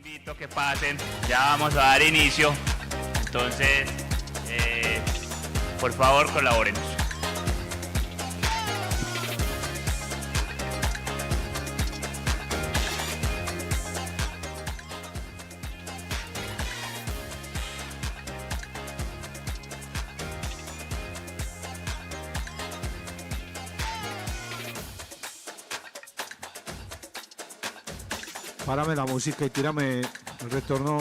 invito a que pasen, ya vamos a dar inicio, entonces por favor colabórenos. Párame la música y tírame el retorno.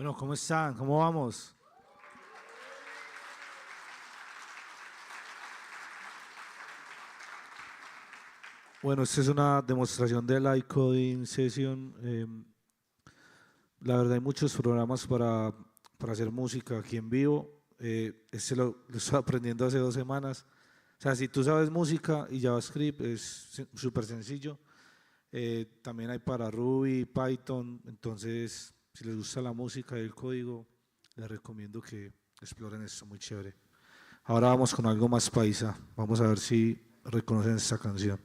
Bueno, ¿cómo están? ¿Cómo vamos? Bueno, esta es una demostración de Live Coding Session. La verdad hay muchos programas para hacer música aquí en vivo. Este lo estoy aprendiendo hace 2 semanas. O sea, si tú sabes música y JavaScript es súper sencillo. También hay para Ruby, Python. Entonces, si les gusta la música y el código, les recomiendo que exploren esto, muy chévere. Ahora vamos con algo más paisa. Vamos a ver si reconocen esta canción.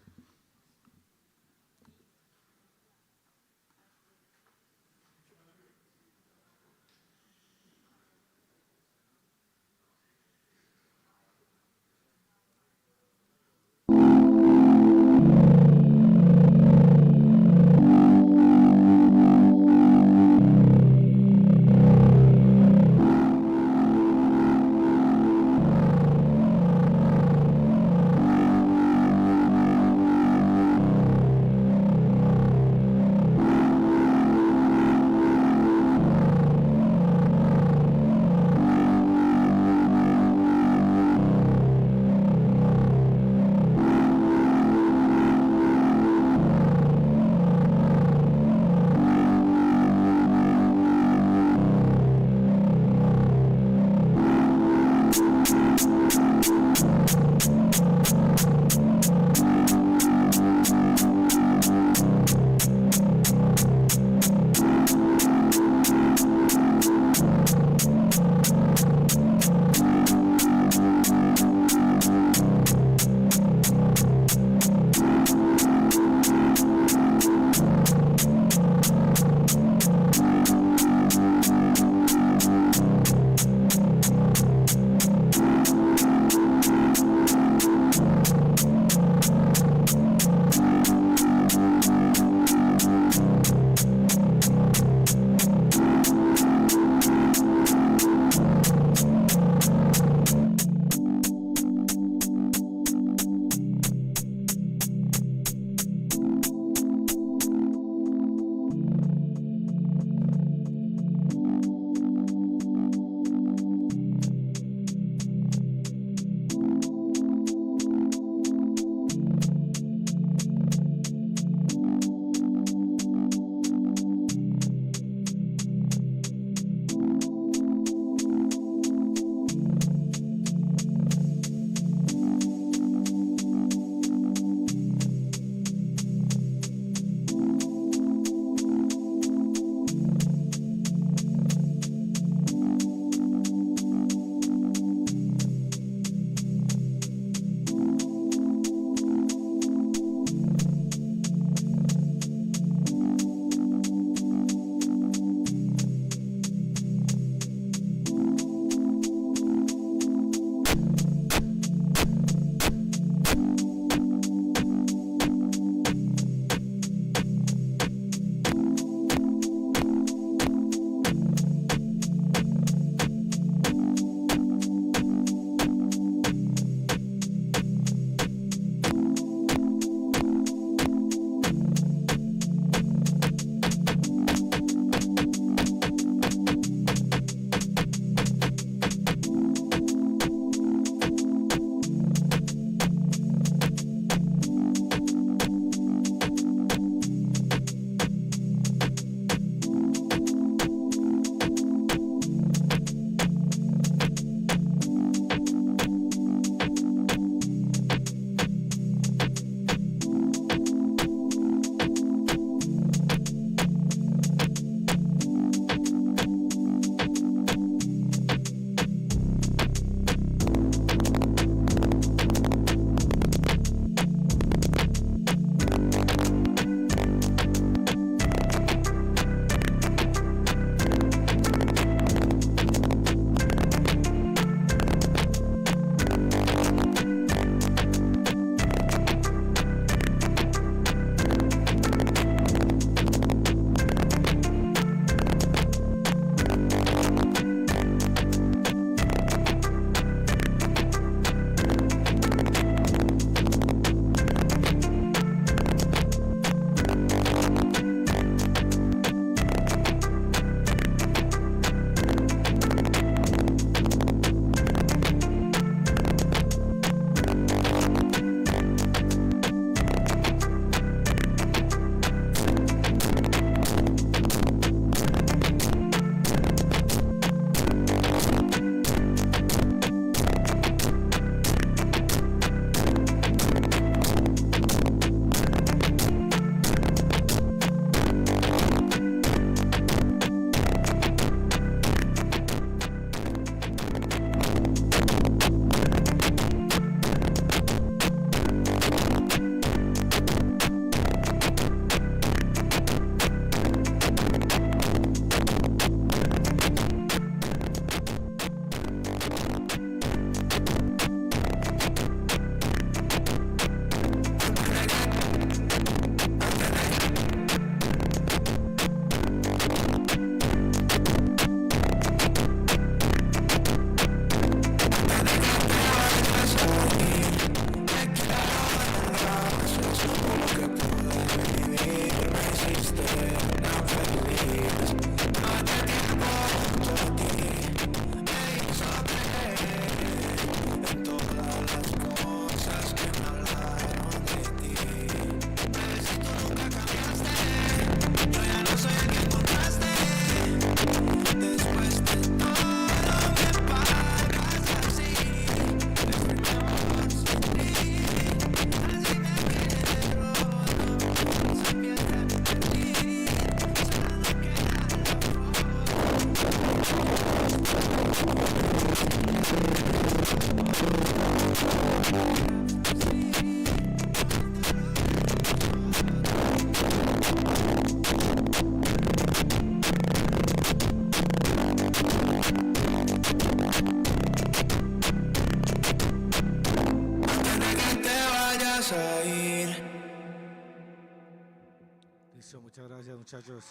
Muchas gracias, muchachos.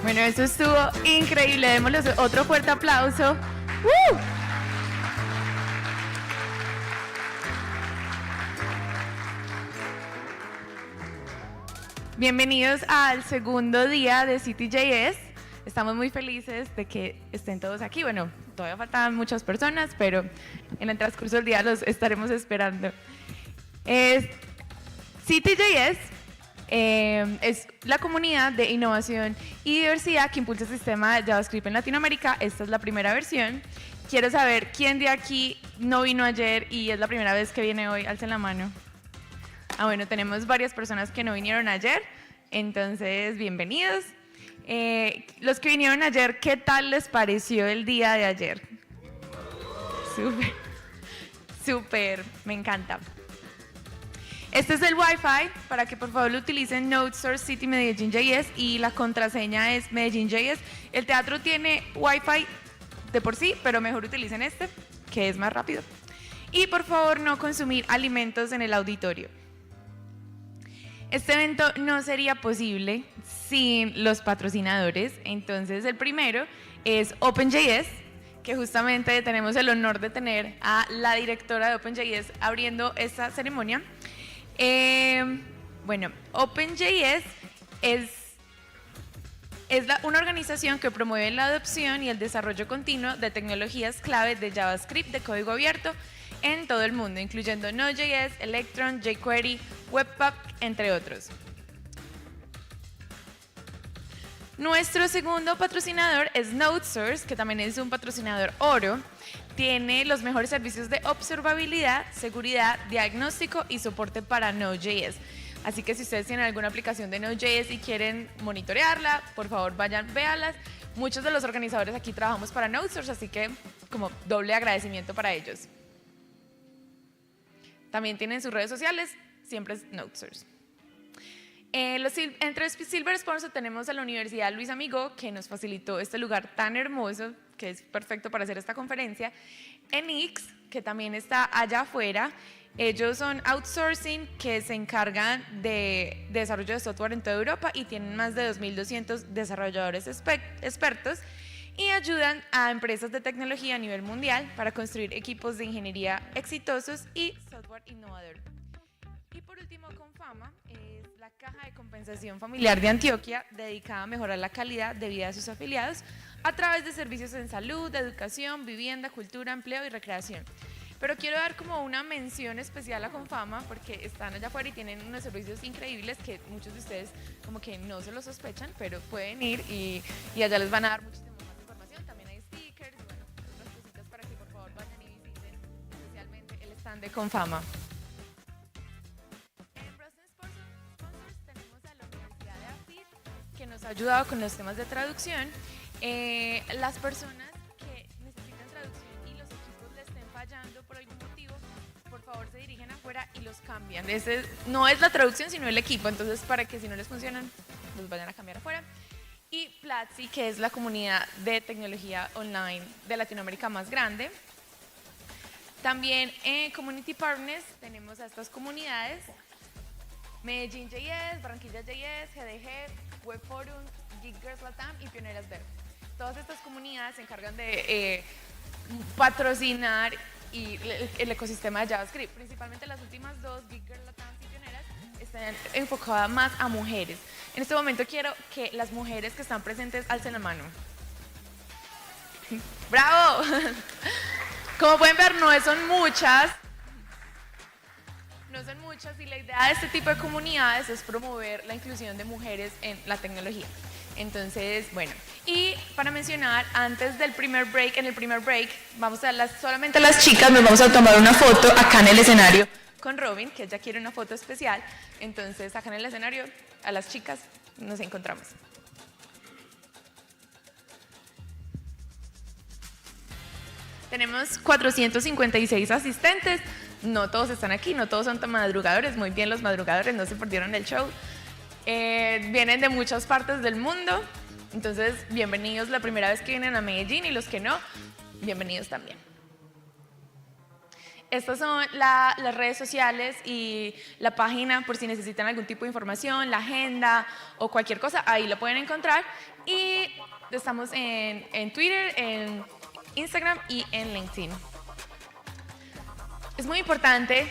Bueno, eso estuvo increíble. Démosles otro fuerte aplauso. ¡Woo! Bienvenidos al segundo día de CityJS. Estamos muy felices de que estén todos aquí. Bueno, todavía faltan muchas personas, pero en el transcurso del día los estaremos esperando. CityJS es la comunidad de innovación y diversidad que impulsa el sistema de JavaScript en Latinoamérica. Esta es la primera versión. Quiero saber quién de aquí no vino ayer y es la primera vez que viene hoy. Alcen la mano. Ah, bueno, tenemos varias personas que no vinieron ayer, entonces bienvenidos. Los que vinieron ayer, ¿qué tal les pareció el día de ayer? Súper, súper, me encanta. Este es el Wi-Fi para que por favor lo utilicen, Node Source City Medellin JS, y la contraseña es Medellin JS. El teatro tiene Wi-Fi de por sí, pero mejor utilicen este, que es más rápido. Y por favor no consumir alimentos en el auditorio. Este evento no sería posible sin los patrocinadores, entonces el primero es OpenJS, que justamente tenemos el honor de tener a la directora de OpenJS abriendo esta ceremonia. Bueno, OpenJS es una organización que promueve la adopción y el desarrollo continuo de tecnologías clave de JavaScript de código abierto en todo el mundo, incluyendo Node.js, Electron, jQuery, Webpack, entre otros. Nuestro segundo patrocinador es NodeSource, que también es un patrocinador oro. Tiene los mejores servicios de observabilidad, seguridad, diagnóstico y soporte para Node.js. Así que si ustedes tienen alguna aplicación de Node.js y quieren monitorearla, por favor vayan, véanlas. Muchos de los organizadores aquí trabajamos para NodeSource, así que como doble agradecimiento para ellos. También tienen sus redes sociales, siempre es NodeSource. Entre Silver Sponsor tenemos a la Universidad Luis Amigo, que nos facilitó este lugar tan hermoso, que es perfecto para hacer esta conferencia. Enix, que también está allá afuera. Ellos son outsourcing, que se encargan de desarrollo de software en toda Europa y tienen más de 2.200 desarrolladores expertos y ayudan a empresas de tecnología a nivel mundial para construir equipos de ingeniería exitosos y software innovador. Y por último, Confama es la caja de compensación familiar de Antioquia, dedicada a mejorar la calidad de vida de sus afiliados a través de servicios en salud, educación, vivienda, cultura, empleo y recreación. Pero quiero dar como una mención especial a Confama porque están allá afuera y tienen unos servicios increíbles que muchos de ustedes como que no se lo sospechan, pero pueden ir y allá les van a dar muchísimo más información. También hay stickers y bueno, otras cositas para que por favor vayan y visiten especialmente el stand de Confama. En Process Sponsors tenemos a la Universidad de AFIT, que nos ha ayudado con los temas de traducción. Las personas que necesitan traducción y los equipos le estén fallando por algún motivo, por favor se dirigen afuera y los cambian. Ese no es la traducción, sino el equipo, entonces para que si no les funcionan, los vayan a cambiar afuera. Y Platzi, que es la comunidad de tecnología online de Latinoamérica más grande. También en Community Partners tenemos a estas comunidades: Medellin JS, Barranquilla JS, GDG, Web Forum, Geek Girls Latam y Pioneras Dev. Todas estas comunidades se encargan de patrocinar el ecosistema de JavaScript. Principalmente las últimas dos, Geek Girls Latam y Pioneras, están enfocadas más a mujeres. En este momento quiero que las mujeres que están presentes alcen la mano. ¡Bravo! Como pueden ver, no son muchas. No son muchas y la idea de este tipo de comunidades es promover la inclusión de mujeres en la tecnología. Entonces, bueno, y para mencionar, antes del primer break, en el primer break, vamos a solamente las chicas nos vamos a tomar una foto acá en el escenario con Robin, que ella quiere una foto especial. Entonces, acá en el escenario, a las chicas nos encontramos. Tenemos 456 asistentes, no todos están aquí, no todos son tan madrugadores, muy bien los madrugadores, no se perdieron el show. Vienen de muchas partes del mundo, entonces bienvenidos la primera vez que vienen a Medellín y los que no, bienvenidos también. Estas son las redes sociales y la página por si necesitan algún tipo de información, la agenda o cualquier cosa, ahí lo pueden encontrar. Y estamos en Twitter, en Instagram y en LinkedIn. Es muy importante,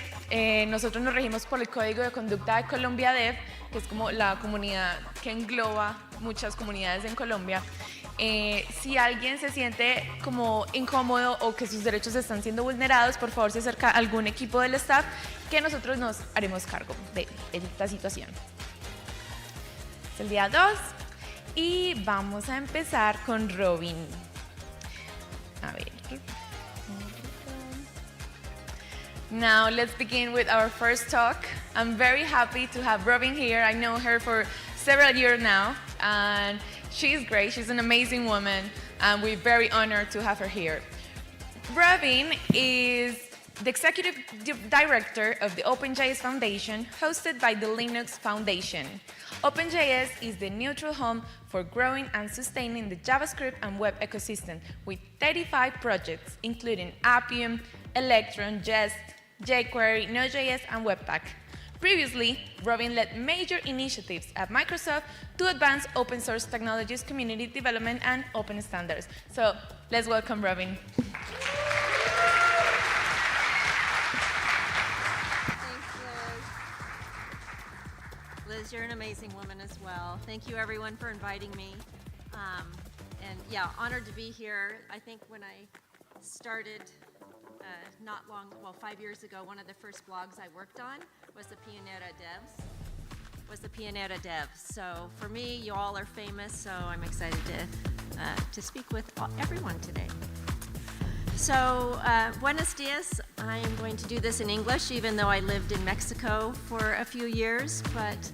nosotros nos regimos por el Código de Conducta de Colombia Dev, que es como la comunidad que engloba muchas comunidades en Colombia. Si alguien se siente como incómodo o que sus derechos están siendo vulnerados, por favor se acerca a algún equipo del staff que nosotros nos haremos cargo de esta situación. Es el día 2 y vamos a empezar con Robin. A ver. Now let's begin with our first talk. I'm very happy to have Robin here. I know her for several years now, and she's great. She's an amazing woman, and we're very honored to have her here. Robin is the executive director of the OpenJS Foundation, hosted by the Linux Foundation. OpenJS is the neutral home for growing and sustaining the JavaScript and web ecosystem with 35 projects, including Appium, Electron, Jest, jQuery, Node.js, and Webpack. Previously, Robin led major initiatives at Microsoft to advance open source technologies, community development, and open standards. So let's welcome Robin. Liz, you're an amazing woman as well. Thank you everyone for inviting me. And yeah, honored to be here. I think when I started 5 years ago, one of the first blogs I worked on was the Pionera Devs. So for me, you all are famous, so I'm excited to speak with everyone today. So, buenos dias. I am going to do this in English, even though I lived in Mexico for a few years, but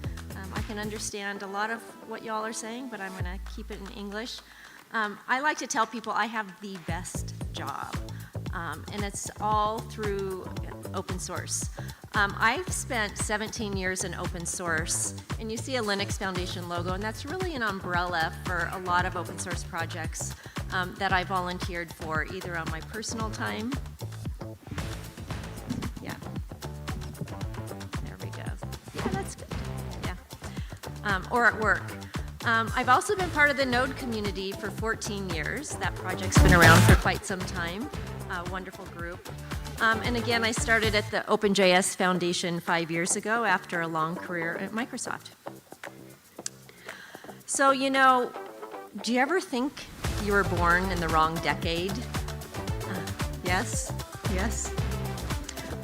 I can understand a lot of what y'all are saying, but I'm going to keep it in English. I like to tell people I have the best job, and it's all through open source. I've spent 17 years in open source, and you see a Linux Foundation logo, and that's really an umbrella for a lot of open source projects that I volunteered for, either on my personal time. Yeah. There we go. Yeah, that's good. Yeah. Or at work. I've also been part of the Node community for 14 years. That project's been around for quite some time. A wonderful group. And again, I started at the OpenJS Foundation 5 years ago after a long career at Microsoft. So, you know, do you ever think you were born in the wrong decade? Yes? Yes?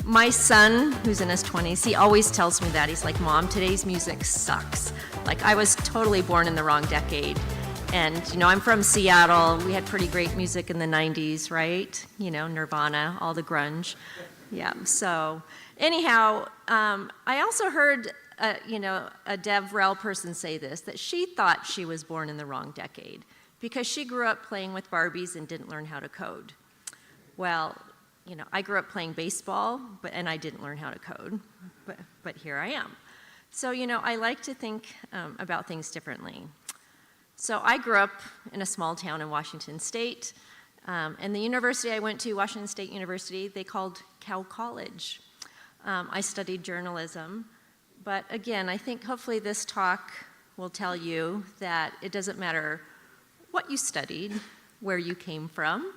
My son, who's in his 20s, he always tells me that. He's like, Mom, today's music sucks. Like, I was totally born in the wrong decade. And, you know, I'm from Seattle. We had pretty great music in the 90s, right? You know, Nirvana, all the grunge. Yeah, so anyhow, I also heard, a DevRel person say this, that she thought she was born in the wrong decade because she grew up playing with Barbies and didn't learn how to code. Well, you know, I grew up playing baseball, and I didn't learn how to code, but here I am. So, you know, I like to think about things differently. So I grew up in a small town in Washington State, and the university I went to, Washington State University, they called Cal College. I studied journalism, but again, I think hopefully this talk will tell you that it doesn't matter what you studied, where you came from,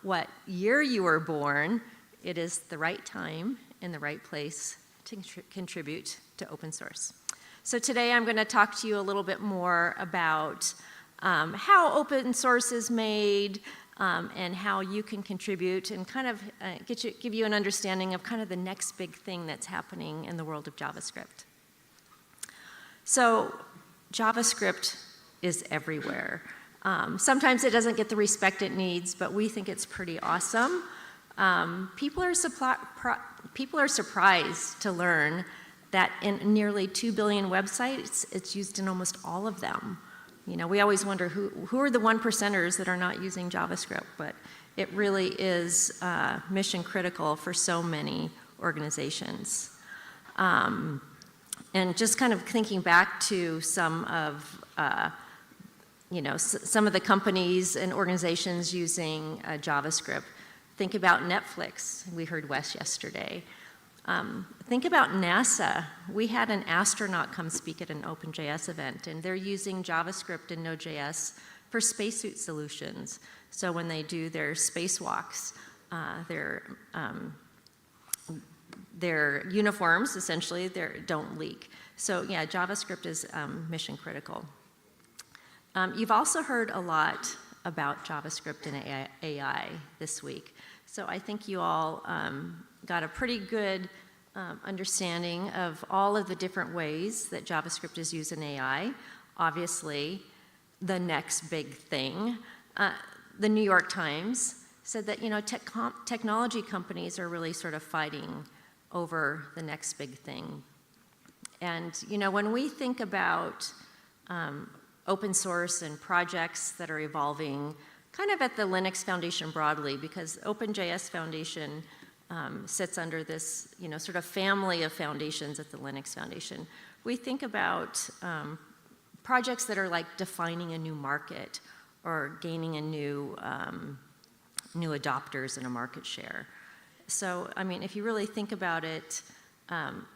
what year you were born, it is the right time and the right place to contribute to open source. So today I'm going to talk to you a little bit more about how open source is made and how you can contribute and kind of give you an understanding of kind of the next big thing that's happening in the world of JavaScript. So JavaScript is everywhere. Sometimes it doesn't get the respect it needs, but we think it's pretty awesome. People are surprised to learn that in nearly 2 billion websites, it's used in almost all of them. You know, we always wonder who are the 1%ers that are not using JavaScript, but it really is mission critical for so many organizations. And just kind of thinking back to some of, some of the companies and organizations using JavaScript. Think about Netflix. We heard Wes yesterday. Think about NASA. We had an astronaut come speak at an OpenJS event, and they're using JavaScript and Node.js for spacesuit solutions. So when they do their spacewalks, their uniforms, essentially, don't leak. So yeah, JavaScript is mission critical. You've also heard a lot about JavaScript and AI this week. So I think you all got a pretty good understanding of all of the different ways that JavaScript is used in AI. Obviously, the next big thing. The New York Times said that, technology companies are really sort of fighting over the next big thing. And, when we think about open source and projects that are evolving kind of at the Linux Foundation broadly, because OpenJS Foundation sits under this, sort of family of foundations at the Linux Foundation. We think about projects that are like defining a new market or gaining a new adopters and a market share. So, I mean, if you really think about it,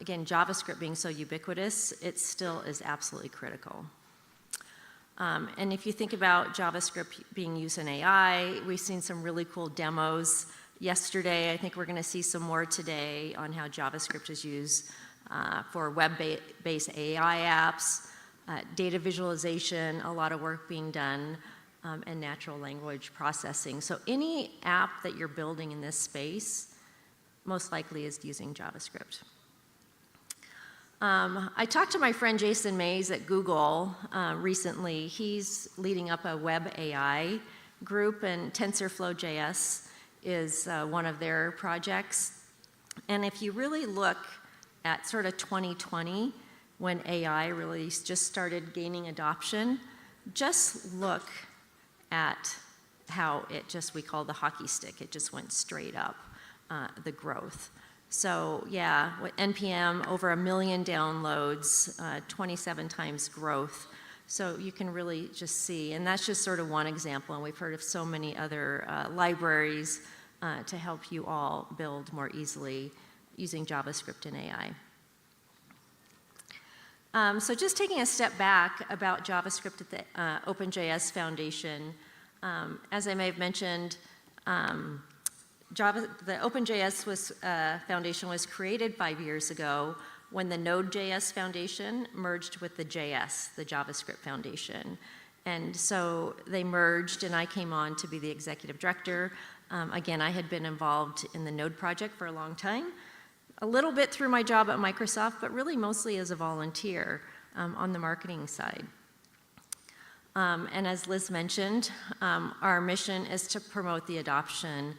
again, JavaScript being so ubiquitous, it still is absolutely critical. And if you think about JavaScript being used in AI, we've seen some really cool demos yesterday. I think we're going to see some more today on how JavaScript is used for web-based AI apps, data visualization, a lot of work being done, and natural language processing. So any app that you're building in this space most likely is using JavaScript. I talked to my friend Jason Mays at Google recently. He's leading up a web AI group, and TensorFlow.js is one of their projects. And if you really look at sort of 2020, when AI really just started gaining adoption, just look at how we call the hockey stick. It just went straight up, the growth. So yeah, with NPM, over 1 million downloads, 27 times growth. So you can really just see, and that's just sort of one example, and we've heard of so many other libraries to help you all build more easily using JavaScript and AI. So just taking a step back about JavaScript at the OpenJS Foundation, as I may have mentioned, the OpenJS Foundation was created 5 years ago when the Node.js Foundation merged with the JavaScript Foundation. And so they merged, and I came on to be the executive director. Again, I had been involved in the Node project for a long time, a little bit through my job at Microsoft, but really mostly as a volunteer on the marketing side. And as Liz mentioned, our mission is to promote the adoption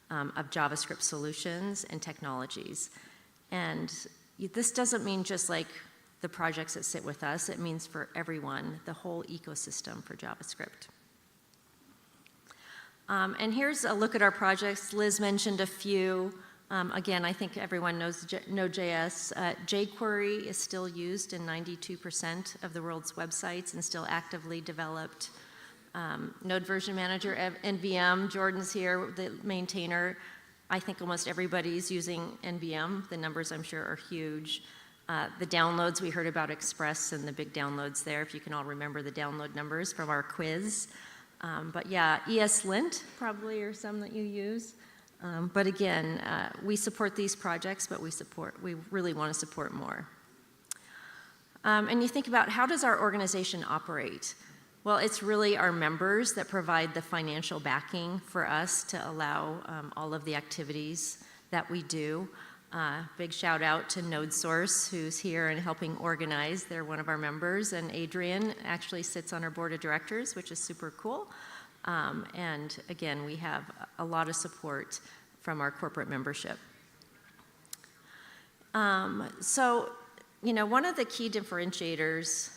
of JavaScript solutions and technologies. And this doesn't mean just like the projects that sit with us, it means for everyone, the whole ecosystem for JavaScript. And here's a look at our projects. Liz mentioned a few. Again, I think everyone knows Node.js. jQuery is still used in 92% of the world's websites and still actively developed. Node Version Manager, NVM, Jordan's here, the maintainer. I think almost everybody's using NVM. The numbers, I'm sure, are huge. The downloads, we heard about Express and the big downloads there, if you can all remember the download numbers from our quiz. But yeah, ESLint probably are some that you use. But again, we support these projects, but we really want to support more. And you think about, how does our organization operate? Well, it's really our members that provide the financial backing for us to allow all of the activities that we do. Big shout out to NodeSource, who's here and helping organize. They're one of our members, and Adrian actually sits on our board of directors, which is super cool. And again, we have a lot of support from our corporate membership. So, you know, one of the key differentiators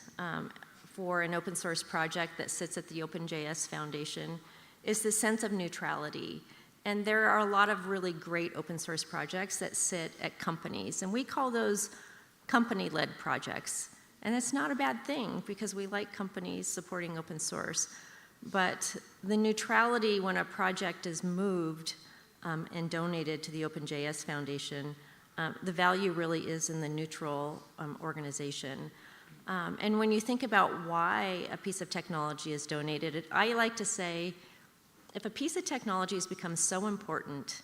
for an open source project that sits at the OpenJS Foundation is the sense of neutrality. And there are a lot of really great open source projects that sit at companies, and we call those company-led projects. And it's not a bad thing, because we like companies supporting open source. But the neutrality when a project is moved and donated to the OpenJS Foundation, the value really is in the neutral organization. And when you think about why a piece of technology is donated, I like to say, if a piece of technology has become so important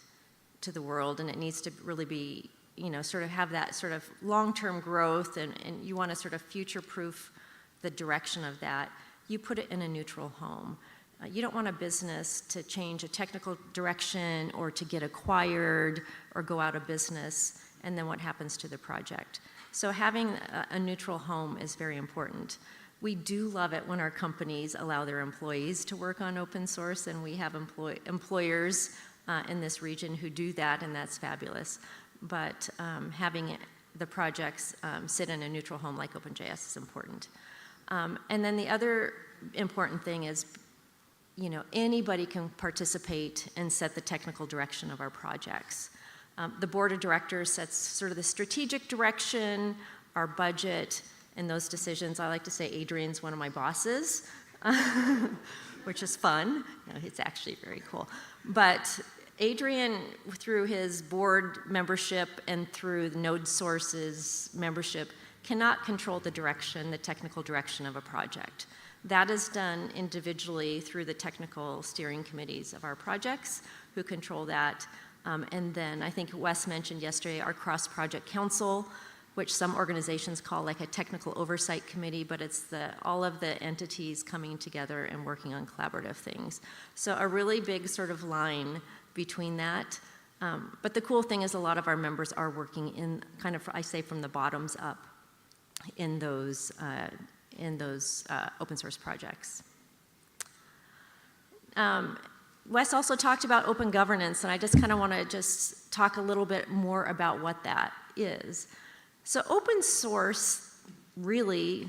to the world and it needs to really be, you know, sort of have that sort of long-term growth, and you want to sort of future-proof the direction of that, you put it in a neutral home. You don't want a business to change a technical direction or to get acquired or go out of business, and then what happens to the project. So having a neutral home is very important. We do love it when our companies allow their employees to work on open source, and we have employers in this region who do that, and that's fabulous. But having the projects sit in a neutral home like OpenJS is important. And then the other important thing is, you know, anybody can participate and set the technical direction of our projects. The board of directors sets sort of the strategic direction, our budget, and those decisions. I like to say Adrian's one of my bosses, which is fun. No, it's actually very cool. But Adrian, through his board membership and through NodeSource's membership, cannot control the direction, the technical direction of a project. That is done individually through the technical steering committees of our projects, who control that. And then I think Wes mentioned yesterday our cross-project council, which some organizations call like a technical oversight committee, but it's all of the entities coming together and working on collaborative things. So a really big sort of line between that. But the cool thing is a lot of our members are working in kind of, I say, from the bottoms up in those open source projects. Wes also talked about open governance, and I just kind of want to just talk a little bit more about what that is. So open source really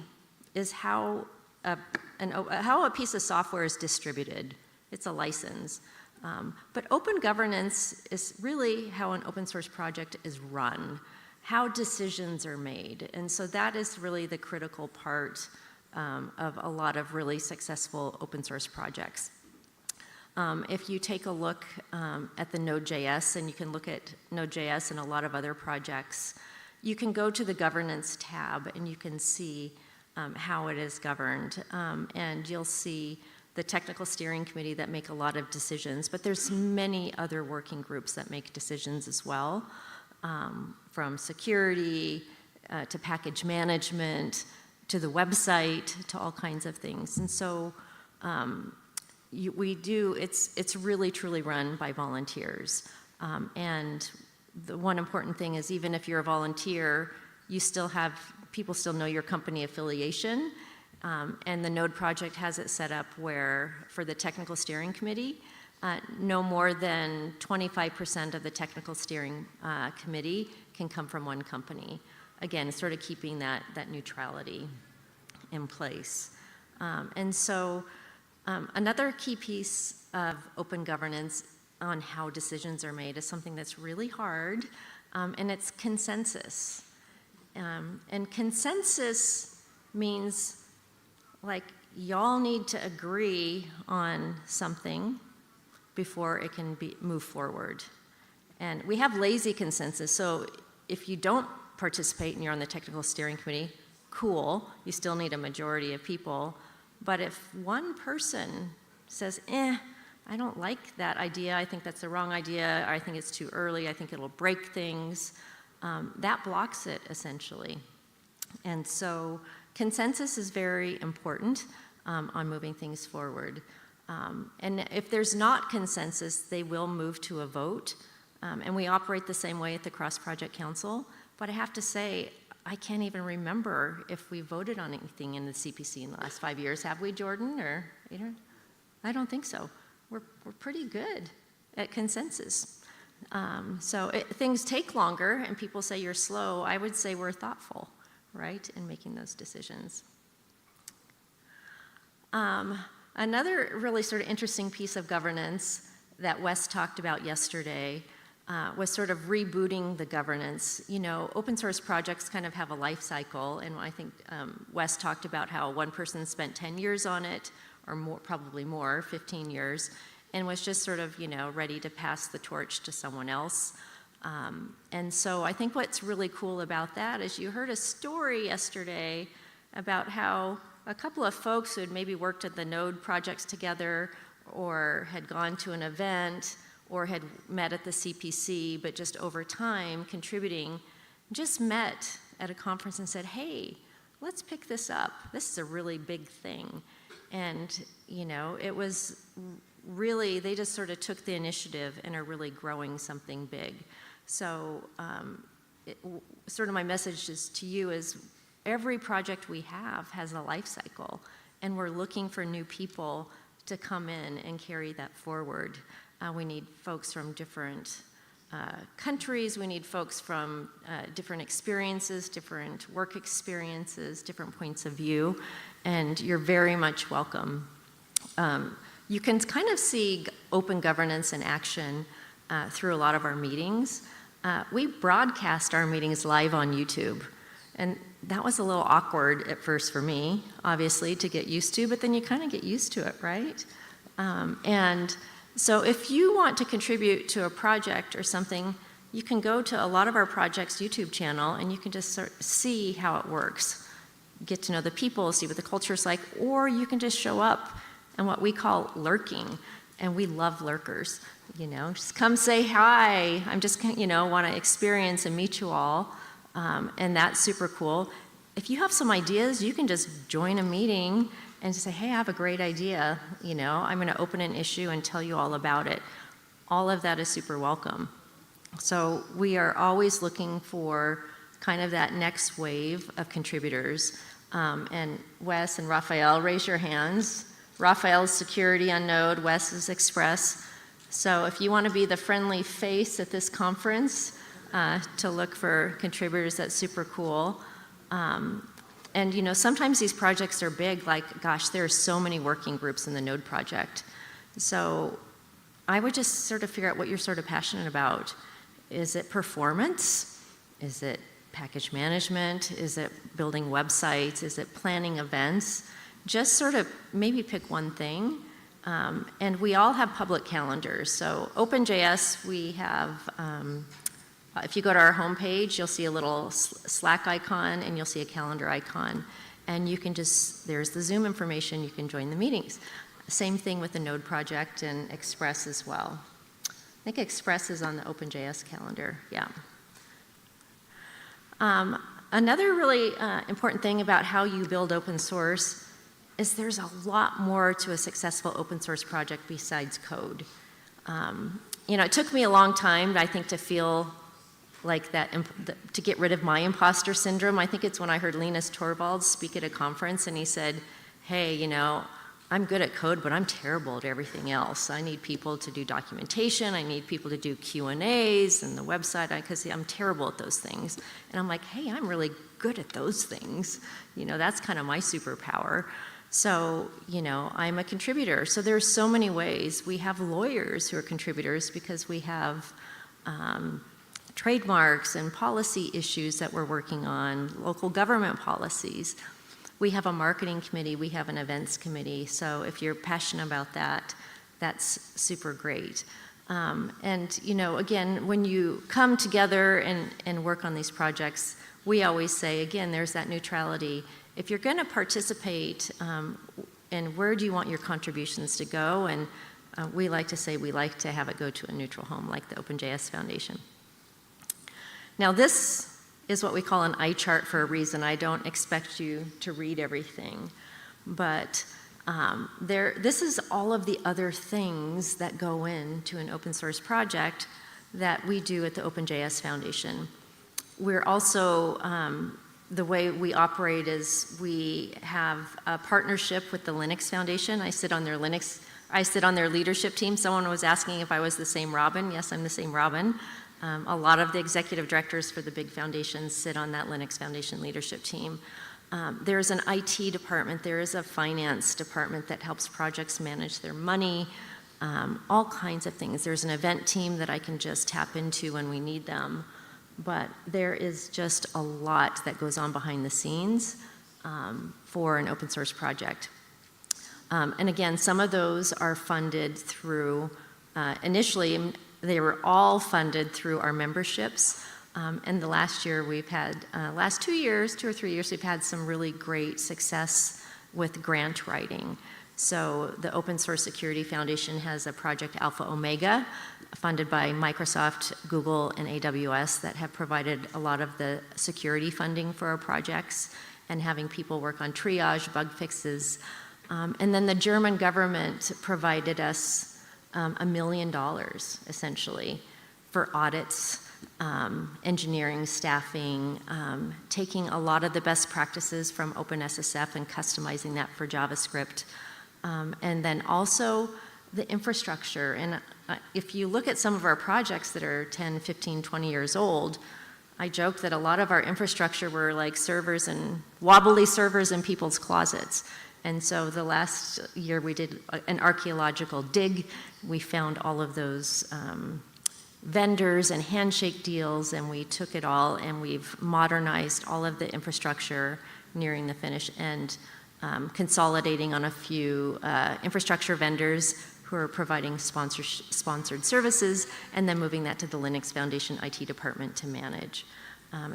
is how a piece of software is distributed. It's a license. But open governance is really how an open source project is run, how decisions are made. And so that is really the critical part of a lot of really successful open source projects. If you take a look at the Node.js, and you can look at Node.js and a lot of other projects, you can go to the governance tab and you can see how it is governed. And you'll see the technical steering committee that make a lot of decisions, but there's many other working groups that make decisions as well, from security to package management to the website to all kinds of things. And so it's really truly run by volunteers. And the one important thing is, even if you're a volunteer, people still know your company affiliation. And the Node project has it set up where, for the technical steering committee, no more than 25% of the technical steering committee can come from one company. Again, sort of keeping that neutrality in place. And so another key piece of open governance on how decisions are made is something that's really hard, and it's consensus. And consensus means, like, y'all need to agree on something before it can move forward. And we have lazy consensus, so if you don't participate and you're on the technical steering committee, cool, you still need a majority of people. But if one person says, I don't like that idea, I think that's the wrong idea, I think it's too early, I think it'll break things, that blocks it, essentially. And so consensus is very important on moving things forward. And if there's not consensus, they will move to a vote. And we operate the same way at the Cross Project Council, but I have to say, I can't even remember if we voted on anything in the CPC in the last 5 years. Have we, Jordan, or Adrian? I don't think so. We're pretty good at consensus. Things take longer, and people say you're slow. I would say we're thoughtful, right, in making those decisions. Another really sort of interesting piece of governance that Wes talked about yesterday was sort of rebooting the governance. You know, open source projects kind of have a life cycle, and I think Wes talked about how one person spent 10 years on it, or more, probably more, 15 years, and was just sort of, you know, ready to pass the torch to someone else. And so I think what's really cool about that is you heard a story yesterday about how a couple of folks who had maybe worked at the Node projects together, or had gone to an event, or had met at the CPC, but just over time contributing, just met at a conference and said, hey, let's pick this up. This is a really big thing. And, you know, it was really, they just sort of took the initiative and are really growing something big. So sort of my message is to you is every project we have has a life cycle, and we're looking for new people to come in and carry that forward. We need folks from different countries. We need folks from different experiences, different work experiences, different points of view, and you're very much welcome. You can kind of see open governance in action through a lot of our meetings. We broadcast our meetings live on YouTube, and that was a little awkward at first for me, obviously, to get used to, but then you kind of get used to it, right? And so if you want to contribute to a project or something, you can go to a lot of our projects' YouTube channel, and you can just sort of see how it works, get to know the people, see what the culture's like, or you can just show up and what we call lurking, and we love lurkers. You know, just come say hi. I'm just, you know, want to experience and meet you all, and that's super cool. If you have some ideas, you can just join a meeting and just say, hey, I have a great idea. You know, I'm going to open an issue and tell you all about it. All of that is super welcome. So we are always looking for kind of that next wave of contributors. And Wes and Raphael, raise your hands. Raphael's security on Node, Wes is Express. So if you want to be the friendly face at this conference to look for contributors, that's super cool. And you know, sometimes these projects are big, like, gosh, there are so many working groups in the Node project. So I would just sort of figure out what you're sort of passionate about. Is it performance? Is it package management? Is it building websites? Is it planning events? Just sort of maybe pick one thing. And we all have public calendars. So OpenJS, we have, if you go to our homepage, you'll see a little Slack icon, and you'll see a calendar icon. And you can just, there's the Zoom information, you can join the meetings. Same thing with the Node project and Express as well. I think Express is on the OpenJS calendar, yeah. Another really important thing about how you build open source is there's a lot more to a successful open source project besides code. You know, it took me a long time, I think, to feel like that, to get rid of my imposter syndrome. I think it's when I heard Linus Torvalds speak at a conference, and he said, hey, you know, I'm good at code, but I'm terrible at everything else. I need people to do documentation, I need people to do Q&As and the website, because I'm terrible at those things. And I'm like, hey, I'm really good at those things. You know, that's kind of my superpower. So, you know, I'm a contributor. So there's so many ways. We have lawyers who are contributors because we have trademarks and policy issues that we're working on, local government policies. We have a marketing committee, we have an events committee, so if you're passionate about that, that's super great. And you know, again, when you come together and work on these projects, we always say, again, there's that neutrality. If you're gonna participate, and where do you want your contributions to go? And we like to say we like to have it go to a neutral home, like the OpenJS Foundation. Now this is what we call an eye chart for a reason. I don't expect you to read everything, but this is all of the other things that go into an open source project that we do at the OpenJS Foundation. We're also, the way we operate is we have a partnership with the Linux Foundation. I sit on their leadership team. Someone was asking if I was the same Robin. Yes, I'm the same Robin. A lot of the executive directors for the big foundations sit on that Linux Foundation leadership team. There's an IT department, there is a finance department that helps projects manage their money, all kinds of things. There's an event team that I can just tap into when we need them. But there is just a lot that goes on behind the scenes for an open source project. And again, some of those are funded through, initially, they were all funded through our memberships. And the last year we've had, last 2 years, 2 or 3 years, we've had some really great success with grant writing. So the Open Source Security Foundation has a project Alpha Omega, funded by Microsoft, Google, and AWS that have provided a lot of the security funding for our projects and having people work on triage, bug fixes. And then the German government provided us $1 million, essentially, for audits, engineering, staffing, taking a lot of the best practices from OpenSSF and customizing that for JavaScript. And then also the infrastructure. And if you look at some of our projects that are 10, 15, 20 years old, I joke that a lot of our infrastructure were like servers and wobbly servers in people's closets. And so the last year we did an archaeological dig. We found all of those vendors and handshake deals, and we took it all and we've modernized all of the infrastructure nearing the finish and consolidating on a few infrastructure vendors who are providing sponsored services, and then moving that to the Linux Foundation IT department to manage.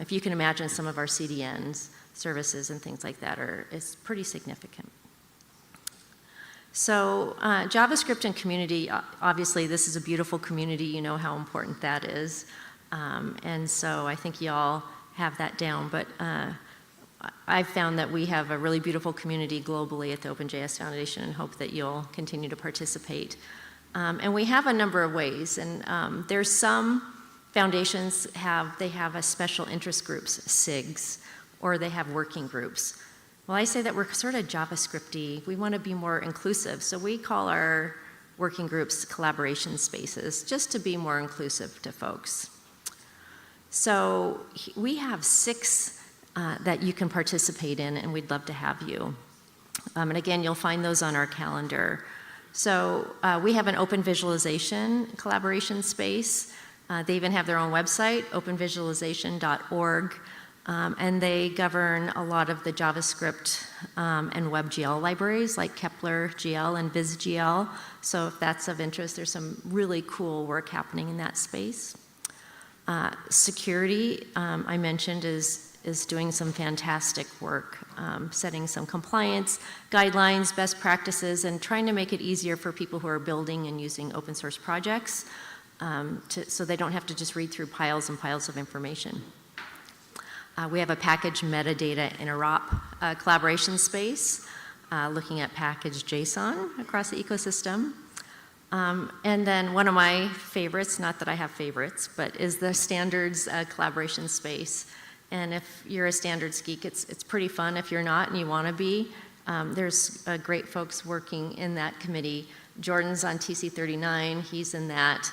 If you can imagine, some of our CDNs, services and things like that is pretty significant. So JavaScript and community, obviously this is a beautiful community, you know how important that is. And so I think y'all have that down, but I've found that we have a really beautiful community globally at the OpenJS Foundation and hope that you'll continue to participate. And we have a number of ways, and there's some foundations they have a special interest groups, SIGs, or they have working groups. Well, I say that we're sort of JavaScript-y. We want to be more inclusive, so we call our working groups collaboration spaces, just to be more inclusive to folks. So we have 6 that you can participate in, and we'd love to have you. And again, you'll find those on our calendar. So we have an open visualization collaboration space. They even have their own website, openvisualization.org, and they govern a lot of the JavaScript and WebGL libraries like Kepler GL and VizGL. So if that's of interest, there's some really cool work happening in that space. Security, I mentioned, is doing some fantastic work, setting some compliance guidelines, best practices, and trying to make it easier for people who are building and using open source projects so they don't have to just read through piles and piles of information. We have a package metadata interop collaboration space, looking at package JSON across the ecosystem. And then one of my favorites, not that I have favorites, but is the standards collaboration space. And if you're a standards geek, it's pretty fun. If you're not and you want to be, there's great folks working in that committee. Jordan's on TC39, he's in that.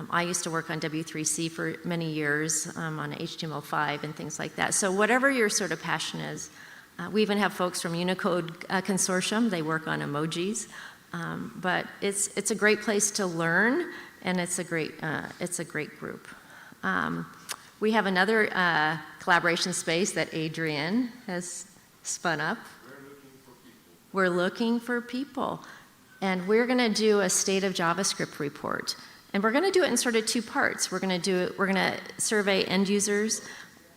I used to work on W3C for many years on HTML5 and things like that. So whatever your sort of passion is, we even have folks from Unicode Consortium, they work on emojis. But it's a great place to learn, and it's a great group. We have another collaboration space that Adrian has spun up. We're looking for people. And we're going to do a State of JavaScript report. And we're going to do it in sort of 2 parts. We're going to survey end users,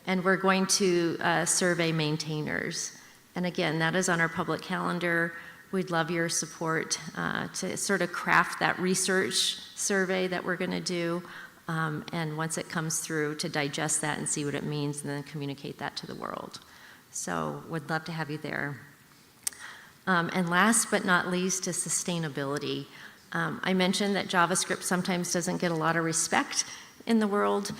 and we're going to survey maintainers. And again, that is on our public calendar. We'd love your support to sort of craft that research survey that we're going to do. And once it comes through, to digest that and see what it means and then communicate that to the world. So would love to have you there. And last but not least is sustainability. I mentioned that JavaScript sometimes doesn't get a lot of respect in the world.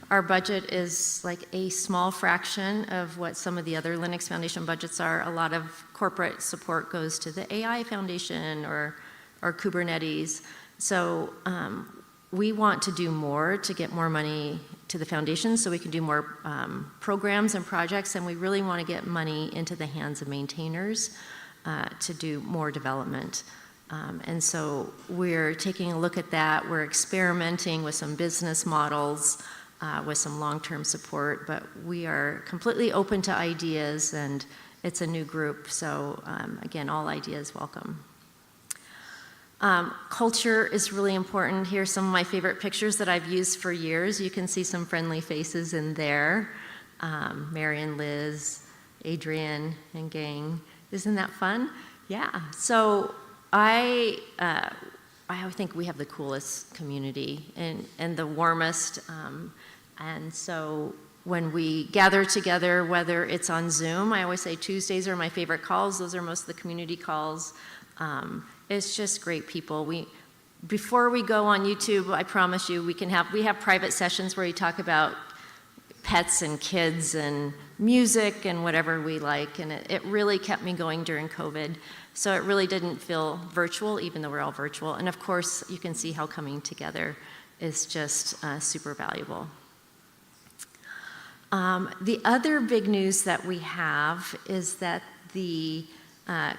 Our budget is like a small fraction of what some of the other Linux Foundation budgets are. A lot of corporate support goes to the AI Foundation or Kubernetes. So we want to do more to get more money to the foundation so we can do more programs and projects, and we really want to get money into the hands of maintainers to do more development. And so we're taking a look at that. We're experimenting with some business models, with some long-term support, but we are completely open to ideas, and it's a new group, so again, all ideas welcome. Culture is really important. Here's some of my favorite pictures that I've used for years. You can see some friendly faces in there. Mary and Liz, Adrian and gang. Isn't that fun? Yeah. So I think we have the coolest community and the warmest. And so when we gather together, whether it's on Zoom, I always say Tuesdays are my favorite calls. Those are most of the community calls. It's just great people. Before we go on YouTube, I promise you, we have private sessions where we talk about pets and kids and music and whatever we like, and it really kept me going during COVID. So it really didn't feel virtual, even though we're all virtual. And of course, you can see how coming together is just super valuable. The other big news that we have is that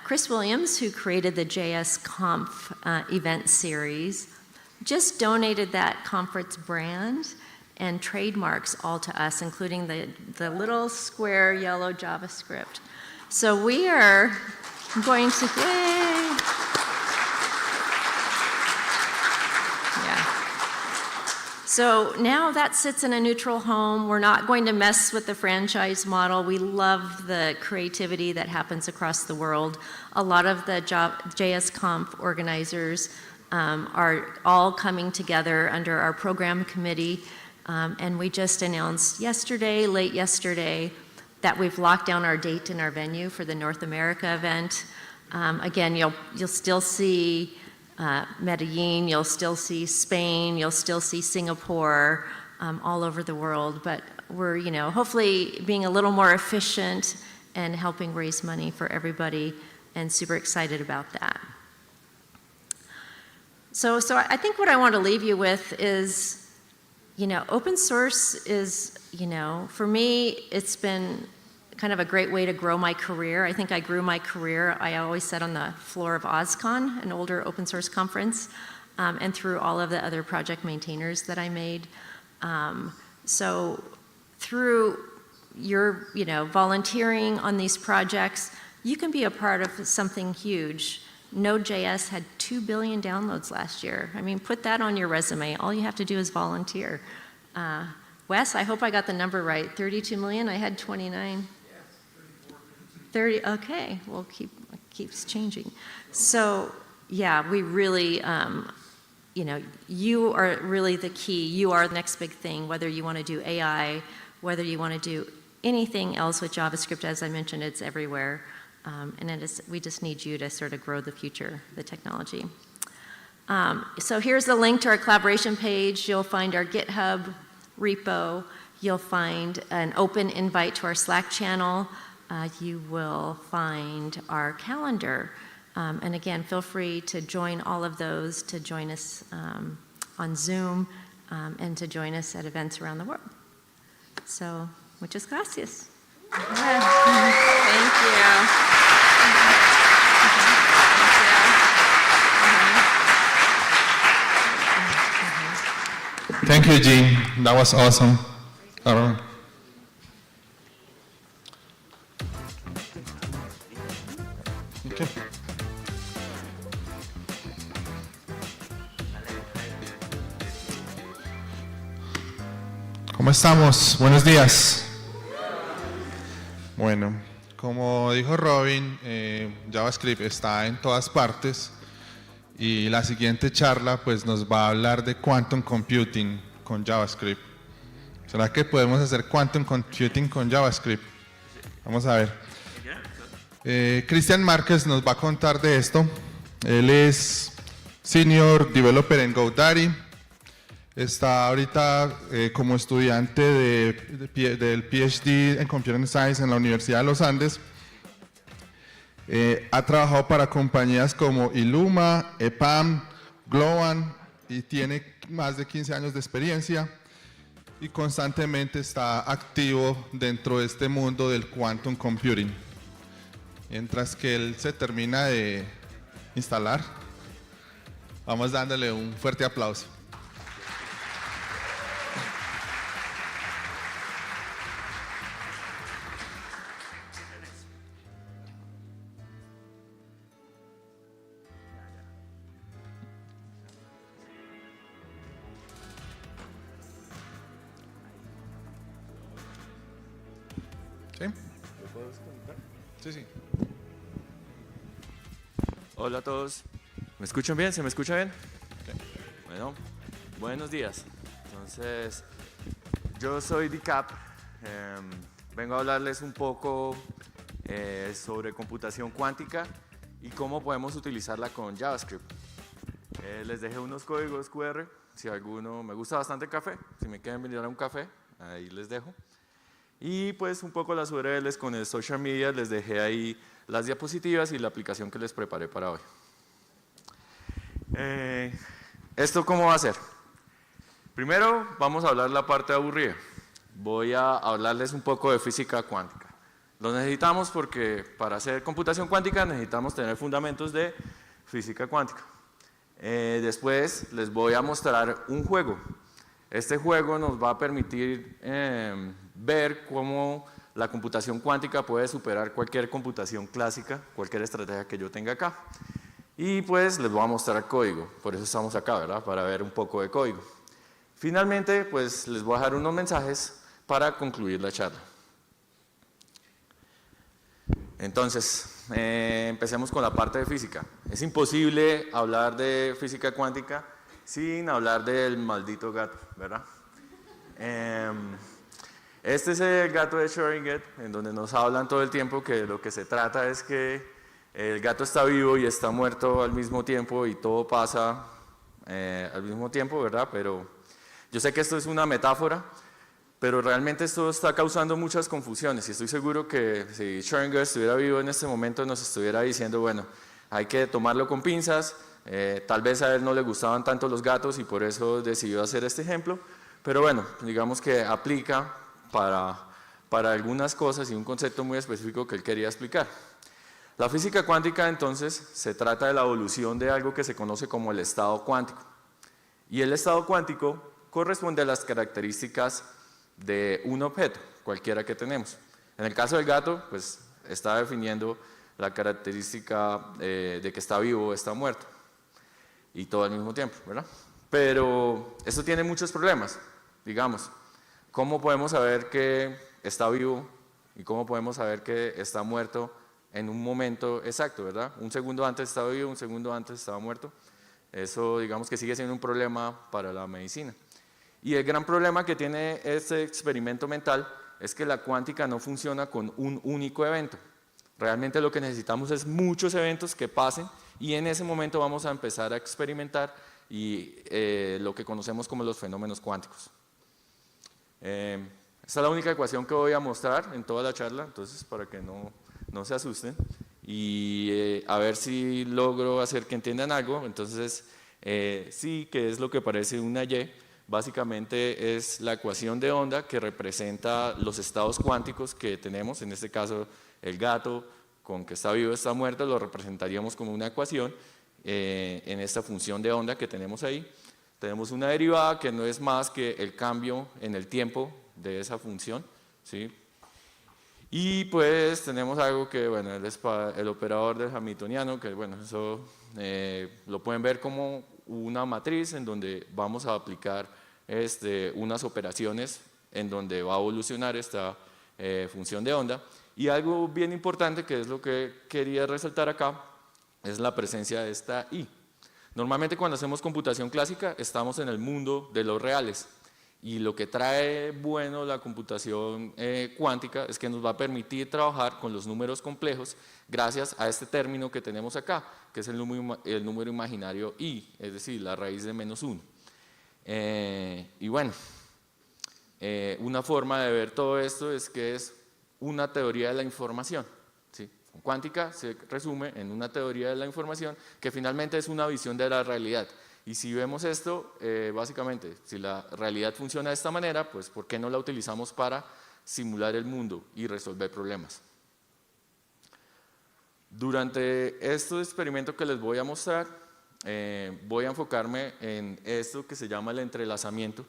Chris Williams, who created the JS Conf event series, just donated that conference brand and trademarks all to us, including the little square yellow JavaScript. So we are going to, yay! So now that sits in a neutral home. We're not going to mess with the franchise model. We love the creativity that happens across the world. A lot of the JSConf organizers are all coming together under our program committee. And we just announced late yesterday, that we've locked down our date and our venue for the North America event. Again, you'll still see Medellin, you'll still see Spain, you'll still see Singapore, all over the world, but we're, hopefully being a little more efficient and helping raise money for everybody, and super excited about that. So I think what I want to leave you with is, open source is, for me, it's been kind of a great way to grow my career. I think I grew my career, I always sat on the floor of OSCON, an older open source conference, and through all of the other project maintainers that I made. So through your volunteering on these projects, you can be a part of something huge. Node.js had 2 billion downloads last year. I mean, put that on your resume. All you have to do is volunteer. Wes, I hope I got the number right. 32 million? I had 29. 30, okay, well, keeps changing. So, yeah, we really, you are really the key. You are the next big thing, whether you want to do AI, whether you want to do anything else with JavaScript. As I mentioned, it's everywhere. And we just need you to sort of grow the future, the technology. So here's the link to our collaboration page. You'll find our GitHub repo. You'll find an open invite to our Slack channel. You will find our calendar. And again, feel free to join all of those, to join us on Zoom, and to join us at events around the world. So, muchas gracias. Thank you. Thank you, Jean. That was awesome. Okay. ¿Cómo estamos? Buenos días. Bueno, como dijo Robin, JavaScript está en todas partes. Y la siguiente charla pues nos va a hablar de Quantum Computing con JavaScript. ¿Será que podemos hacer Quantum Computing con JavaScript? Vamos a ver. Cristian Márquez nos va a contar de esto. Él es Senior Developer en GoDaddy. está ahorita como estudiante del PhD en Computer Science en la Universidad de los Andes. Ha trabajado para compañías como Illuma, EPAM, Globan y tiene más de 15 años de experiencia y constantemente está activo dentro de este mundo del quantum computing. Mientras que él se termina de instalar, vamos dándole un fuerte aplauso. ¿Sí? ¿Lo puedo desconectar? Sí, sí. Hola a todos. ¿Me escuchan bien? ¿Se me escucha bien? Bueno, buenos días. Entonces, yo soy DCAP. Vengo a hablarles un poco sobre computación cuántica y cómo podemos utilizarla con JavaScript. Les dejé unos códigos QR. Si alguno, me gusta bastante el café, si me quieren venir a un café, ahí les dejo. Y pues un poco las URLs con el social media, les dejé ahí las diapositivas y la aplicación que les preparé para hoy. ¿Esto cómo va a ser? Primero vamos a hablar la parte aburrida. Voy a hablarles un poco de física cuántica. Lo necesitamos porque para hacer computación cuántica necesitamos tener fundamentos de física cuántica. Después les voy a mostrar un juego. Este juego nos va a permitir ver cómo la computación cuántica puede superar cualquier computación clásica, cualquier estrategia que yo tenga acá. Y pues les voy a mostrar código, por eso estamos acá, ¿verdad? Para ver un poco de código. Finalmente, pues les voy a dejar unos mensajes para concluir la charla. Entonces, empecemos con la parte de física. Es imposible hablar de física cuántica sin hablar del maldito gato, ¿verdad? Este es el gato de Schrödinger, en donde nos hablan todo el tiempo que lo que se trata es que el gato está vivo y está muerto al mismo tiempo y todo pasa al mismo tiempo, ¿verdad? Pero yo sé que esto es una metáfora, pero realmente esto está causando muchas confusiones y estoy seguro que si Schrödinger estuviera vivo en este momento nos estuviera diciendo, bueno, hay que tomarlo con pinzas, tal vez a él no le gustaban tanto los gatos y por eso decidió hacer este ejemplo, pero bueno, digamos que aplica para algunas cosas y un concepto muy específico que él quería explicar. La física cuántica entonces se trata de la evolución de algo que se conoce como el estado cuántico. Y el estado cuántico corresponde a las características de un objeto, cualquiera que tenemos. En el caso del gato, pues está definiendo la característica de que está vivo o está muerto. Y todo al mismo tiempo, ¿verdad? Pero esto tiene muchos problemas, digamos. ¿Cómo podemos saber que está vivo y cómo podemos saber que está muerto en un momento exacto, ¿verdad? Un segundo antes estaba vivo, un segundo antes estaba muerto. Eso digamos que sigue siendo un problema para la medicina. Y el gran problema que tiene este experimento mental es que la cuántica no funciona con un único evento. Realmente lo que necesitamos es muchos eventos que pasen y en ese momento vamos a empezar a experimentar y lo que conocemos como los fenómenos cuánticos. Esta es la única ecuación que voy a mostrar en toda la charla, entonces para que no se asusten y a ver si logro hacer que entiendan algo. Entonces sí, que es lo que parece una Y, básicamente es la ecuación de onda que representa los estados cuánticos que tenemos, en este caso el gato con que está vivo está muerto, lo representaríamos como una ecuación en esta función de onda que tenemos ahí. Tenemos una derivada que no es más que el cambio en el tiempo de esa función, ¿sí? Y pues tenemos algo que, bueno, el operador del hamiltoniano, que bueno, eso lo pueden ver como una matriz en donde vamos a aplicar unas operaciones en donde va a evolucionar esta función de onda. Y algo bien importante, que es lo que quería resaltar acá, es la presencia de esta I. Normalmente cuando hacemos computación clásica estamos en el mundo de los reales y lo que trae bueno la computación cuántica es que nos va a permitir trabajar con los números complejos gracias a este término que tenemos acá, que es el número imaginario I, es decir, la raíz de -1. Y bueno, una forma de ver todo esto es que es una teoría de la información, ¿sí? Cuántica se resume en una teoría de la información que finalmente es una visión de la realidad. Y si vemos esto, básicamente, si la realidad funciona de esta manera, pues ¿por qué no la utilizamos para simular el mundo y resolver problemas? Durante este experimento que les voy a mostrar, voy a enfocarme en esto que se llama el entrelazamiento.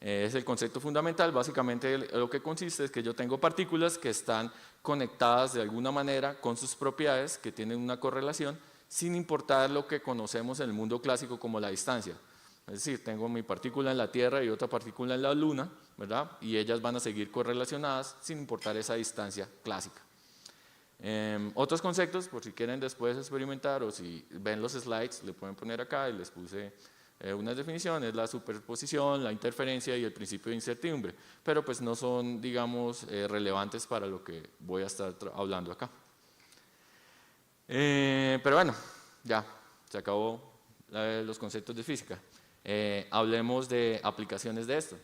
Es el concepto fundamental. Básicamente lo que consiste es que yo tengo partículas que están conectadas de alguna manera con sus propiedades, que tienen una correlación, sin importar lo que conocemos en el mundo clásico como la distancia. Es decir, tengo mi partícula en la Tierra y otra partícula en la Luna, ¿verdad? Y ellas van a seguir correlacionadas sin importar esa distancia clásica. Otros conceptos, por si quieren después experimentar o si ven los slides, le pueden poner acá y les puse unas definiciones, la superposición, la interferencia y el principio de incertidumbre, pero pues no son, digamos, relevantes para lo que voy a estar hablando acá. Pero bueno, ya, se acabó los conceptos de física. Hablemos de aplicaciones de esto.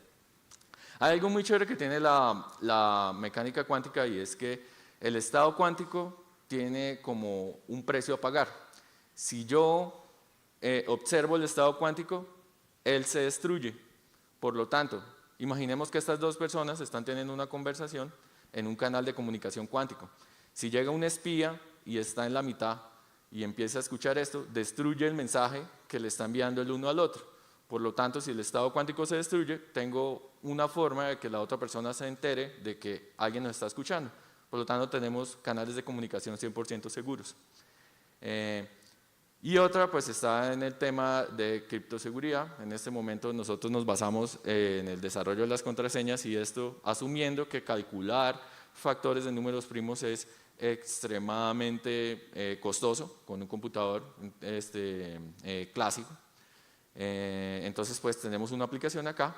Hay algo muy chévere que tiene la mecánica cuántica y es que el estado cuántico tiene como un precio a pagar. Si yo observo el estado cuántico, él se destruye. Por lo tanto, imaginemos que estas dos personas están teniendo una conversación en un canal de comunicación cuántico. Si llega un espía y está en la mitad y empieza a escuchar esto, destruye el mensaje que le está enviando el uno al otro. Por lo tanto, si el estado cuántico se destruye, tengo una forma de que la otra persona se entere de que alguien nos está escuchando. Por lo tanto, tenemos canales de comunicación 100% seguros. Y otra, pues está en el tema de criptoseguridad. En este momento nosotros nos basamos en el desarrollo de las contraseñas y esto asumiendo que calcular factores de números primos es extremadamente costoso con un computador clásico. Entonces, pues tenemos una aplicación acá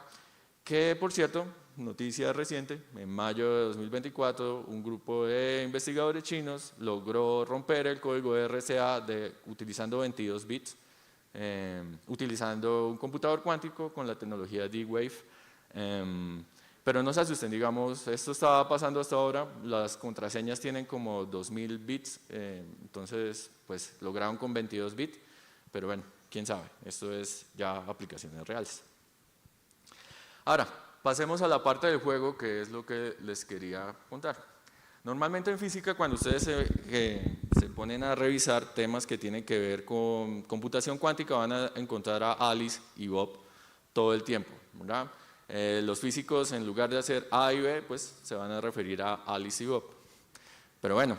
que, por cierto, noticia reciente, en mayo de 2024, un grupo de investigadores chinos logró romper el código de RSA utilizando 22 bits, utilizando un computador cuántico con la tecnología D-Wave. Pero no se asusten, digamos, esto estaba pasando hasta ahora, las contraseñas tienen como 2000 bits, entonces pues lograron con 22 bits, pero bueno, quién sabe, esto es ya aplicaciones reales. Ahora, pasemos a la parte del juego, que es lo que les quería contar. Normalmente en física, cuando ustedes se ponen a revisar temas que tienen que ver con computación cuántica, van a encontrar a Alice y Bob todo el tiempo, ¿verdad? Los físicos, en lugar de hacer A y B, pues se van a referir a Alice y Bob. Pero bueno,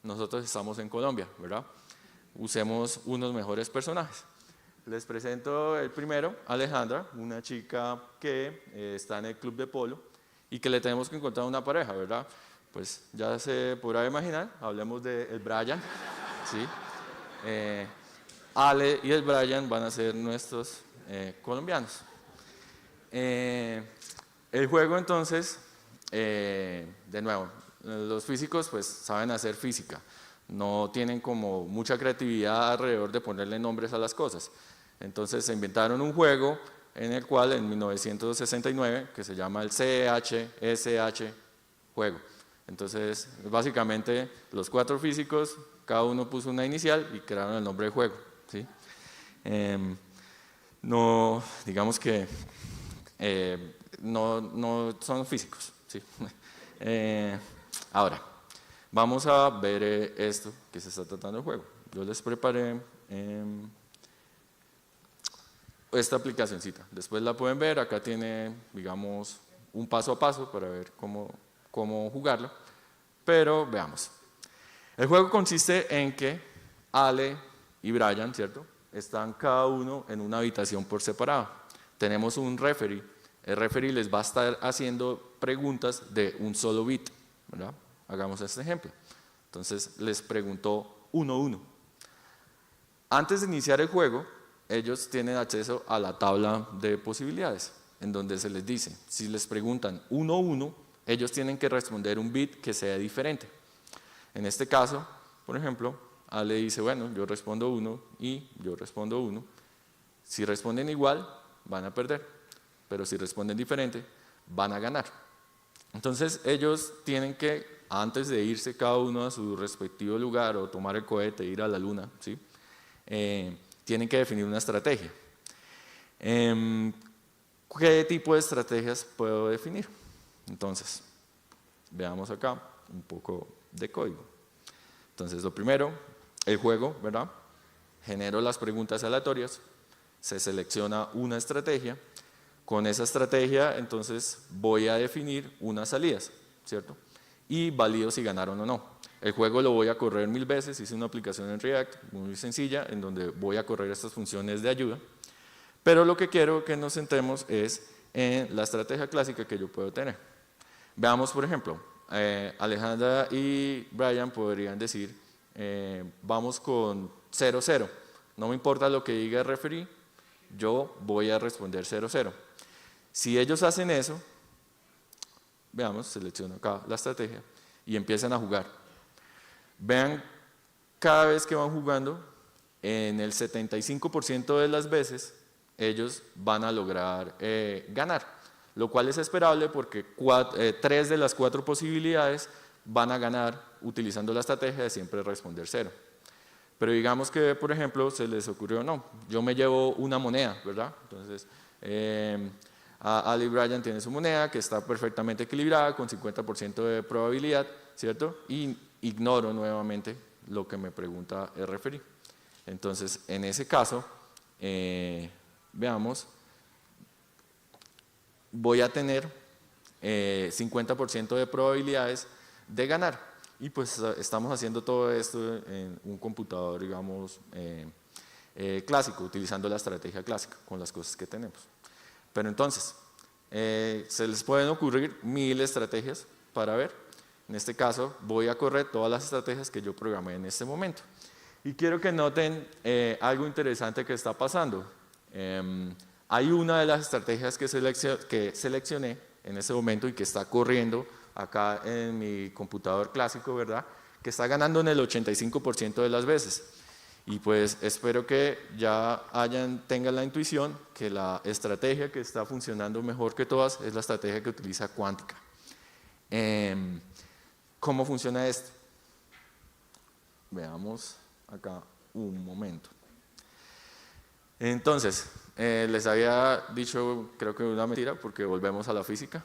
nosotros estamos en Colombia, ¿verdad? Usemos unos mejores personajes. Les presento el primero, Alejandra, una chica que está en el club de polo y que le tenemos que encontrar una pareja, ¿verdad? Pues ya se podrá imaginar, hablemos de el Brian, ¿sí? Ale y el Brian van a ser nuestros colombianos. El juego entonces, de nuevo, los físicos pues saben hacer física, no tienen como mucha creatividad alrededor de ponerle nombres a las cosas. Entonces se inventaron un juego en el cual en 1969, que se llama el CHSH juego. Entonces básicamente los 4 físicos, cada uno puso una inicial y crearon el nombre del juego, ¿sí? No, digamos que no son físicos, ¿sí? Ahora, vamos a ver esto que se está tratando el juego. Yo les preparé esta aplicacioncita. Después la pueden ver, acá tiene, digamos, un paso a paso para ver cómo jugarlo. Pero veamos. El juego consiste en que Ale y Brian, ¿cierto? Están cada uno en una habitación por separado. Tenemos un referee. El referee les va a estar haciendo preguntas de un solo bit, ¿verdad? Hagamos este ejemplo. Entonces les preguntó 1-1. Antes de iniciar el juego, ellos tienen acceso a la tabla de posibilidades, en donde se les dice, si les preguntan 1-1, ellos tienen que responder un bit que sea diferente. En este caso, por ejemplo, Ale dice, bueno, yo respondo 1 y yo respondo 1. Si responden igual, van a perder, pero si responden diferente, van a ganar. Entonces ellos tienen que, antes de irse cada uno a su respectivo lugar o tomar el cohete e ir a la luna, ¿sí? Tienen que definir una estrategia. ¿Qué tipo de estrategias puedo definir? Entonces, veamos acá un poco de código. Entonces, lo primero, el juego, ¿verdad? Genero las preguntas aleatorias, se selecciona una estrategia. Con esa estrategia, entonces, voy a definir unas salidas, ¿cierto? Y valido si ganaron o no. El juego lo voy a correr 1000 veces, hice una aplicación en React muy sencilla, en donde voy a correr estas funciones de ayuda. Pero lo que quiero que nos centremos es en la estrategia clásica que yo puedo tener. Veamos, por ejemplo, Alejandra y Brian podrían decir, vamos con 0-0. No me importa lo que diga el referee, yo voy a responder 0-0. Si ellos hacen eso, veamos, selecciono acá la estrategia y empiezan a jugar. Vean, cada vez que van jugando, en el 75% de las veces, ellos van a lograr ganar, lo cual es esperable porque 3 de las 4 posibilidades van a ganar utilizando la estrategia de siempre responder 0. Pero digamos que, por ejemplo, se les ocurrió, no, yo me llevo una moneda, ¿verdad? Entonces, Ali Bryan tiene su moneda que está perfectamente equilibrada con 50% de probabilidad, ¿cierto? Y ignoro nuevamente lo que me pregunta el referee. Entonces, en ese caso, veamos, voy a tener 50% de probabilidades de ganar. Y pues estamos haciendo todo esto en un computador, digamos, clásico, utilizando la estrategia clásica con las cosas que tenemos. Pero entonces, se les pueden ocurrir 1000 estrategias para ver. En este caso, voy a correr todas las estrategias que yo programé en este momento. Y quiero que noten algo interesante que está pasando. Hay una de las estrategias que seleccioné en este momento y que está corriendo acá en mi computador clásico, ¿verdad? Que está ganando en el 85% de las veces. Y pues espero que ya tengan la intuición que la estrategia que está funcionando mejor que todas es la estrategia que utiliza cuántica. ¿Cómo funciona esto? Veamos acá un momento. Entonces, les había dicho, creo que una mentira, porque volvemos a la física.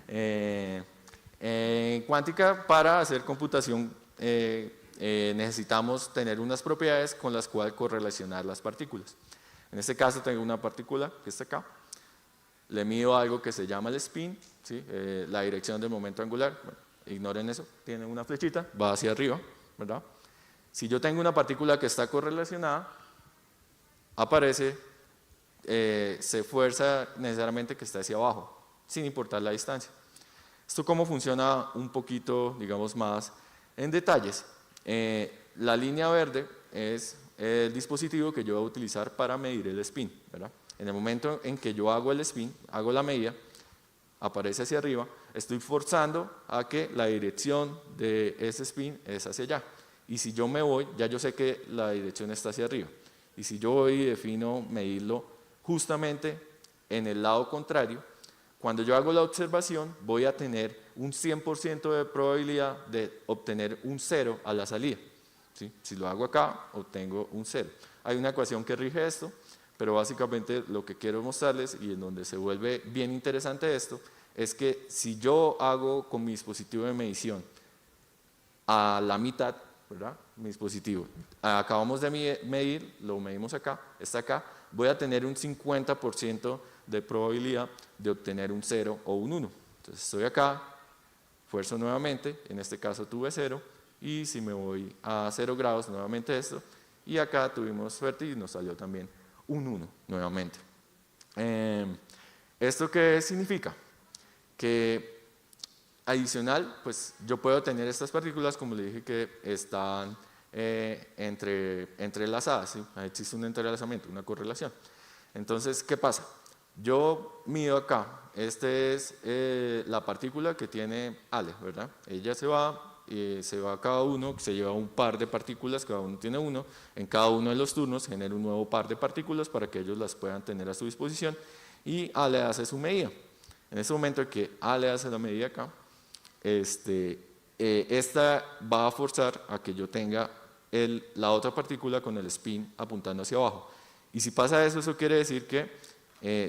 En cuántica, para hacer computación, necesitamos tener unas propiedades con las cuales correlacionar las partículas. En este caso tengo una partícula que está acá, le mido algo que se llama el spin, ¿sí? La dirección del momento angular, bueno, ignoren eso, tiene una flechita, va hacia arriba, ¿verdad? Si yo tengo una partícula que está correlacionada, aparece, se fuerza necesariamente que está hacia abajo, sin importar la distancia. ¿Esto cómo funciona? Un poquito, digamos, más en detalles. La línea verde es el dispositivo que yo voy a utilizar para medir el spin, ¿verdad? En el momento en que yo hago el spin, hago la medida, aparece hacia arriba, estoy forzando a que la dirección de ese spin es hacia allá. Y si yo me voy, ya yo sé que la dirección está hacia arriba. Y si yo voy y defino medirlo justamente en el lado contrario, cuando yo hago la observación, voy a tener un 100% de probabilidad de obtener un 0 a la salida. ¿Sí? Si lo hago acá, obtengo un 0. Hay una ecuación que rige esto, pero básicamente lo que quiero mostrarles, y en donde se vuelve bien interesante esto, es que si yo hago con mi dispositivo de medición a la mitad, ¿verdad? Mi dispositivo, acabamos de medir, lo medimos acá, está acá, voy a tener un 50% de probabilidad de obtener un 0 o un 1. Entonces estoy acá, fuerzo nuevamente, en este caso tuve 0, y si me voy a 0 grados, nuevamente esto, y acá tuvimos suerte y nos salió también un 1 nuevamente. ¿Esto qué significa? Que adicional, pues yo puedo tener estas partículas, como le dije, que están entrelazadas, ¿sí? Existe un entrelazamiento, una correlación. Entonces, ¿qué pasa? Yo mido acá, esta es la partícula que tiene Ale, ¿verdad? Ella se va, se va cada uno, se lleva un par de partículas, cada uno tiene uno, en cada uno de los turnos genera un nuevo par de partículas para que ellos las puedan tener a su disposición y A le hace su medida. En ese momento en que A le hace la medida acá, esta va a forzar a que yo tenga la otra partícula con el spin apuntando hacia abajo. Y si pasa eso, eso quiere decir que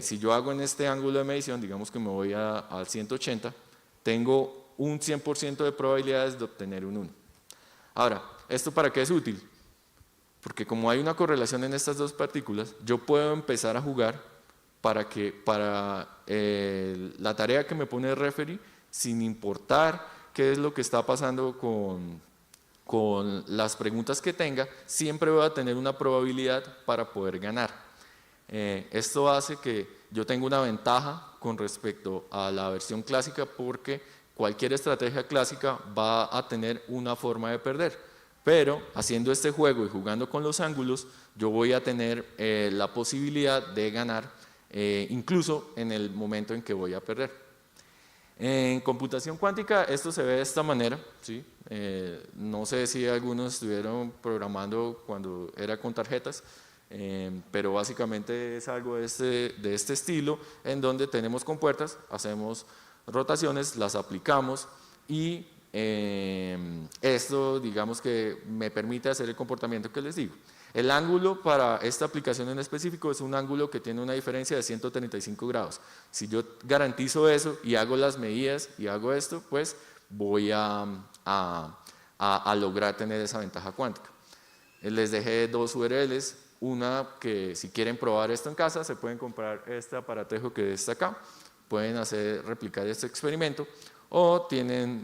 si yo hago en este ángulo de medición, digamos que me voy al 180, tengo un 100% de probabilidades de obtener un 1. Ahora, ¿esto para qué es útil? Porque como hay una correlación en estas dos partículas, yo puedo empezar a jugar para la tarea que me pone el referee, sin importar qué es lo que está pasando con las preguntas que tenga, siempre voy a tener una probabilidad para poder ganar. Esto hace que yo tenga una ventaja con respecto a la versión clásica porque cualquier estrategia clásica va a tener una forma de perder. Pero haciendo este juego y jugando con los ángulos, yo voy a tener la posibilidad de ganar incluso en el momento en que voy a perder. En computación cuántica esto se ve de esta manera, ¿sí? No sé si algunos estuvieron programando cuando era con tarjetas, pero básicamente es algo de este estilo, en donde tenemos compuertas, hacemos rotaciones, las aplicamos y esto digamos que me permite hacer el comportamiento que les digo. El ángulo para esta aplicación en específico es un ángulo que tiene una diferencia de 135 grados. Si yo garantizo eso y hago las medidas y hago esto, pues voy a lograr tener esa ventaja cuántica. Les dejé dos URLs, una que si quieren probar esto en casa, se pueden comprar este aparatejo que está acá, pueden replicar este experimento, o tienen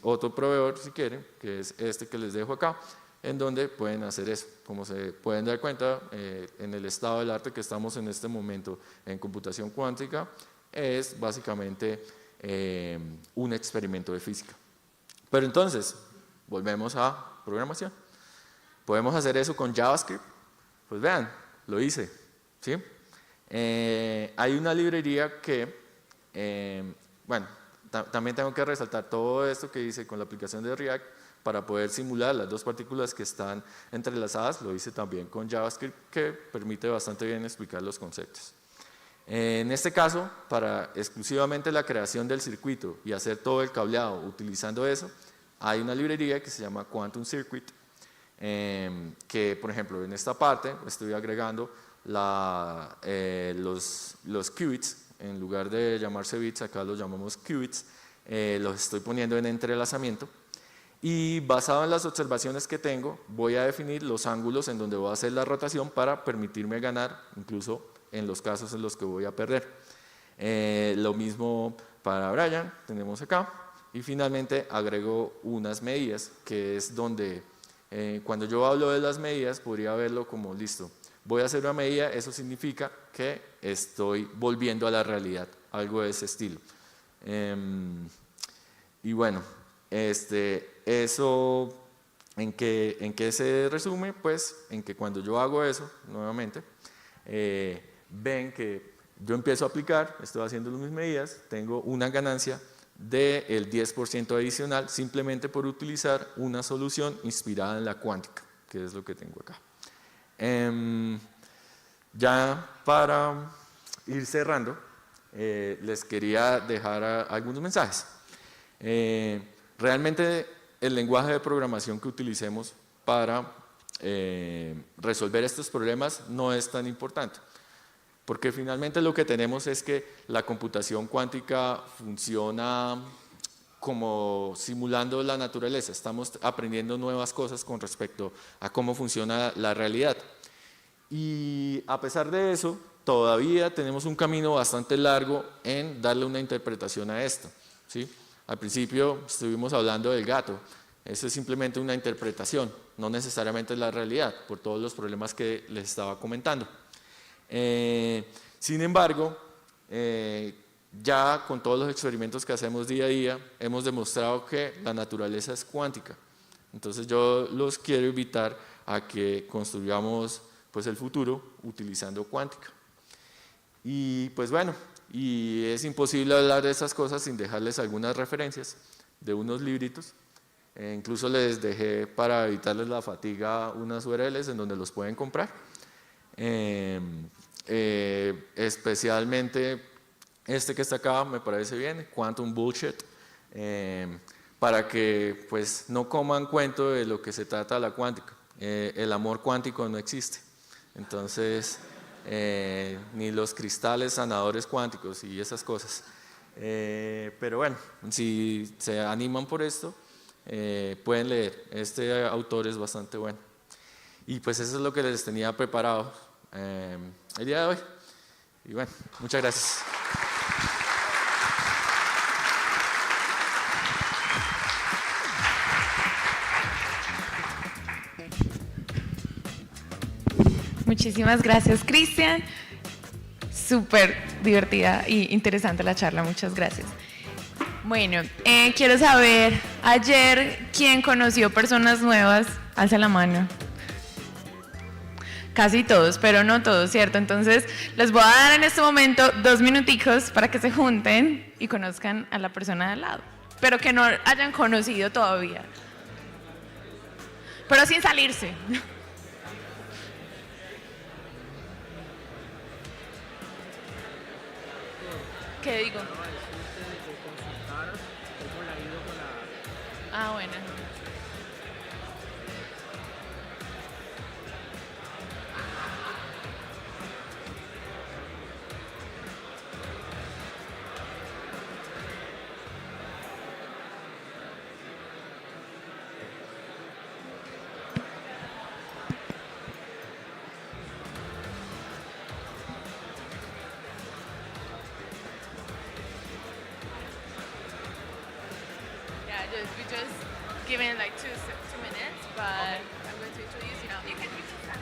otro proveedor si quieren, que es este que les dejo acá, en donde pueden hacer eso. Como se pueden dar cuenta, en el estado del arte que estamos en este momento en computación cuántica, es básicamente un experimento de física. Pero entonces, volvemos a programación. ¿Podemos hacer eso con JavaScript? Pues vean, lo hice, ¿sí? Hay una librería que, bueno, también tengo que resaltar todo esto que hice con la aplicación de React para poder simular las dos partículas que están entrelazadas. Lo hice también con JavaScript, que permite bastante bien explicar los conceptos. En este caso, para exclusivamente la creación del circuito y hacer todo el cableado utilizando eso, hay una librería que se llama Quantum Circuit, que por ejemplo en esta parte estoy agregando los qubits. En lugar de llamarse bits, acá los llamamos qubits, los estoy poniendo en entrelazamiento. Y basado en las observaciones que tengo, voy a definir los ángulos en donde voy a hacer la rotación para permitirme ganar, incluso en los casos en los que voy a perder. Lo mismo para Brian, tenemos acá. Y finalmente agrego unas medidas, que es donde, cuando yo hablo de las medidas, podría verlo como, listo, voy a hacer una medida, eso significa que estoy volviendo a la realidad, algo de ese estilo. Y bueno, eso, ¿en qué se resume? Pues en que cuando yo hago eso, nuevamente, ven que yo empiezo a aplicar, estoy haciendo mis medidas, tengo una ganancia del 10% adicional simplemente por utilizar una solución inspirada en la cuántica, que es lo que tengo acá. Ya para ir cerrando, les quería dejar algunos mensajes. Realmente el lenguaje de programación que utilicemos para resolver estos problemas no es tan importante, porque finalmente lo que tenemos es que la computación cuántica funciona como simulando la naturaleza, estamos aprendiendo nuevas cosas con respecto a cómo funciona la realidad. Y a pesar de eso, todavía tenemos un camino bastante largo en darle una interpretación a esto, ¿sí? Al principio estuvimos hablando del gato, eso es simplemente una interpretación, no necesariamente la realidad, por todos los problemas que les estaba comentando. Sin embargo, ya con todos los experimentos que hacemos día a día, hemos demostrado que la naturaleza es cuántica. Entonces yo los quiero invitar a que construyamos pues, el futuro utilizando cuántica. Y pues bueno, y es imposible hablar de esas cosas sin dejarles algunas referencias de unos libritos Incluso les dejé para evitarles la fatiga unas URLs en donde los pueden comprar. Especialmente este que está acá me parece bien, Quantum Bullshit, para que pues no coman cuento de lo que se trata la cuántica. El amor cuántico no existe. Entonces, ni los cristales sanadores cuánticos y esas cosas. Pero bueno, si se animan por esto, pueden leer. Este autor es bastante bueno. Y pues eso es lo que les tenía preparado el día de hoy. Y bueno, muchas gracias. Muchísimas gracias, Cristian. Súper divertida y interesante la charla, muchas gracias. Bueno, quiero saber, ayer, ¿quién conoció personas nuevas? Alza la mano. Casi todos, pero no todos, ¿cierto? Entonces, les voy a dar en este momento 2 minuticos para que se junten y conozcan a la persona de al lado, pero que no hayan conocido todavía. Pero sin salirse. ¿Qué digo? Ah, bueno. We just given like two minutes, but okay. I'm going to introduce you now. You can stand.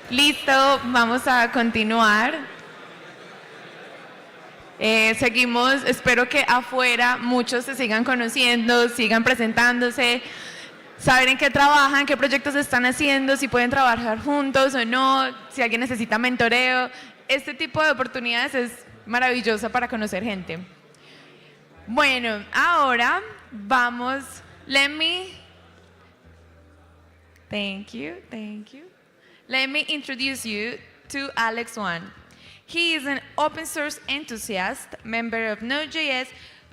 Listo, vamos a continuar. Seguimos, espero que afuera muchos se sigan conociendo, sigan presentándose, saber en qué trabajan, qué proyectos están haciendo, si pueden trabajar juntos o no, si alguien necesita mentoreo. Este tipo de oportunidades es maravillosa para conocer gente. Bueno, ahora vamos, thank you. Let me introduce you to Alex Wan. He is an open source enthusiast, member of Node.js,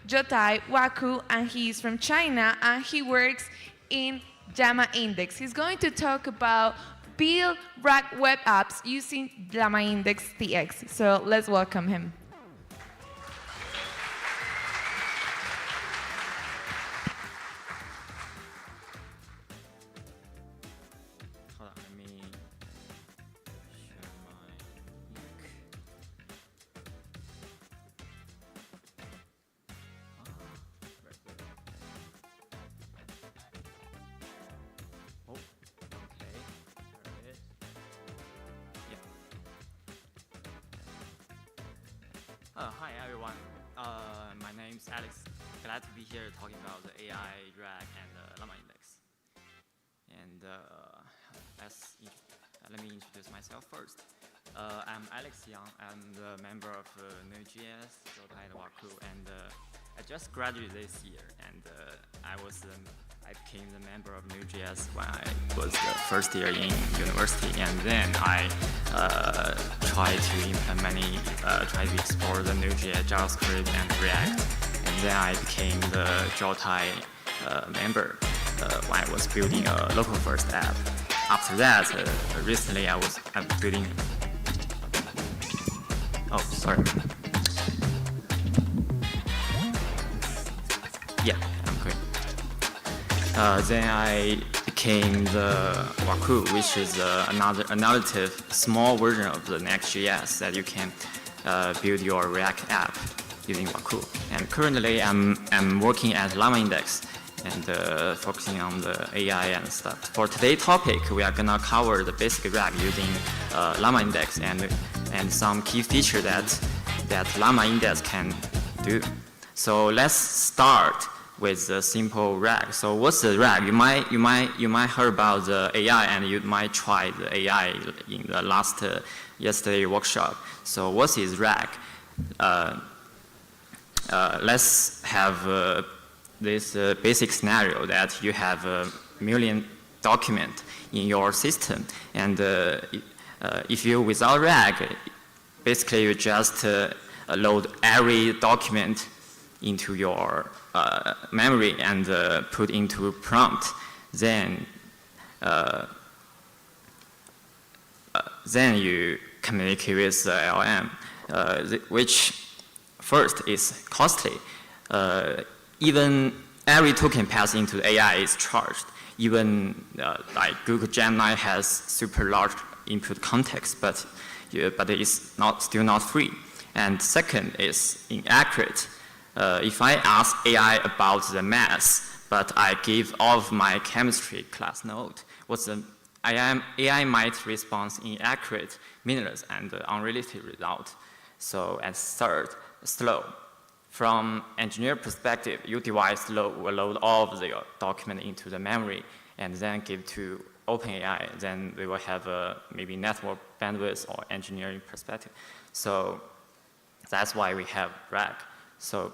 Jotai, Waku, and he is from China, and he works in Llama Index. He's going to talk about build RAG web apps using Llama Index TX. So let's welcome him. Hi everyone, my name's Alex. Glad to be here talking about the AI RAG and Llama Index. And let me introduce myself first. I'm Alex Yang. I'm the member of Node.js, Jotai, and Waku, and I just graduated this year. And I became the member of Node.js when I was the first year in university, and then I tried to try to explore the Node.js, JavaScript, and React, and then I became the Jotai member when I was building a local first app. After that, recently I'm building. Oh, sorry. Yeah, I'm good. Then I became the Waku, which is another alternative small version of the Next.js that you can build your React app using Waku. And currently I'm working at Llama Index and focusing on the AI and stuff. For today's topic, we are gonna cover the basic React using Llama Index and some key feature that Llama Index can do. So let's start with the simple RAG. So what's the RAG? You might heard about the AI and you might try the AI in the yesterday workshop. So what is RAG? Let's have this basic scenario that you have a million document in your system, and if you without RAG, basically you just load every document into your memory and put into prompt. Then you communicate with the LM, which first is costly. Even every token passed into the AI is charged. Even like Google Gemini has super large input context, but it is still not free. And second is inaccurate. If I ask AI about the math, but I give all of my chemistry class note, AI might respond inaccurate, meaningless, and unrelated result. So, and third, slow. From engineer perspective, your device will load all of the document into the memory and then give to OpenAI. Then we will have maybe network bandwidth or engineering perspective. So that's why we have RAG. So,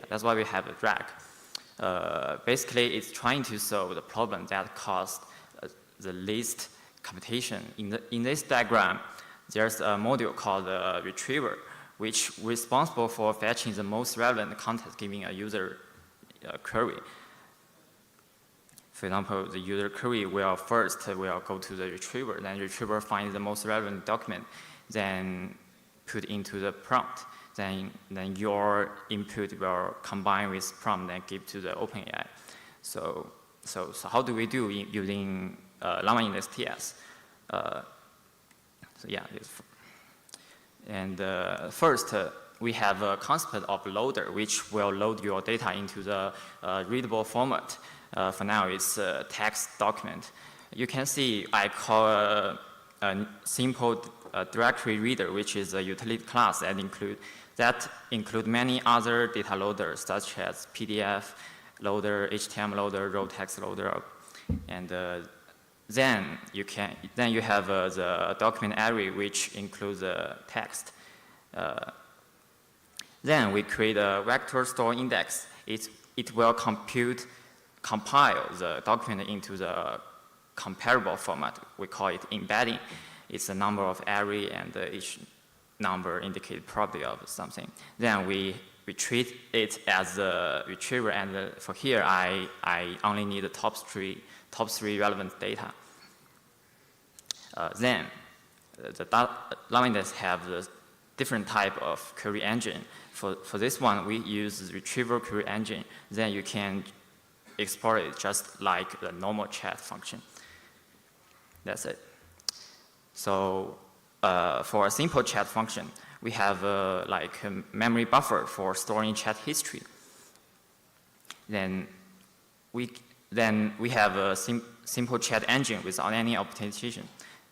that's why we have a RAG. Basically, it's trying to solve the problem that caused the least computation. In this diagram, there's a module called the retriever, which is responsible for fetching the most relevant context giving a user query. For example, the user query will go to the retriever, then the retriever finds the most relevant document, then put into the prompt. Then your input will combine with prompt and give to the OpenAI. So how do we do using Llama Index TS? First, we have a concept of loader, which will load your data into the readable format. For now, it's a text document. You can see I call a simple directory reader, which is a utility class that include many other data loaders, such as PDF loader, HTML loader, raw text loader, and then you have the document array, which includes the text. Then we create a vector store index. It will compile the document into the comparable format. We call it embedding. It's a number of array, and each number indicates property of something. Then we treat it as a retriever, and for here I only need the top three relevant data. Then the Llama Index have the different type of query engine. For this one, we use the retriever query engine. Then you can export it just like the normal chat function. That's it. So for a simple chat function, we have like a memory buffer for storing chat history. Then we have a simple chat engine without any optimization.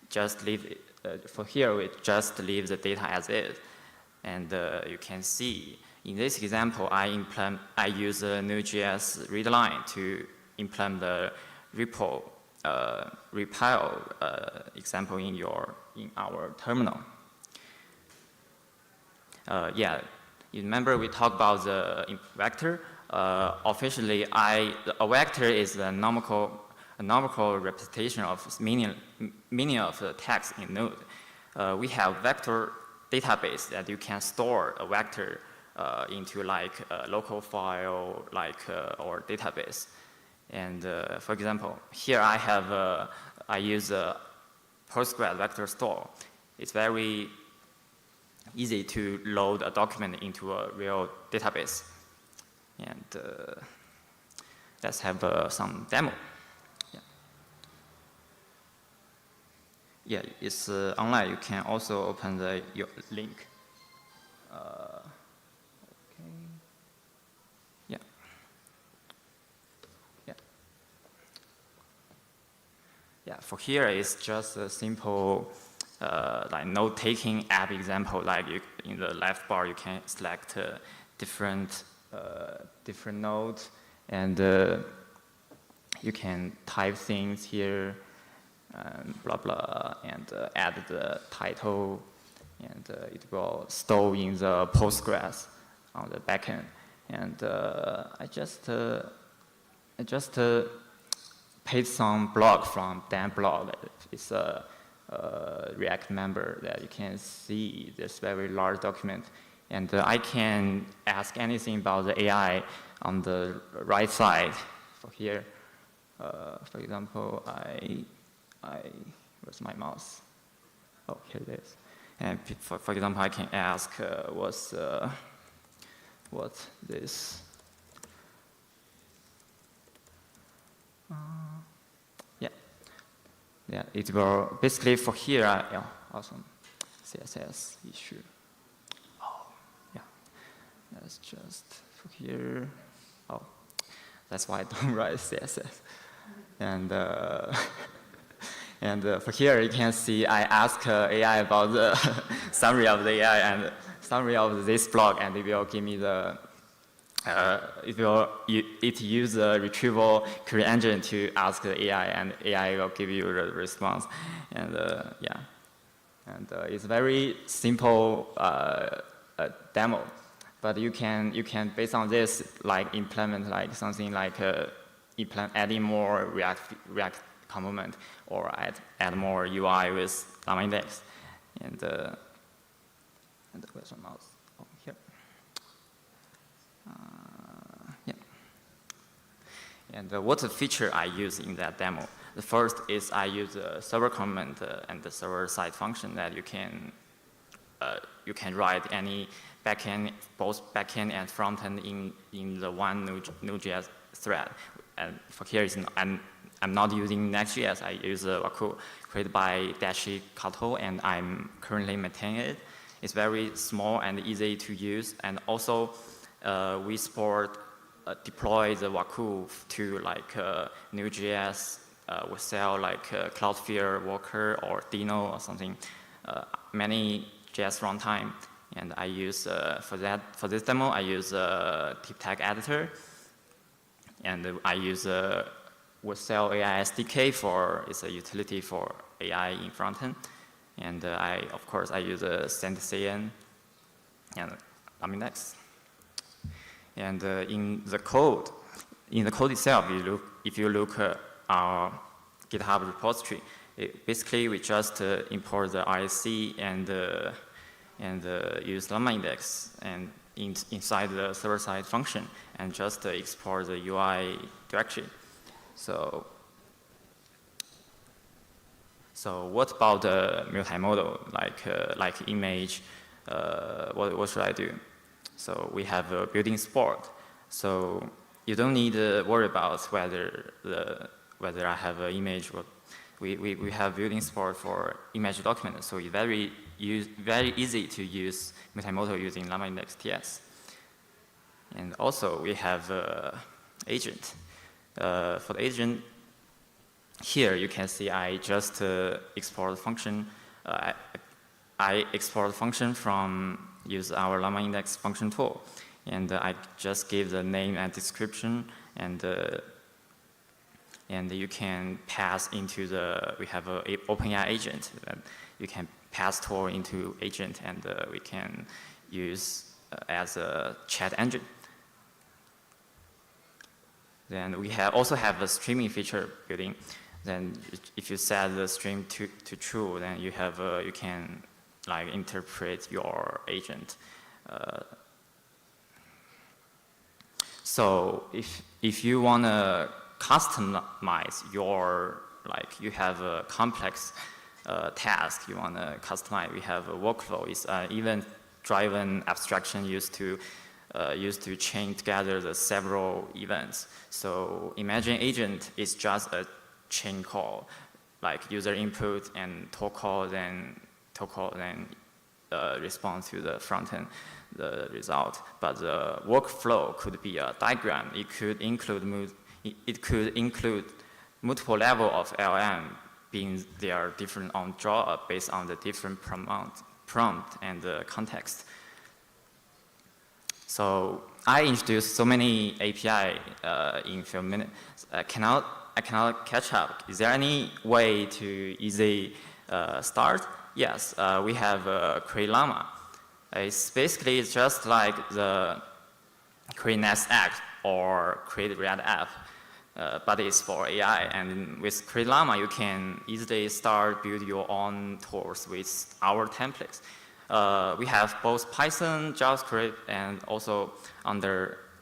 Just leave it, for here, we just leave the data as is. And you can see in this example, I use a Node.js read line to implement the REPL example in our terminal. You remember we talked about the vector. Officially, a vector is a numerical representation of meaning of the text in Node. We have vector database that you can store a vector into like a local file, like or database. And for example, here I use a Postgres vector store. It's very easy to load a document into a real database. And let's have some demo. Yeah, it's online. You can also open your link. Okay. Yeah. Yeah. Yeah. For here, it's just a simple like note-taking app example. Like in the left bar, you can select different nodes, and you can type things here. Blah blah, and add the title, and it will store in the Postgres on the backend. And I just paste some blog from Dan blog. It's a React member that you can see this very large document, and I can ask anything about the AI on the right side. For here, for example, where's my mouse? Oh, here it is. And for example, I can ask what's this? Yeah, it will basically for here. Yeah, awesome. CSS issue. Oh, yeah. That's just for here. Oh, that's why I don't write CSS. And and for here, you can see I ask AI about the summary of the AI and summary of this blog, and it will give me the, it use the retrieval query engine to ask the AI, and AI will give you the response. And yeah, and it's very simple demo, but you can based on this like implement like something like adding more React component, or add more UI with Llama index. And where's my mouse? Oh, here. Yeah. And what feature I use in that demo? The first is I use a server comment and the server side function that you can write any backend, both backend and frontend in the one Node.js thread. And for here, I'm not using Next.js. I use Waku created by Dashi Kato, and I'm currently maintaining it. It's very small and easy to use, and also we support deploy the Waku to like Node.js. We sell like Cloudflare Worker or Dino or something, many JS runtime. And I use for this demo I use Deep Tag Editor, and I use Webcell AI SDK it's a utility for AI in frontend. And of course, I use SendCN and Laminex. And in the code itself, if you look at our GitHub repository, basically we just import the RSC and use Llama index and inside the server-side function, and just export the UI directory. So what about the multimodal, like image? What should I do? So we have a built-in support. So you don't need to worry about whether I have an image. We have built-in support for image documents. So it's very easy to use multimodal using Llama index TS. And also we have agent. For the agent, here you can see I just export the function. I export the function from use our Llama index function tool, and I just give the name and description, and you can pass into we have an OpenAI agent. You can pass tool into agent, and we can use as a chat engine. Then we also have a streaming feature building. Then if you set the stream to true, then you can like interpret your agent So if you want to customize your, like you have a complex task you want to customize, we have a workflow. It's an event-driven abstraction used to chain together the several events. So imagine agent is just a chain call, like user input and talk call, then respond to the front end, the result. But the workflow could be a diagram. It could include multiple level of LM, being they are different on draw up based on the different prompt and the context. So I introduced so many API in a few minutes. I cannot catch up. Is there any way to easily start? Yes, we have Create Llama. It's basically just like the Create Nest app or Create React app, but it's for AI. And with Create Llama, you can easily start build your own tools with our templates. We have both Python, JavaScript, and also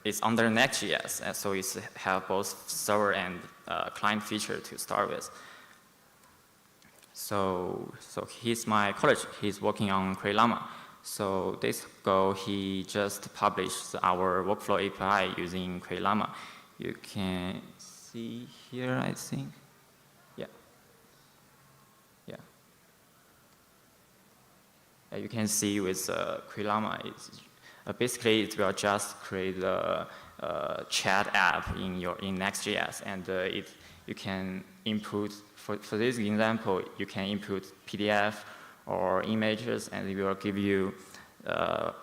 it's under Next.js, and so it's have both server and client feature to start with. So he's my colleague. He's working on Create Llama. So days ago, he just published our workflow API using Create Llama. You can see here, I think. Yeah. You can see with Create Llama, basically it will just create a chat app in Next.js, and you can input, for this example, you can input PDF or images, and it will give you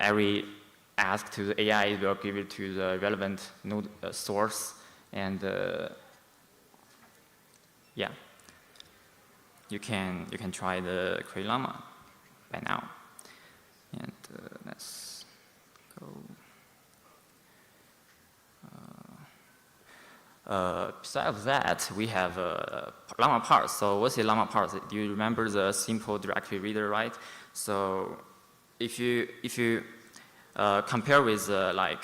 every ask to the AI, it will give it to the relevant node source, and yeah, you can try the Create Llama by now. And let's go. Besides that, we have Llama parse. So what's the Llama parse? Do you remember the simple directory reader, right? So if you compare with like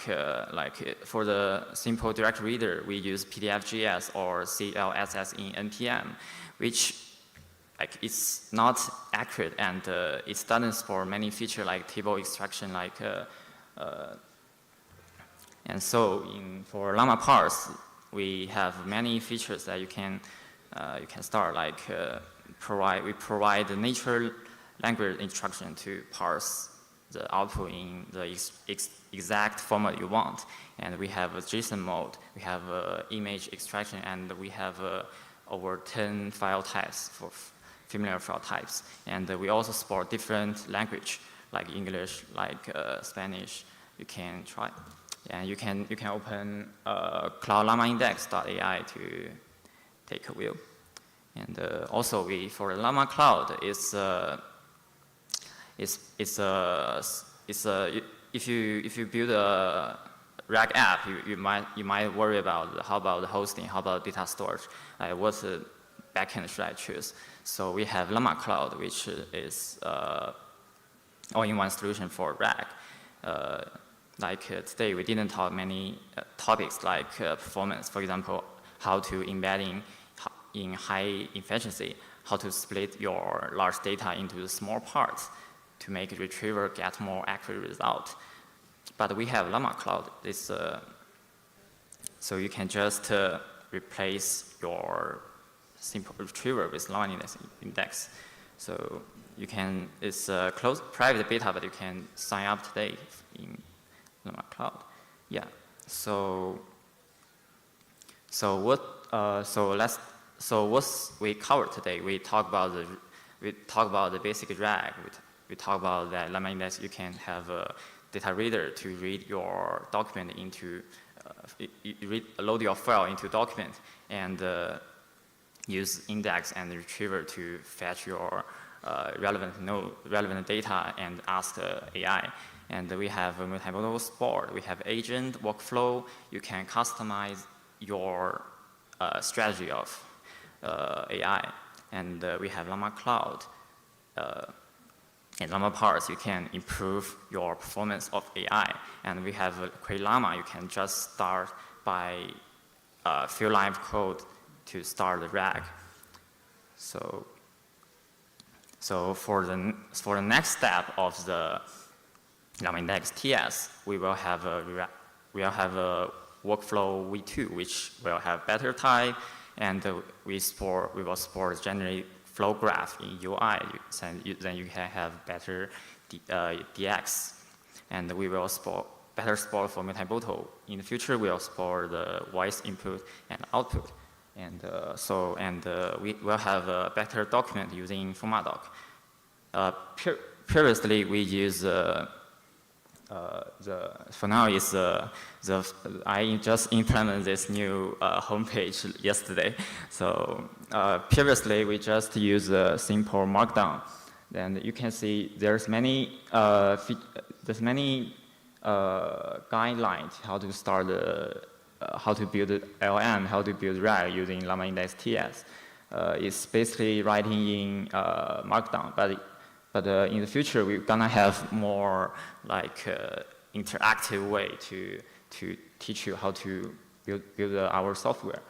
for the simple directory reader, we use PDF.js or CLSS in NPM, which like it's not accurate, and it doesn't support many features like table extraction, and so for Llama parse, we have many features that you can start, like we provide the natural language instruction to parse the output in the exact format you want, and we have a JSON mode, we have image extraction, and we have over 10 file types for familiar file types, and we also support different language like English, like Spanish. You can try. And you can open Cloud Llama Index.ai to take a view. And also for the Llama Cloud, if you build a RAG app, you might worry about how about the hosting, how about data storage, what backend should I choose? So we have Llama Cloud, which is all-in-one solution for RAG. Today, we didn't talk many topics like performance, for example, how to embedding in high efficiency, how to split your large data into small parts to make retriever get more accurate result. But we have Llama Cloud. So you can just replace your simple retriever with Llama index. So you can, it's a closed private beta, but you can sign up today in Llama Cloud. Yeah. So what we covered today? We talk about the basic RAG. We talk about that Llama index. You can have a data reader to read your document into load your file into document, and use index and retriever to fetch your relevant data and ask AI. And we have a multimodal support. We have agent, workflow. You can customize your strategy of AI. And we have Llama Cloud. in Llama parts, you can improve your performance of AI. And we have Query Llama. You can just start by few line of code to start the RAG. So for the next step of the Llama Index TS, we will have a workflow V2, which will have better type, and we will support generate flow graph in UI. Then you can have better DX, and we will support better support for multimodal. In the future, we will support the voice input and output, and we will have a better document using FormaDoc. Previously, we use for now is I just implemented this new homepage yesterday. So previously we just use a simple markdown. Then you can see there's many guidelines how to start how to build LM, how to build RAG using Llama Index TS. It's basically writing in markdown, but in the future, we're gonna have more like interactive way to teach you how to build our software.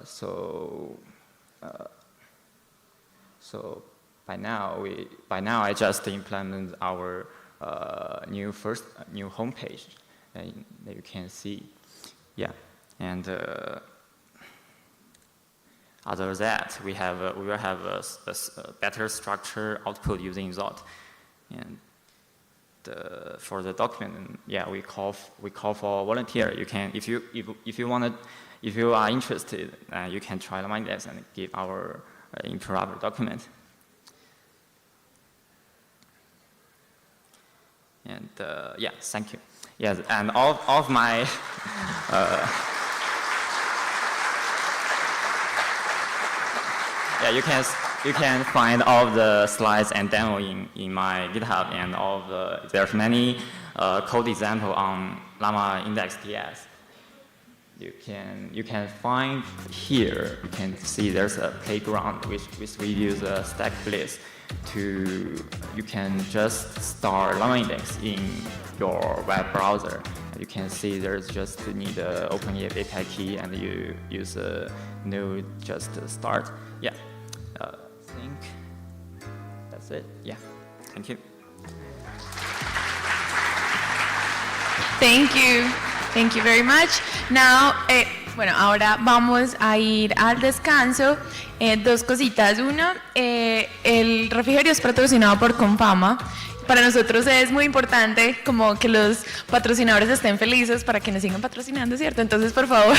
So by now I just implemented our new homepage, and you can see, yeah, and. Other than that, we will have a better structure output using Zot, and for the document, yeah, we call for volunteer. You can, if you are interested, you can try Llama Index and give our interrupt document. And yeah, thank you. Yes, and all of my. Yeah, you can find all of the slides and demo in my GitHub, and there's many code example on Llama Index TS. You can find here. You can see there's a playground which we use a stack blitz you can just start Llama Index in your web browser. You can see there's just need a OpenEF API key, and you use a new just start. Yeah, I think that's it. Yeah, thank you. Thank you very much. Now, bueno, ahora vamos a ir al descanso. Dos cositas. Uno, el refrigerio es patrocinado por Confama. Para nosotros es muy importante como que los patrocinadores estén felices para que nos sigan patrocinando, ¿cierto? Entonces, por favor,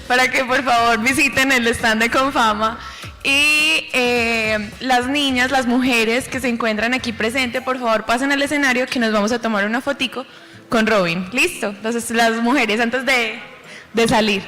para que por favor visiten el stand de Confama. Y las niñas, las mujeres que se encuentran aquí presentes, por favor pasen al escenario que nos vamos a tomar una fotico con Robin. ¿Listo? Entonces las mujeres antes de salir.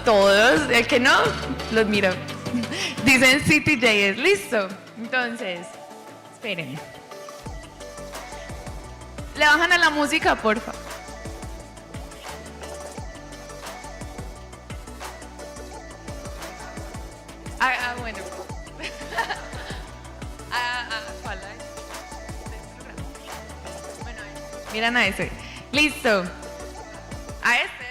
Todos, el que no, los miro. Dicen CityJS, listo. Entonces, esperen. Le bajan a la música, porfa. Bueno. ¿Cuál hay? Bueno, miran a ese. Listo. A este.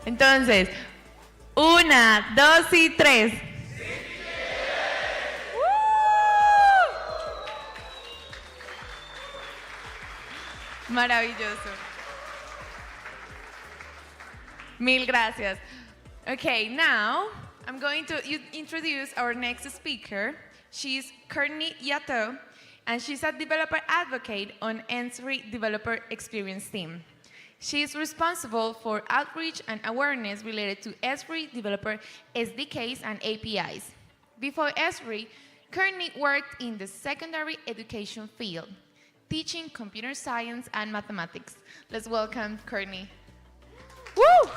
Entonces, 1, 2 y 3. Maravilloso. Mil gracias. Okay, now I'm going to introduce our next speaker. She's Courtney Yato, and she's a developer advocate on N3 Developer Experience Team. She is responsible for outreach and awareness related to Esri developer SDKs and APIs. Before Esri, Courtney worked in the secondary education field, teaching computer science and mathematics. Let's welcome Courtney. Woo!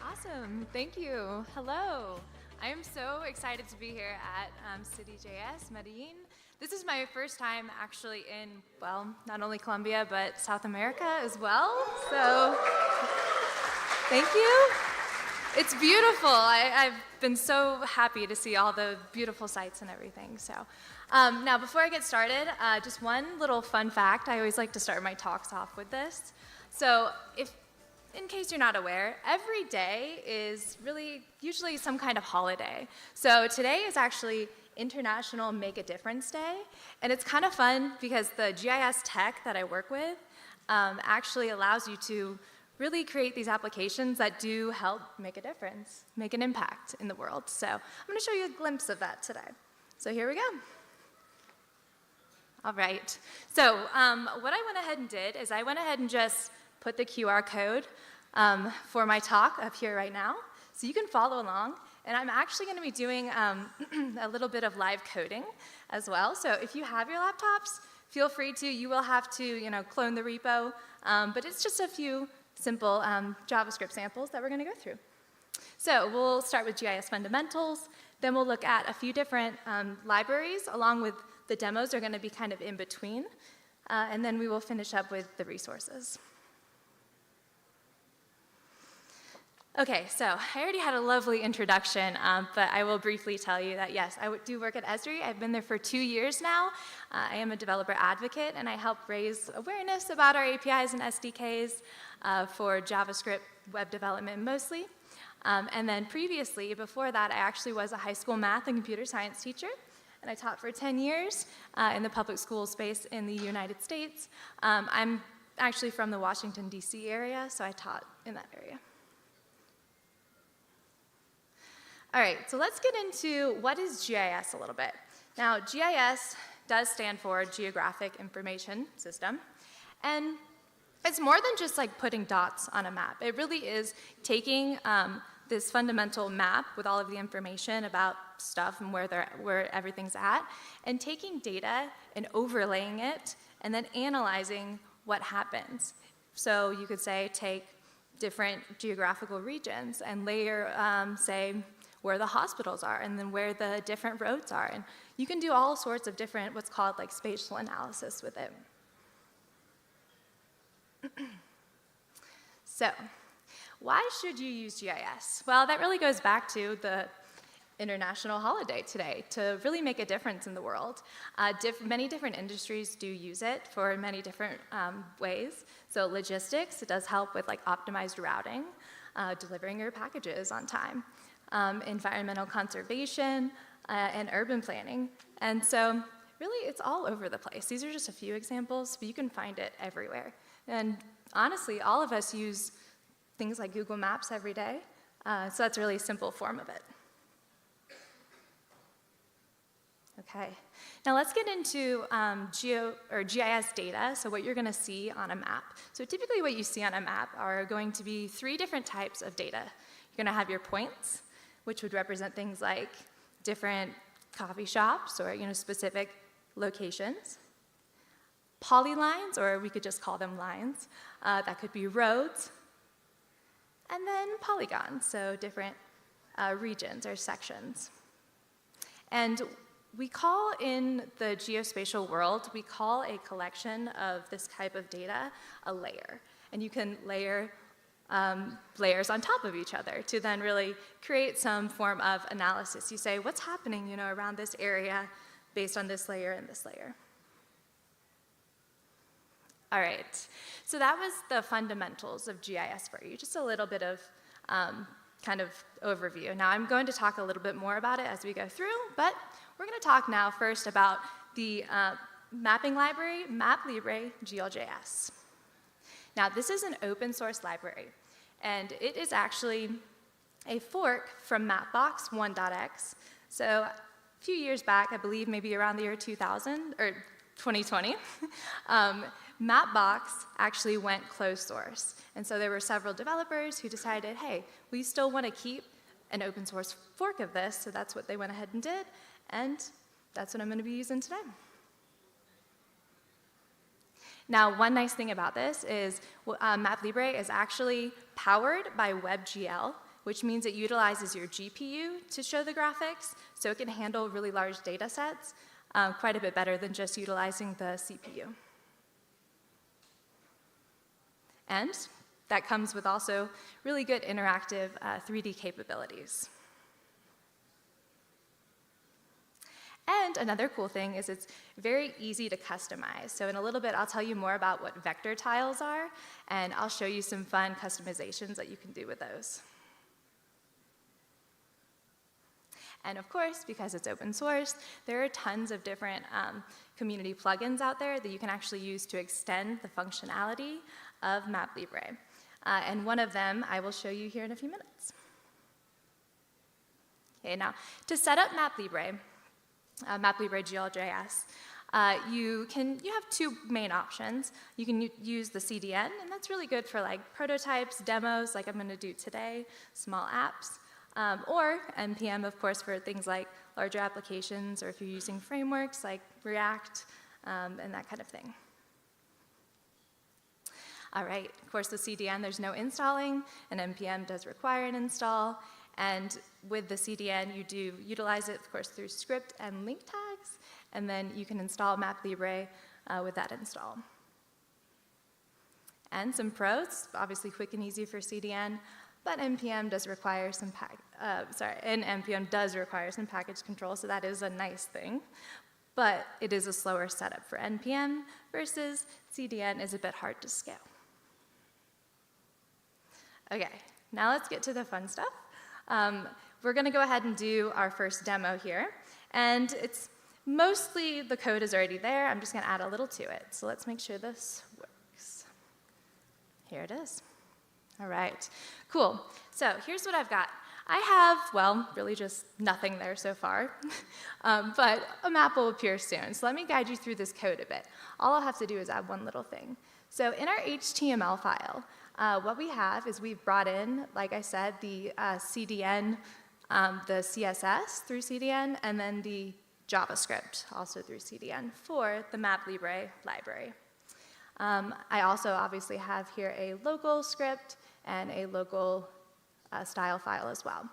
Awesome, thank you. Hello. I am so excited to be here at CityJS Medellin. This is my first time actually in, well, not only Colombia, but South America as well. So, thank you. It's beautiful. I've been so happy to see all the beautiful sights and everything. So, now before I get started, just one little fun fact. I always like to start my talks off with this. So, in case you're not aware, every day is really usually some kind of holiday. So today is actually International Make a Difference Day, and it's kind of fun because the GIS tech that I work with actually allows you to really create these applications that do help make a difference, make an impact in the world. So I'm going to show you a glimpse of that today. So here we go. All right. So what I went ahead and did is I went ahead and just put the QR code for my talk up here right now, so you can follow along. And I'm actually going to be doing a little bit of live coding as well. So if you have your laptops, feel free to. You will have to, clone the repo, but it's just a few simple JavaScript samples that we're going to go through. So we'll start with GIS fundamentals. Then we'll look at a few different libraries, along with the demos are going to be kind of in between. And then we will finish up with the resources. Okay, so I already had a lovely introduction, but I will briefly tell you that, yes, I do work at Esri. I've been there for 2 years now. I am a developer advocate, and I help raise awareness about our APIs and SDKs for JavaScript web development mostly. And then previously, before that, I actually was a high school math and computer science teacher, and I taught for 10 years in the public school space in the United States. I'm actually from the Washington, D.C. area, so I taught in that area. All right, so let's get into what is GIS a little bit. Now, GIS does stand for Geographic Information System, and it's more than just like putting dots on a map. It really is taking this fundamental map with all of the information about stuff and where everything's at, and taking data and overlaying it, and then analyzing what happens. So you could say take different geographical regions and layer, say, where the hospitals are, and then where the different roads are. And you can do all sorts of different, what's called like spatial analysis with it. So, why should you use GIS? Well, that really goes back to the international holiday today to really make a difference in the world. Many different industries do use it for many different ways. So logistics, it does help with like optimized routing, delivering your packages on time, environmental conservation, and urban planning. And so really it's all over the place. These are just a few examples, but you can find it everywhere. And honestly, all of us use things like Google Maps every day. So that's a really simple form of it. Okay, now let's get into GIS data, so what you're going to see on a map. So typically what you see on a map are going to be 3 different types of data. You're going to have your points, which would represent things like different coffee shops or specific locations. Polylines, or we could just call them lines, that could be roads. And then polygons, so different regions or sections. And we call in the geospatial world, we call a collection of this type of data a layer. And you can layer layers on top of each other to then really create some form of analysis. You say, what's happening around this area based on this layer and this layer? All right, so that was the fundamentals of GIS for you, just a little bit of kind of overview. Now I'm going to talk a little bit more about it as we go through, but we're going to talk now first about the mapping library, MapLibre GLJS. Now this is an open source library, and it is actually a fork from Mapbox 1.x. So a few years back, I believe maybe around the year 2000, or 2020, Mapbox actually went closed source. And so there were several developers who decided, hey, we still want to keep an open source fork of this, so that's what they went ahead and did, and that's what I'm going to be using today. Now, one nice thing about this is MapLibre is actually powered by WebGL, which means it utilizes your GPU to show the graphics, so it can handle really large data sets quite a bit better than just utilizing the CPU. And that comes with also really good interactive 3D capabilities. And another cool thing is it's very easy to customize. So in a little bit, I'll tell you more about what vector tiles are, and I'll show you some fun customizations that you can do with those. And of course, because it's open source, there are tons of different community plugins out there that you can actually use to extend the functionality of MapLibre. And one of them I will show you here in a few minutes. Okay, now to set up MapLibre, MapLibre GLJS, you have 2 main options. You can use the CDN, and that's really good for like prototypes, demos, like I'm going to do today, small apps, or NPM, of course, for things like larger applications, or if you're using frameworks like React and that kind of thing. All right, of course, the CDN, there's no installing, and NPM does require an install. And with the CDN, you do utilize it, of course, through script and link tags, and then you can install MapLibre with that install. And some pros, obviously quick and easy for CDN, but NPM does require some NPM does require some package control, so that is a nice thing. But it is a slower setup for NPM versus CDN is a bit hard to scale. Okay, now let's get to the fun stuff. We're going to go ahead and do our first demo here, and it's mostly the code is already there. I'm just going to add a little to it. So let's make sure this works. Here it is. All right, cool. So here's what I've got. I have, well, really just nothing there so far, but a map will appear soon. So let me guide you through this code a bit. All I'll have to do is add one little thing. So in our HTML file, what we have is we've brought in, like I said, the CDN, the CSS through CDN, and then the JavaScript also through CDN for the MapLibre library. I also obviously have here a local script and a local style file as well.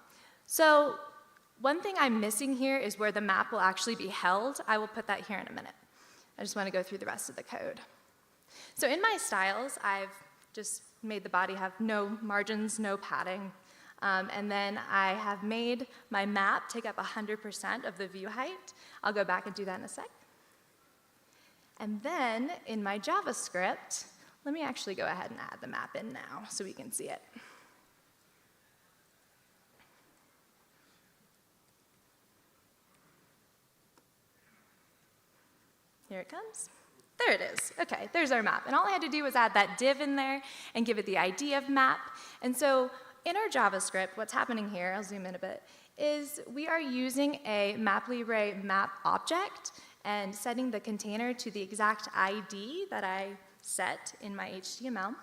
So one thing I'm missing here is where the map will actually be held. I will put that here in a minute. I just want to go through the rest of the code. So in my styles, I've just made the body have no margins, no padding. And then I have made my map take up 100% of the view height. I'll go back and do that in a sec. And then in my JavaScript, let me actually go ahead and add the map in now so we can see it. Here it comes. There it is. Okay, there's our map. And all I had to do was add that div in there and give it the ID of map. And so in our JavaScript, what's happening here, I'll zoom in a bit, is we are using a MapLibre map object and setting the container to the exact ID that I set in my HTML.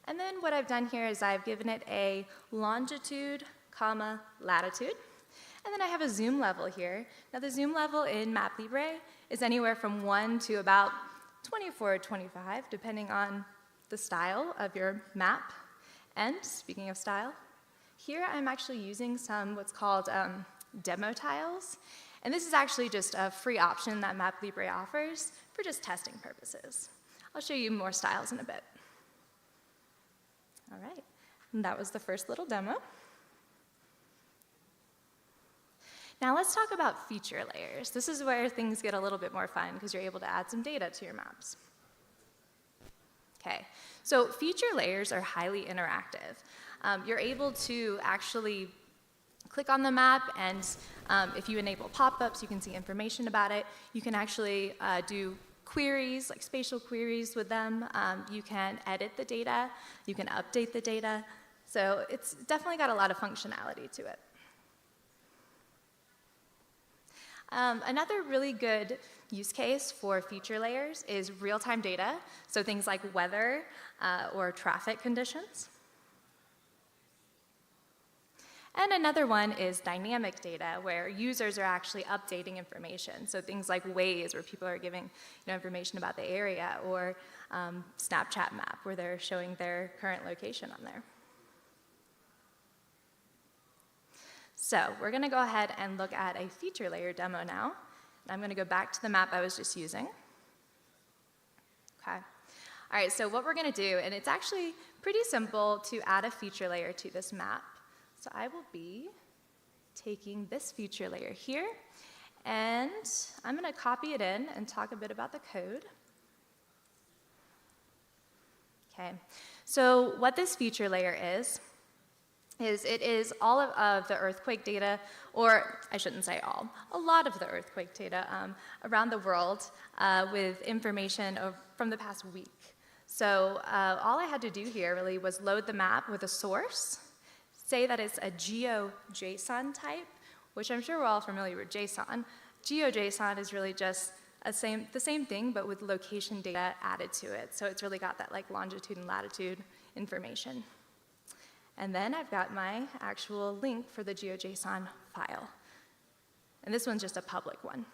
And then what I've done here is I've given it a longitude, comma, latitude. And then I have a zoom level here. Now the zoom level in MapLibre is anywhere from 1 to about 24 or 25, depending on the style of your map. And speaking of style, here I'm actually using some what's called demo tiles. And this is actually just a free option that MapLibre offers for just testing purposes. I'll show you more styles in a bit. All right, and that was the first little demo. Now let's talk about feature layers. This is where things get a little bit more fun because you're able to add some data to your maps. Okay, so feature layers are highly interactive. You're able to actually click on the map, and if you enable pop-ups, you can see information about it. You can actually do queries, like spatial queries with them. You can edit the data. You can update the data. So it's definitely got a lot of functionality to it. Another really good use case for feature layers is real-time data, so things like weather or traffic conditions. And another one is dynamic data, where users are actually updating information, so things like Waze, where people are giving information about the area, or Snapchat map, where they're showing their current location on there. So we're going to go ahead and look at a feature layer demo now. I'm going to go back to the map I was just using. Okay. All right, so what we're going to do, and it's actually pretty simple to add a feature layer to this map. So I will be taking this feature layer here, and I'm going to copy it in and talk a bit about the code. Okay. So what this feature layer is it is all of the earthquake data, or I shouldn't say all, a lot of the earthquake data around the world with information from the past week. So all I had to do here really was load the map with a source, say that it's a GeoJSON type, which I'm sure we're all familiar with JSON. GeoJSON is really just the same thing, but with location data added to it. So it's really got that like longitude and latitude information. And then I've got my actual link for the GeoJSON file. And this one's just a public one.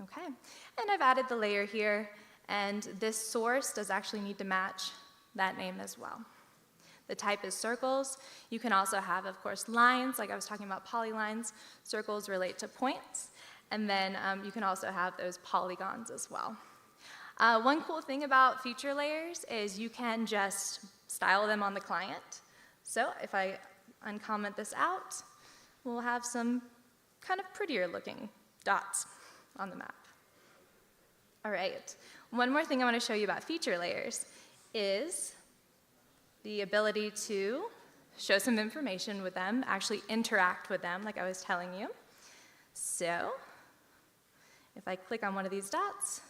Okay, and I've added the layer here, and this source does actually need to match that name as well. The type is circles. You can also have, of course, lines, like I was talking about polylines. Circles relate to points. And then you can also have those polygons as well. One cool thing about feature layers is you can just style them on the client. So if I uncomment this out, we'll have some kind of prettier looking dots on the map. All right, one more thing I want to show you about feature layers is the ability to show some information with them, actually interact with them like I was telling you. So if I click on one of these dots,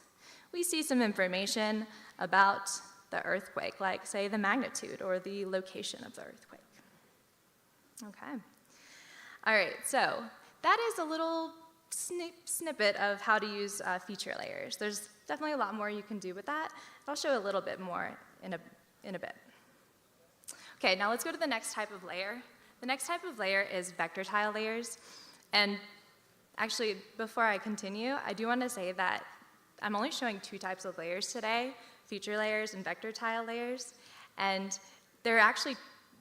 we see some information about the earthquake, like say the magnitude or the location of the earthquake. Okay. All right, so that is a little snippet of how to use feature layers. There's definitely a lot more you can do with that. I'll show a little bit more in a bit. Okay, now let's go to the next type of layer. The next type of layer is vector tile layers. And actually, before I continue, I do want to say that I'm only showing two types of layers today, feature layers and vector tile layers. And there are actually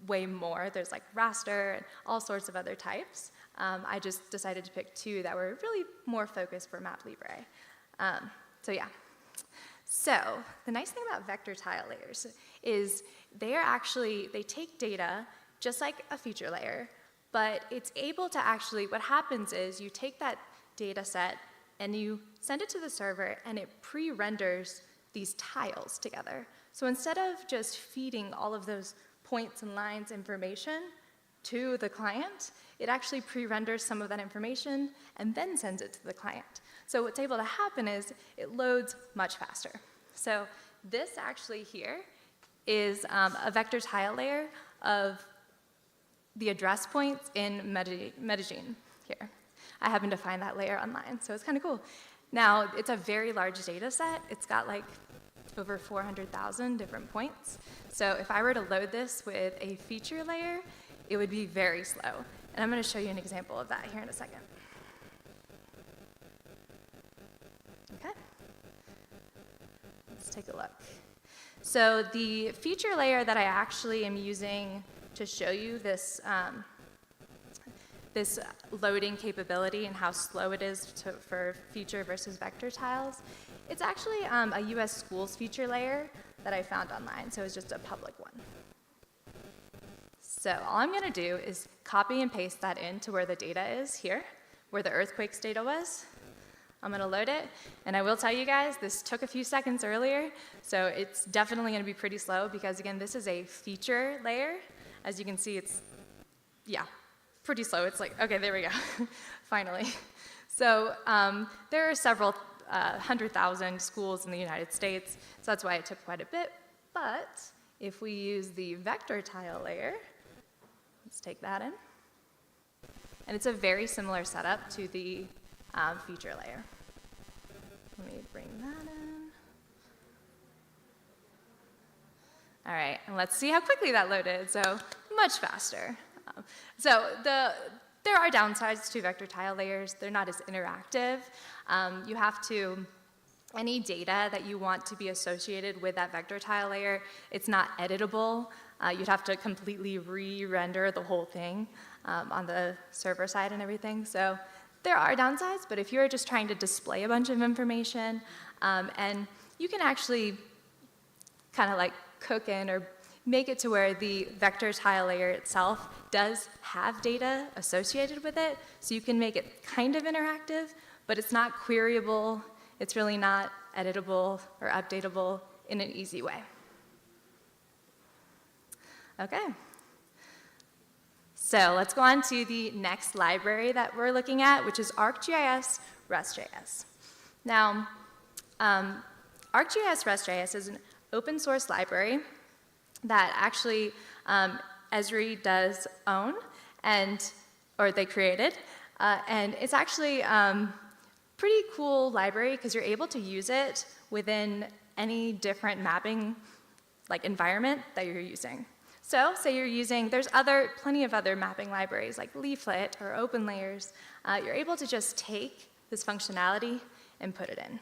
way more. There's like raster and all sorts of other types. I just decided to pick two that were really more focused for MapLibre. So yeah. So the nice thing about vector tile layers is they take data just like a feature layer, but it's able to actually, what happens is you take that data set and you send it to the server and it pre-renders these tiles together. So instead of just feeding all of those points and lines information to the client, it actually pre-renders some of that information and then sends it to the client. So what's able to happen is it loads much faster. So this actually here is a vector tile layer of the address points in Medellin here. I happened to find that layer online, so it's kind of cool. Now, it's a very large data set. It's got like over 400,000 different points. So if I were to load this with a feature layer, it would be very slow. And I'm going to show you an example of that here in a second. Okay. Let's take a look. So the feature layer that I actually am using to show you this, this loading capability and how slow it is for feature versus vector tiles, it's actually a US schools feature layer that I found online, so it's just a public one. So all I'm going to do is copy and paste that into where the data is here, where the earthquakes data was. I'm going to load it, and I will tell you guys, this took a few seconds earlier, so it's definitely going to be pretty slow because, again, this is a feature layer. As you can see, it's, yeah, pretty slow. It's like, okay, there we go, finally. So there are several 100,000 schools in the United States, so that's why it took quite a bit. But if we use the vector tile layer, let's take that in. And it's a very similar setup to the feature layer. Let me bring that in. All right, and let's see how quickly that loaded. So much faster. There are downsides to vector tile layers. They're not as interactive. You have to, any data that you want to be associated with that vector tile layer, it's not editable. You'd have to completely re-render the whole thing on the server side and everything. So there are downsides, but if you're just trying to display a bunch of information, and you can actually kind of like cook in or make it to where the vector tile layer itself does have data associated with it, so you can make it kind of interactive, but it's not queryable, it's really not editable or updatable in an easy way. Okay. So let's go on to the next library that we're looking at, which is ArcGIS REST.js. Now, ArcGIS REST.js is an open source library that actually Esri does own, or they created, and it's actually pretty cool library because you're able to use it within any different mapping like environment that you're using. So say you're using, there's plenty of other mapping libraries like Leaflet or OpenLayers. You're able to just take this functionality and put it in.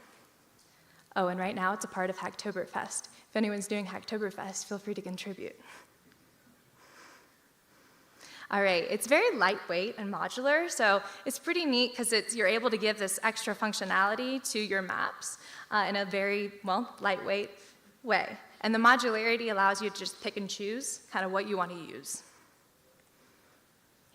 Oh, and right now it's a part of Hacktoberfest. If anyone's doing Hacktoberfest, feel free to contribute. All right, it's very lightweight and modular, so it's pretty neat because you're able to give this extra functionality to your maps in a very, well, lightweight way. And the modularity allows you to just pick and choose kind of what you want to use.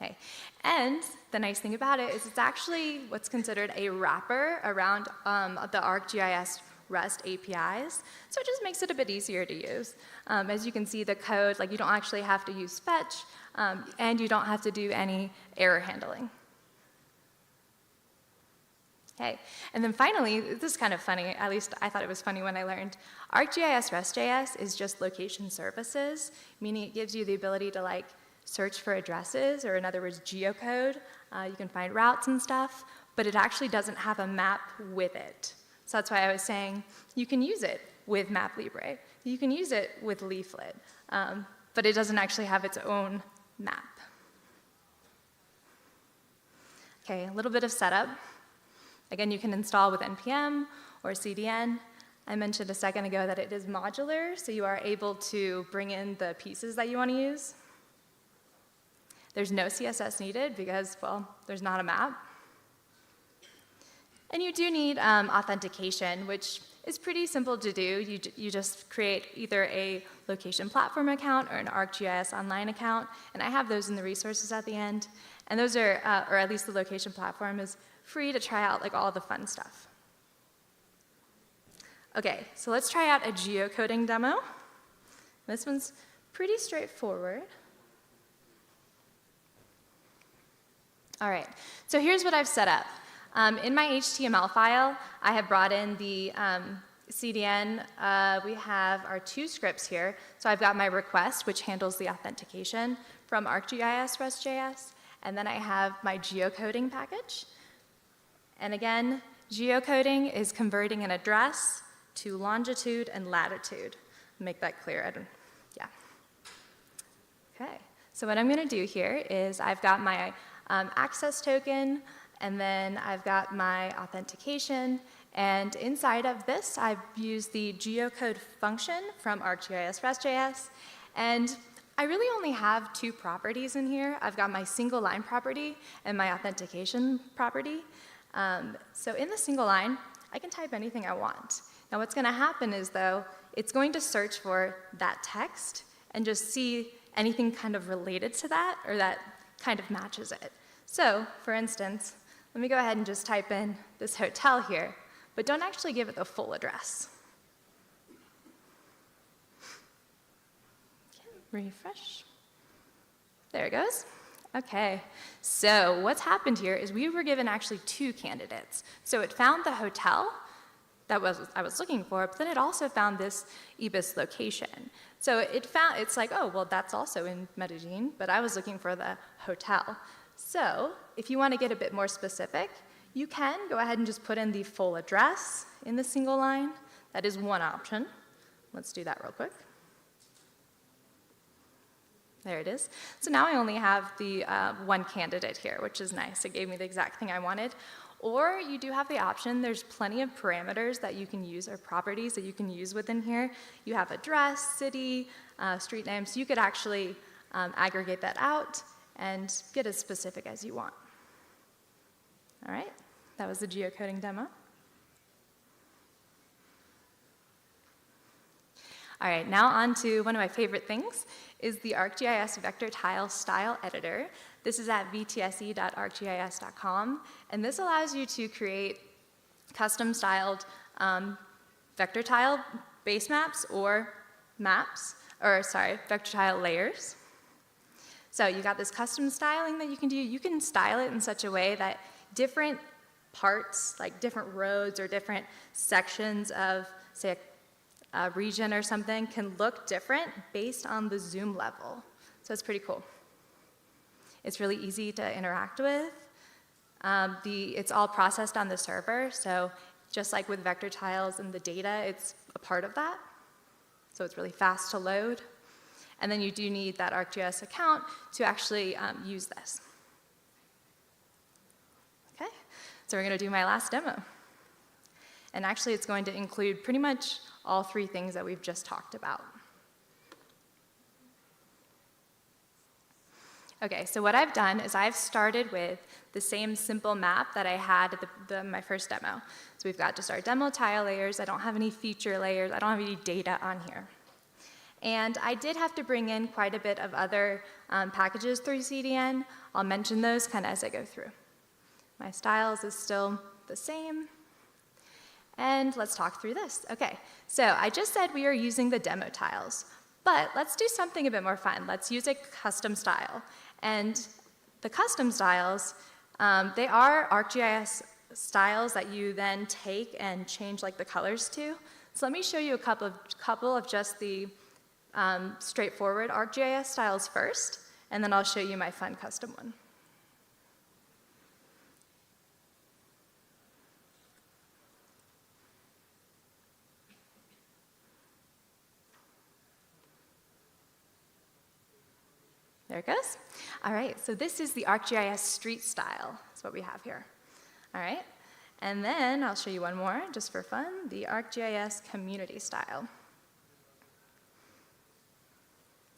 Okay, and the nice thing about it is it's actually what's considered a wrapper around the ArcGIS REST APIs, so it just makes it a bit easier to use. As you can see, the code, like you don't actually have to use fetch, and you don't have to do any error handling. Okay, and then finally, this is kind of funny, at least I thought it was funny when I learned, ArcGIS REST.js is just location services, meaning it gives you the ability to like search for addresses, or in other words, geocode. You can find routes and stuff, but it actually doesn't have a map with it. So that's why I was saying you can use it with MapLibre. You can use it with Leaflet, but it doesn't actually have its own map. Okay, a little bit of setup. Again, you can install with NPM or CDN. I mentioned a second ago that it is modular, so you are able to bring in the pieces that you want to use. There's no CSS needed because, well, there's not a map. And you do need authentication, which is pretty simple to do. You just create either a location platform account or an ArcGIS online account, and I have those in the resources at the end. And those are, or at least the location platform is free to try out like all the fun stuff. Okay, so let's try out a geocoding demo. This one's pretty straightforward. All right, so here's what I've set up. In my HTML file, I have brought in the CDN. We have our 2 scripts here. So I've got my request, which handles the authentication from ArcGIS REST.js. And then I have my geocoding package. And again, geocoding is converting an address to longitude and latitude. Make that clear. Yeah. Okay. So what I'm going to do here is I've got my access token, and then I've got my authentication. And inside of this, I've used the geocode function from ArcGIS REST.js. And I really only have 2 properties in here. I've got my single line property and my authentication property. So in the single line, I can type anything I want. Now what's going to happen is, though, it's going to search for that text and just see anything kind of related to that or that kind of matches it. So, for instance, let me go ahead and just type in this hotel here, but don't actually give it the full address. Refresh. There it goes. Okay, so what's happened here is we were given actually 2 candidates. So it found the hotel that I was looking for, but then it also found this IBIS location. So it's like, oh, well, that's also in Medellin, but I was looking for the hotel. So if you want to get a bit more specific, you can go ahead and just put in the full address in the single line. That is one option. Let's do that real quick. There it is. So now I only have the 1 candidate here, which is nice. It gave me the exact thing I wanted. Or you do have the option, there's plenty of parameters that you can use, or properties that you can use within here. You have address, city, street name, so you could actually aggregate that out and get as specific as you want. All right, that was the geocoding demo. All right, now on to one of my favorite things, is the ArcGIS Vector Tile Style Editor. This is at vtse.arcgis.com, and this allows you to create custom-styled vector tile base maps or vector tile layers. So you got this custom styling that you can do. You can style it in such a way that different parts, like different roads or different sections of, say, a region or something, can look different based on the zoom level. So it's pretty cool. It's really easy to interact with. It's all processed on the server, so just like with vector tiles and the data, it's a part of that. So it's really fast to load. And then you do need that ArcGIS account to actually use this. Okay, so we're going to do my last demo. And actually, it's going to include pretty much all 3 things that we've just talked about. Okay, so what I've done is I've started with the same simple map that I had at my first demo. So we've got just our demo tile layers. I don't have any feature layers. I don't have any data on here. And I did have to bring in quite a bit of other packages through CDN. I'll mention those kind of as I go through. My styles is still the same. And let's talk through this. Okay, so I just said we are using the demo tiles, but let's do something a bit more fun. Let's use a custom style. And the custom styles, they are ArcGIS styles that you then take and change like the colors to. So let me show you a couple of just the straightforward ArcGIS styles first, and then I'll show you my fun custom one. There it goes. All right, so this is the ArcGIS street style. That's what we have here. All right, and then I'll show you one more, just for fun, the ArcGIS community style.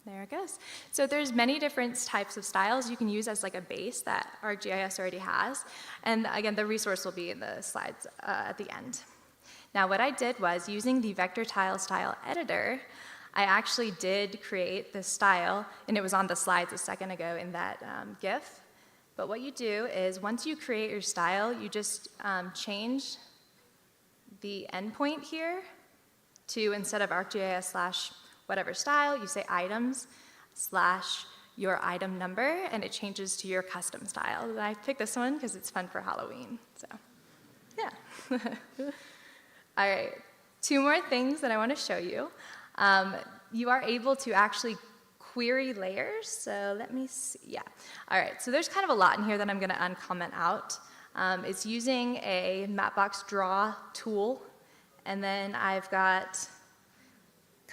There it goes. So there's many different types of styles you can use as like a base that ArcGIS already has. And again, the resource will be in the slides at the end. Now what I did was, using the vector tile style editor, I actually did create this style, and it was on the slides a second ago in that GIF. But what you do is, once you create your style, you just change the endpoint here to, instead of ArcGIS / whatever style, you say items / your item number, and it changes to your custom style. And I picked this one because it's fun for Halloween, so yeah. All right, 2 more things that I want to show you. You are able to actually query layers, so let me see, yeah. All right, so there's kind of a lot in here that I'm gonna uncomment out. It's using a Mapbox draw tool, and then I've got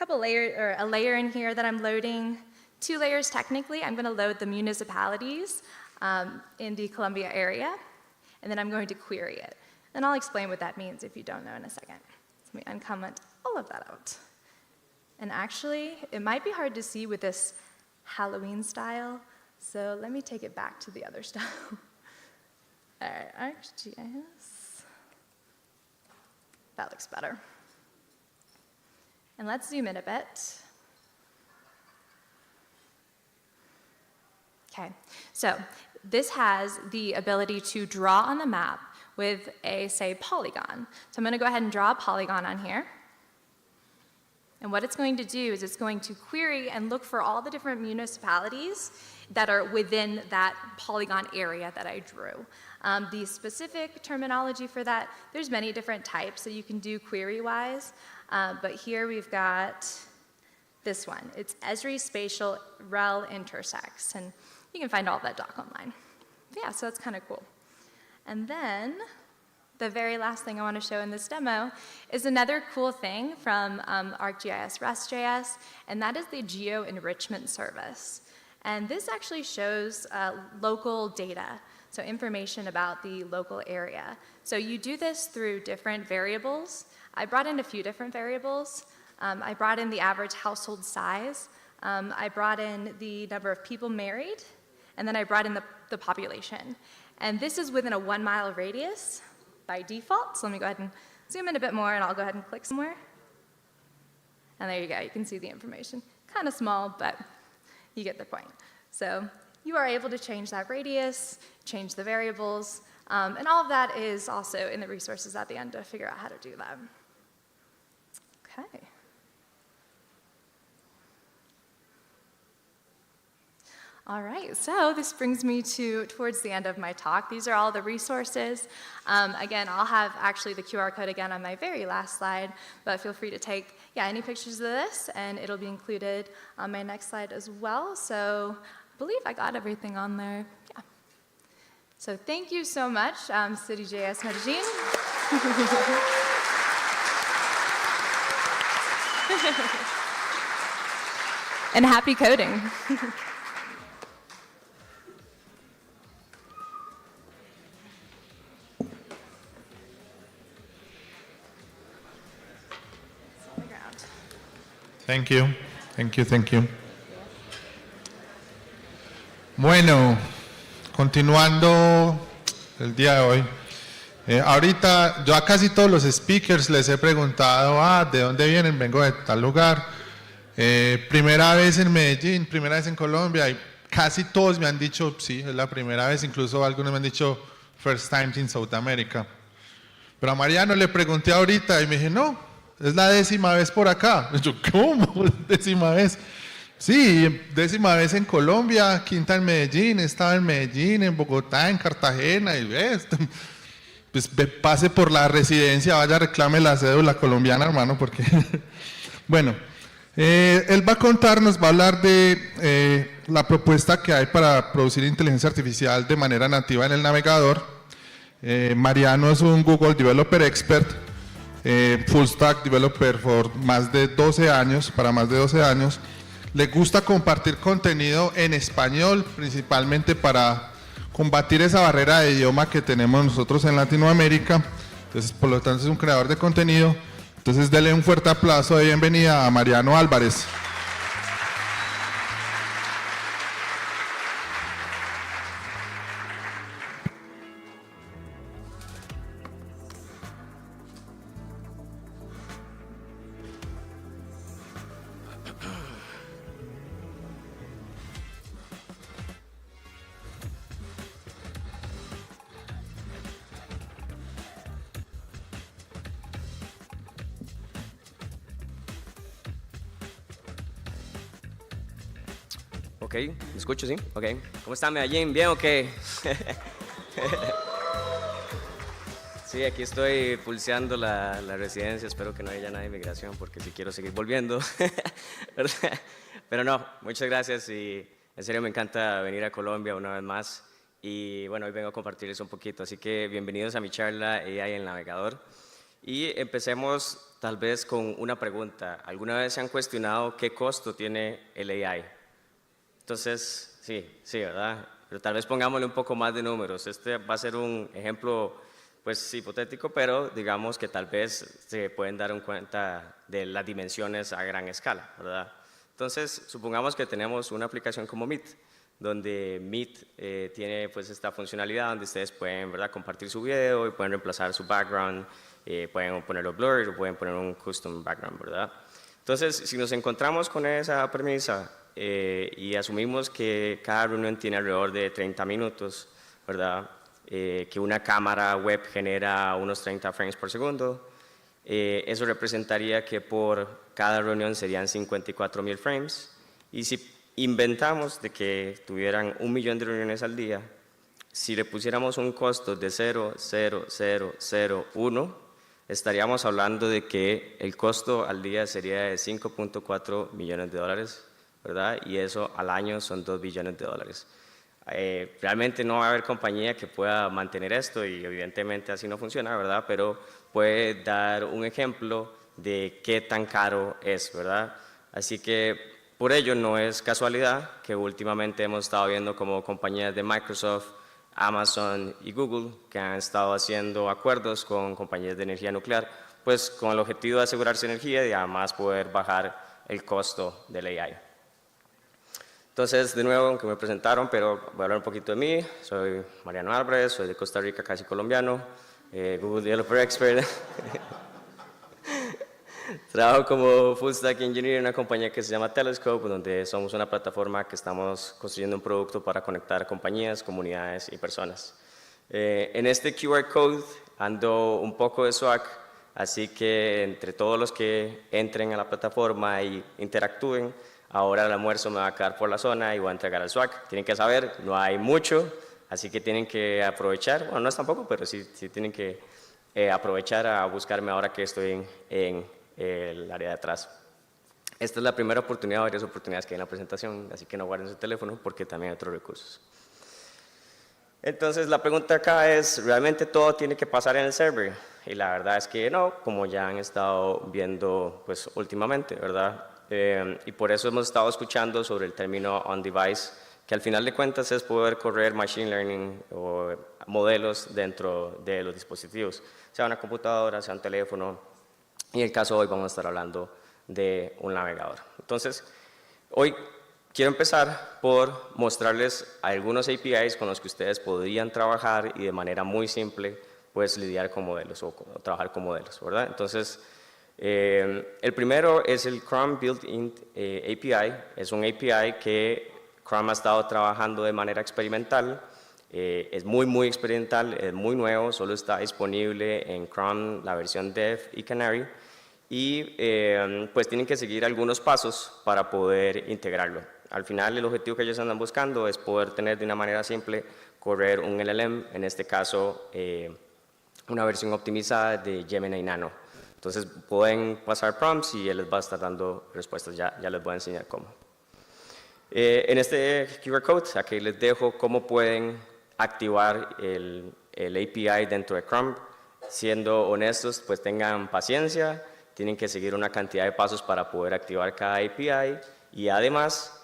a layer in here that I'm loading, 2 layers technically. I'm gonna load the municipalities in the Columbia area, and then I'm going to query it. And I'll explain what that means if you don't know in a second. So let me uncomment all of that out. And actually, it might be hard to see with this Halloween style, so let me take it back to the other style. All right, ArcGIS. That looks better. And let's zoom in a bit. Okay, so this has the ability to draw on the map with a, say, polygon. So I'm gonna go ahead and draw a polygon on here. And what it's going to do is it's going to query and look for all the different municipalities that are within that polygon area that I drew. The specific terminology for that, there's many different types, so you can do query-wise. But here we've got this one. It's Esri Spatial Rel Intersects, and you can find all that doc online. Yeah, so that's kind of cool. And then the very last thing I want to show in this demo is another cool thing from ArcGIS REST.js, and that is the Geo Enrichment Service. And this actually shows local data, so information about the local area. So you do this through different variables. I brought in a few different variables. I brought in the average household size. I brought in the number of people married, and then I brought in the population. And this is within a 1 mile radius by default. So let me go ahead and zoom in a bit more, and I'll go ahead and click somewhere. And there you go, you can see the information. Kind of small, but you get the point. So you are able to change that radius, change the variables, and all of that is also in the resources at the end to figure out how to do that. Okay. All right, so this brings me towards the end of my talk. These are all the resources. Again, I'll have actually the QR code again on my very last slide, but feel free to take any pictures of this, and it'll be included on my next slide as well. So I believe I got everything on there. Yeah. So thank you so much, CityJS Medellin. And happy coding. Thank you, thank you, thank you. Bueno, continuando el día de hoy. Ahorita yo a casi todos los speakers les he preguntado, ¿de dónde vienen? Vengo de tal lugar. Primera vez en Medellín, primera vez en Colombia, y casi todos me han dicho, sí, es la primera vez, incluso algunos me han dicho, first time in South America. Pero a Mariano le pregunté ahorita y me dije, no, es la 10ª vez por acá. Yo, ¿cómo? 10ª vez. Sí, 10ª vez en Colombia, 5ª en Medellín, estaba en Medellín, en Bogotá, en Cartagena, y ves, pues pase por la residencia, vaya, reclame la cédula colombiana, hermano, porque... Bueno, él va a contarnos, va a hablar de la propuesta que hay para producir inteligencia artificial de manera nativa en el navegador. Mariano es un Google Developer Expert, full stack developer por más de 12 años, para más de 12 años. Le gusta compartir contenido en español, principalmente para combatir esa barrera de idioma que tenemos nosotros en Latinoamérica. Entonces, por lo tanto, es un creador de contenido. Entonces, dele un fuerte aplauso de bienvenida a Mariano Álvarez. Ok, ¿me escucho, sí? Ok. ¿Cómo está Medellín? ¿Bien o qué? Sí, aquí estoy pulseando la residencia, espero que no haya nada de inmigración porque sí quiero seguir volviendo. Pero no, muchas gracias y en serio me encanta venir a Colombia una vez más y bueno, hoy vengo a compartirles un poquito, así que bienvenidos a mi charla AI en el navegador y empecemos tal vez con una pregunta. ¿Alguna vez se han cuestionado qué costo tiene el AI? Entonces, sí, ¿verdad? Pero tal vez pongámosle un poco más de números. Este va a ser un ejemplo, pues, hipotético, pero digamos que tal vez se pueden dar en cuenta de las dimensiones a gran escala, ¿verdad? Entonces, supongamos que tenemos una aplicación como Meet, donde Meet tiene, pues, esta funcionalidad donde ustedes pueden, ¿verdad?, compartir su video y pueden reemplazar su background, pueden ponerlo blurred o pueden poner un custom background, ¿verdad? Entonces, si nos encontramos con esa premisa y asumimos que cada reunión tiene alrededor de 30 minutos, ¿verdad? Que una cámara web genera unos 30 frames por segundo, eso representaría que por cada reunión serían 54.000 frames. Y si inventamos de que tuvieran 1 millón de reuniones al día, si le pusiéramos un costo de 0,0001, estaríamos hablando de que el costo al día sería de 5.4 millones de dólares, ¿verdad? Y eso al año son 2 billones de dólares. Realmente no va a haber compañía que pueda mantener esto y evidentemente así no funciona, ¿verdad? Pero puede dar un ejemplo de qué tan caro es, ¿verdad? Así que por ello no es casualidad que últimamente hemos estado viendo como compañías de Microsoft, Amazon y Google que han estado haciendo acuerdos con compañías de energía nuclear, pues con el objetivo de asegurarse energía y además poder bajar el costo del AI. Entonces, de nuevo, aunque me presentaron, pero voy a hablar un poquito de mí. Soy Mariano Álvarez, soy de Costa Rica, casi colombiano, Google Developer Expert. Trabajo como Full Stack Engineer en una compañía que se llama Telescope, donde somos una plataforma que estamos construyendo un producto para conectar compañías, comunidades y personas. En este QR Code ando un poco de swag, así que entre todos los que entren a la plataforma y interactúen, ahora el almuerzo me va a quedar por la zona y voy a entregar el swag. Tienen que saber, no hay mucho, así que tienen que aprovechar, bueno, no es tampoco, pero sí tienen que aprovechar a buscarme ahora que estoy en el área de atrás. Esta es la primera oportunidad, varias oportunidades que hay en la presentación, así que no guarden su teléfono porque también hay otros recursos. Entonces la pregunta acá es, ¿realmente todo tiene que pasar en el server? Y la verdad es que no, como ya han estado viendo pues últimamente, ¿verdad? Y por eso hemos estado escuchando sobre el término on-device, que al final de cuentas es poder correr machine learning o modelos dentro de los dispositivos, sea una computadora, sea un teléfono, y en el caso de hoy vamos a estar hablando de un navegador. Entonces, hoy quiero empezar por mostrarles algunos APIs con los que ustedes podrían trabajar y de manera muy simple, pues lidiar con modelos o trabajar con modelos, ¿verdad? Entonces, el primero es el Chrome Built-in API. Es un API que Chrome ha estado trabajando de manera experimental. Es muy experimental, es muy nuevo, solo está disponible en Chrome, la versión Dev y Canary. Y pues tienen que seguir algunos pasos para poder integrarlo. Al final el objetivo que ellos andan buscando es poder tener de una manera simple correr un LLM, en este caso una versión optimizada de Gemini Nano. Entonces pueden pasar prompts y él les va a estar dando respuestas, ya les voy a enseñar cómo. En este QR Code, aquí les dejo cómo pueden activar el API dentro de Chrome. Siendo honestos, pues tengan paciencia, tienen que seguir una cantidad de pasos para poder activar cada API y además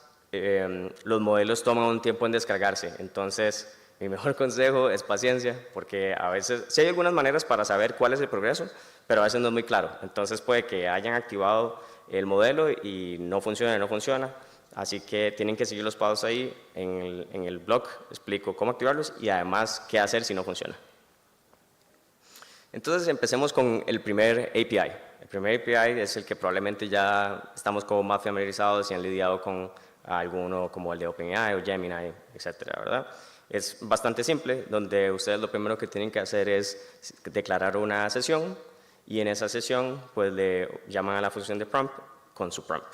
los modelos toman un tiempo en descargarse. Entonces, mi mejor consejo es paciencia, porque a veces, sí hay algunas maneras para saber cuál es el progreso, pero a veces no es muy claro. Entonces puede que hayan activado el modelo y no funciona. Así que tienen que seguir los pasos ahí. En el blog explico cómo activarlos y además qué hacer si no funciona. Entonces empecemos con el primer API. El primer API es el que probablemente ya estamos como más familiarizados y han lidiado con alguno como el de OpenAI o Gemini, etcétera, ¿verdad? Es bastante simple, donde ustedes lo primero que tienen que hacer es declarar una sesión y en esa sesión pues le llaman a la función de prompt con su prompt.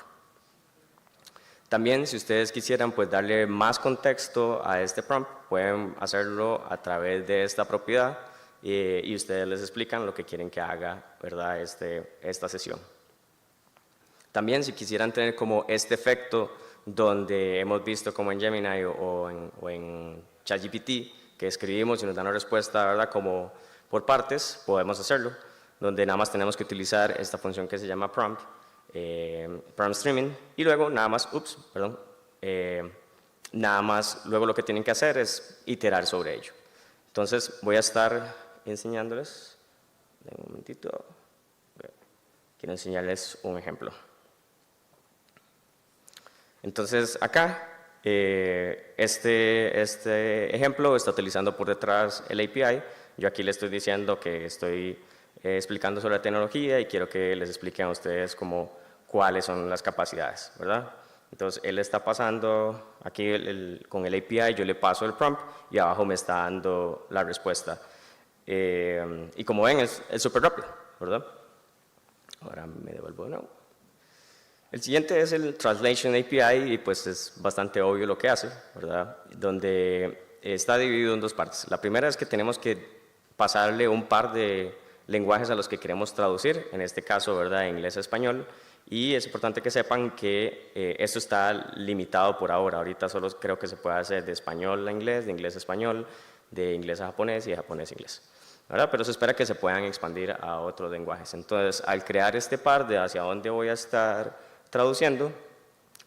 También, si ustedes quisieran pues, darle más contexto a este prompt, pueden hacerlo a través de esta propiedad y ustedes les explican lo que quieren que haga, ¿verdad? Esta sesión. También, si quisieran tener como este efecto donde hemos visto como en Gemini o en ChatGPT, que escribimos y nos dan una respuesta, ¿verdad? Como por partes, podemos hacerlo, donde nada más tenemos que utilizar esta función que se llama prompt streaming, y luego nada más, nada más, luego lo que tienen que hacer es iterar sobre ello. Entonces voy a estar enseñándoles, un momentito, quiero enseñarles un ejemplo. Entonces acá, este ejemplo está utilizando por detrás el API. Yo aquí le estoy diciendo que estoy explicando sobre la tecnología y quiero que les expliquen a ustedes como cuáles son las capacidades, ¿verdad? Entonces él está pasando aquí con el API, yo le paso el prompt y abajo me está dando la respuesta. Y como ven es súper rápido, ¿verdad? Ahora me devuelvo de nuevo. El siguiente es el Translation API y pues es bastante obvio lo que hace, ¿verdad? Donde está dividido en dos partes. La primera es que tenemos que pasarle un par de lenguajes a los que queremos traducir, en este caso, ¿verdad?, inglés a español, y es importante que sepan que esto está limitado por ahora. Ahorita solo creo que se puede hacer de español a inglés, de inglés a español, de inglés a japonés y de japonés a inglés, ¿verdad? Pero se espera que se puedan expandir a otros lenguajes. Entonces, al crear este par de hacia dónde voy a estar traduciendo,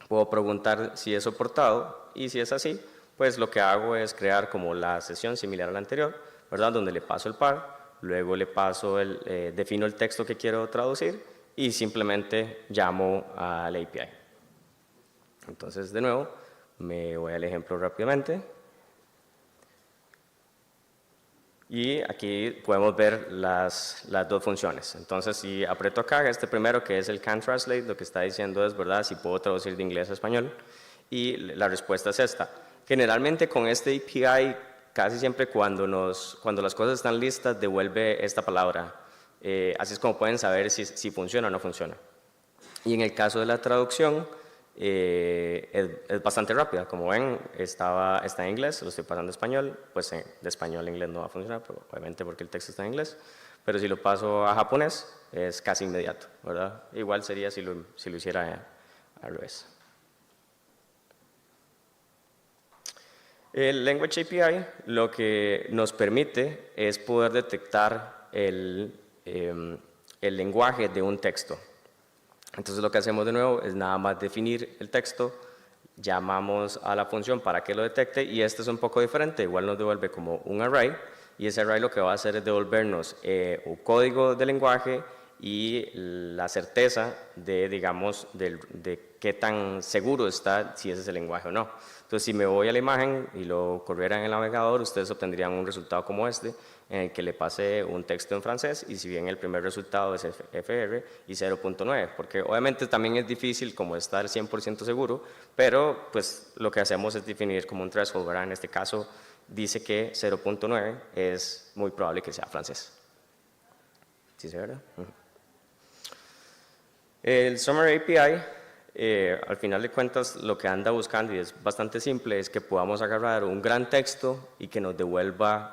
puedo preguntar si es soportado, y si es así, pues lo que hago es crear como la sesión similar a la anterior, ¿verdad?, donde le paso el par, luego le paso defino el texto que quiero traducir y simplemente llamo al API. Entonces, de nuevo, me voy al ejemplo rápidamente. Y aquí podemos ver las dos funciones. Entonces, si aprieto acá, este primero que es el Can Translate, lo que está diciendo es, ¿verdad?, si puedo traducir de inglés a español. Y la respuesta es esta. Generalmente con este API, casi siempre cuando las cosas están listas, devuelve esta palabra. Así es como pueden saber si funciona o no funciona. Y en el caso de la traducción, es bastante rápida. Como ven, está en inglés, lo estoy pasando a español, pues de español a inglés no va a funcionar, pero obviamente porque el texto está en inglés. Pero si lo paso a japonés, es casi inmediato, ¿verdad? Igual sería si lo hiciera al revés. El Language API lo que nos permite es poder detectar el lenguaje de un texto. Entonces lo que hacemos de nuevo es nada más definir el texto, llamamos a la función para que lo detecte, y este es un poco diferente, igual nos devuelve como un array, y ese array lo que va a hacer es devolvernos un código de lenguaje y la certeza de, digamos, de qué tan seguro está si ese es el lenguaje o no. Entonces, si me voy a la imagen y lo corriera en el navegador, ustedes obtendrían un resultado como este, en el que le pasé un texto en francés, y si bien el primer resultado es FR y 0.9, porque obviamente también es difícil como estar 100% seguro, pero pues lo que hacemos es definir como un threshold, ¿verdad? En este caso dice que 0.9 es muy probable que sea francés. ¿Sí se ve, verdad? El Summary API, al final de cuentas, lo que anda buscando, y es bastante simple, es que podamos agarrar un gran texto y que nos devuelva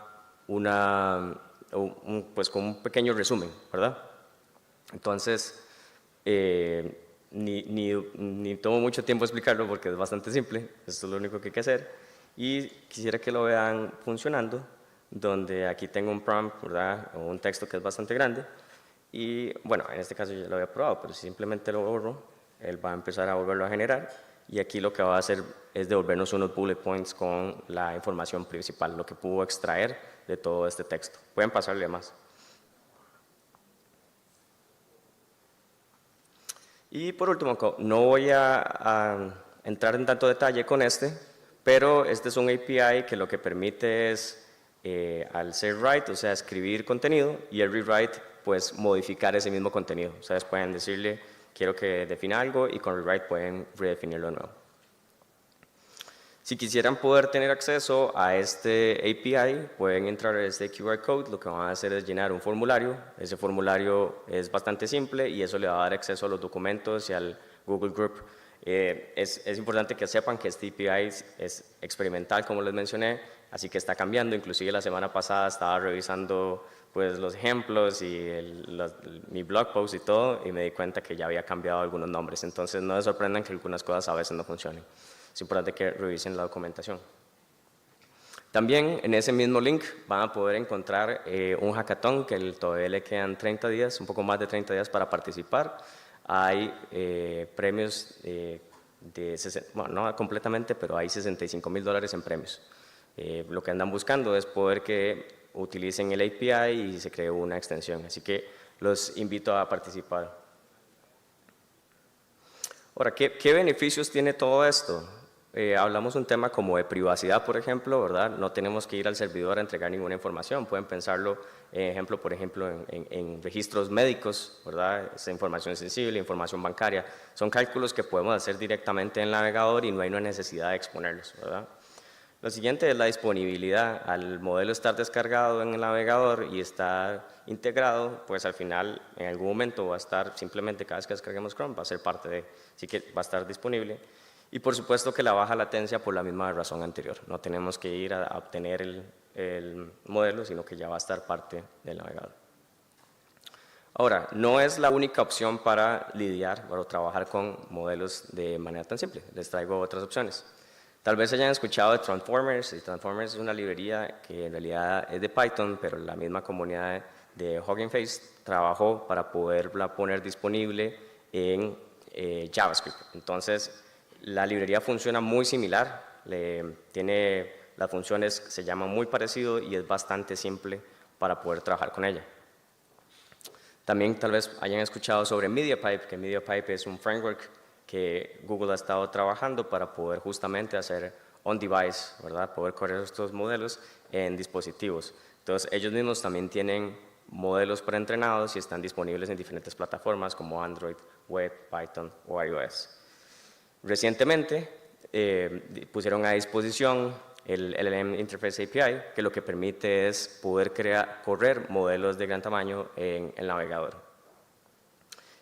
pues con un pequeño resumen, ¿verdad? Entonces, ni tomo mucho tiempo explicarlo porque es bastante simple, esto es lo único que hay que hacer, y quisiera que lo vean funcionando, donde aquí tengo un prompt, ¿verdad?, o un texto que es bastante grande, y bueno, en este caso ya lo había probado, pero si simplemente lo borro, él va a empezar a volverlo a generar, y aquí lo que va a hacer es devolvernos unos bullet points con la información principal, lo que pudo extraer de todo este texto. Pueden pasarle más. Y por último, no voy a entrar en tanto detalle con pero este es un API que lo que permite es, al ser write, o sea, escribir contenido, y el rewrite, pues modificar ese mismo contenido. Ustedes pueden decirle, quiero que defina algo, y con rewrite pueden redefinirlo de nuevo. Si quisieran poder tener acceso a este API, pueden entrar a este QR code, lo que van a hacer es llenar un formulario. Ese formulario es bastante simple y eso le va a dar acceso a los documentos y al Google Group Es importante que sepan que este API es experimental, como les mencioné, así que está cambiando. Inclusive la semana pasada estaba revisando pues, los ejemplos y mi blog post y todo, y me di cuenta que ya había cambiado algunos nombres. Entonces no se sorprendan que algunas cosas a veces no funcionen. Es importante que revisen la documentación. También en ese mismo link van a poder encontrar un hackathon que todavía le quedan 30 días, un poco más de 30 días para participar. Hay premios bueno, no completamente, pero hay $65,000 en premios. Lo que andan buscando es poder que utilicen el API y se cree una extensión, así que los invito a participar. Ahora, ¿qué beneficios tiene todo esto? Hablamos un tema como de privacidad, por ejemplo, ¿verdad? No tenemos que ir al servidor a entregar ninguna información. Pueden pensarlo, por ejemplo, en registros médicos, ¿verdad? Esa información sensible, información bancaria. Son cálculos que podemos hacer directamente en el navegador y no hay una necesidad de exponerlos, ¿verdad? Lo siguiente es la disponibilidad. Al modelo estar descargado en el navegador y estar integrado, pues al final, en algún momento va a estar simplemente cada vez que descarguemos Chrome, va a ser parte de, así que va a estar disponible. Y por supuesto que la baja latencia por la misma razón anterior. No tenemos que ir a obtener el modelo, sino que ya va a estar parte del navegador. Ahora, no es la única opción para lidiar o trabajar con modelos de manera tan simple. Les traigo otras opciones. Tal vez hayan escuchado de Transformers. Transformers es una librería que en realidad es de Python, pero la misma comunidad de Hugging Face trabajó para poderla poner disponible en JavaScript. Entonces, la librería funciona muy similar, tiene las funciones, se llaman muy parecido y es bastante simple para poder trabajar con ella. También tal vez hayan escuchado sobre MediaPipe, que MediaPipe es un framework que Google ha estado trabajando para poder justamente hacer on-device, ¿verdad? Poder correr estos modelos en dispositivos. Entonces ellos mismos también tienen modelos preentrenados y están disponibles en diferentes plataformas como Android, Web, Python o iOS. Recientemente pusieron a disposición el LLM Interface API, que lo que permite es poder correr modelos de gran tamaño en el navegador.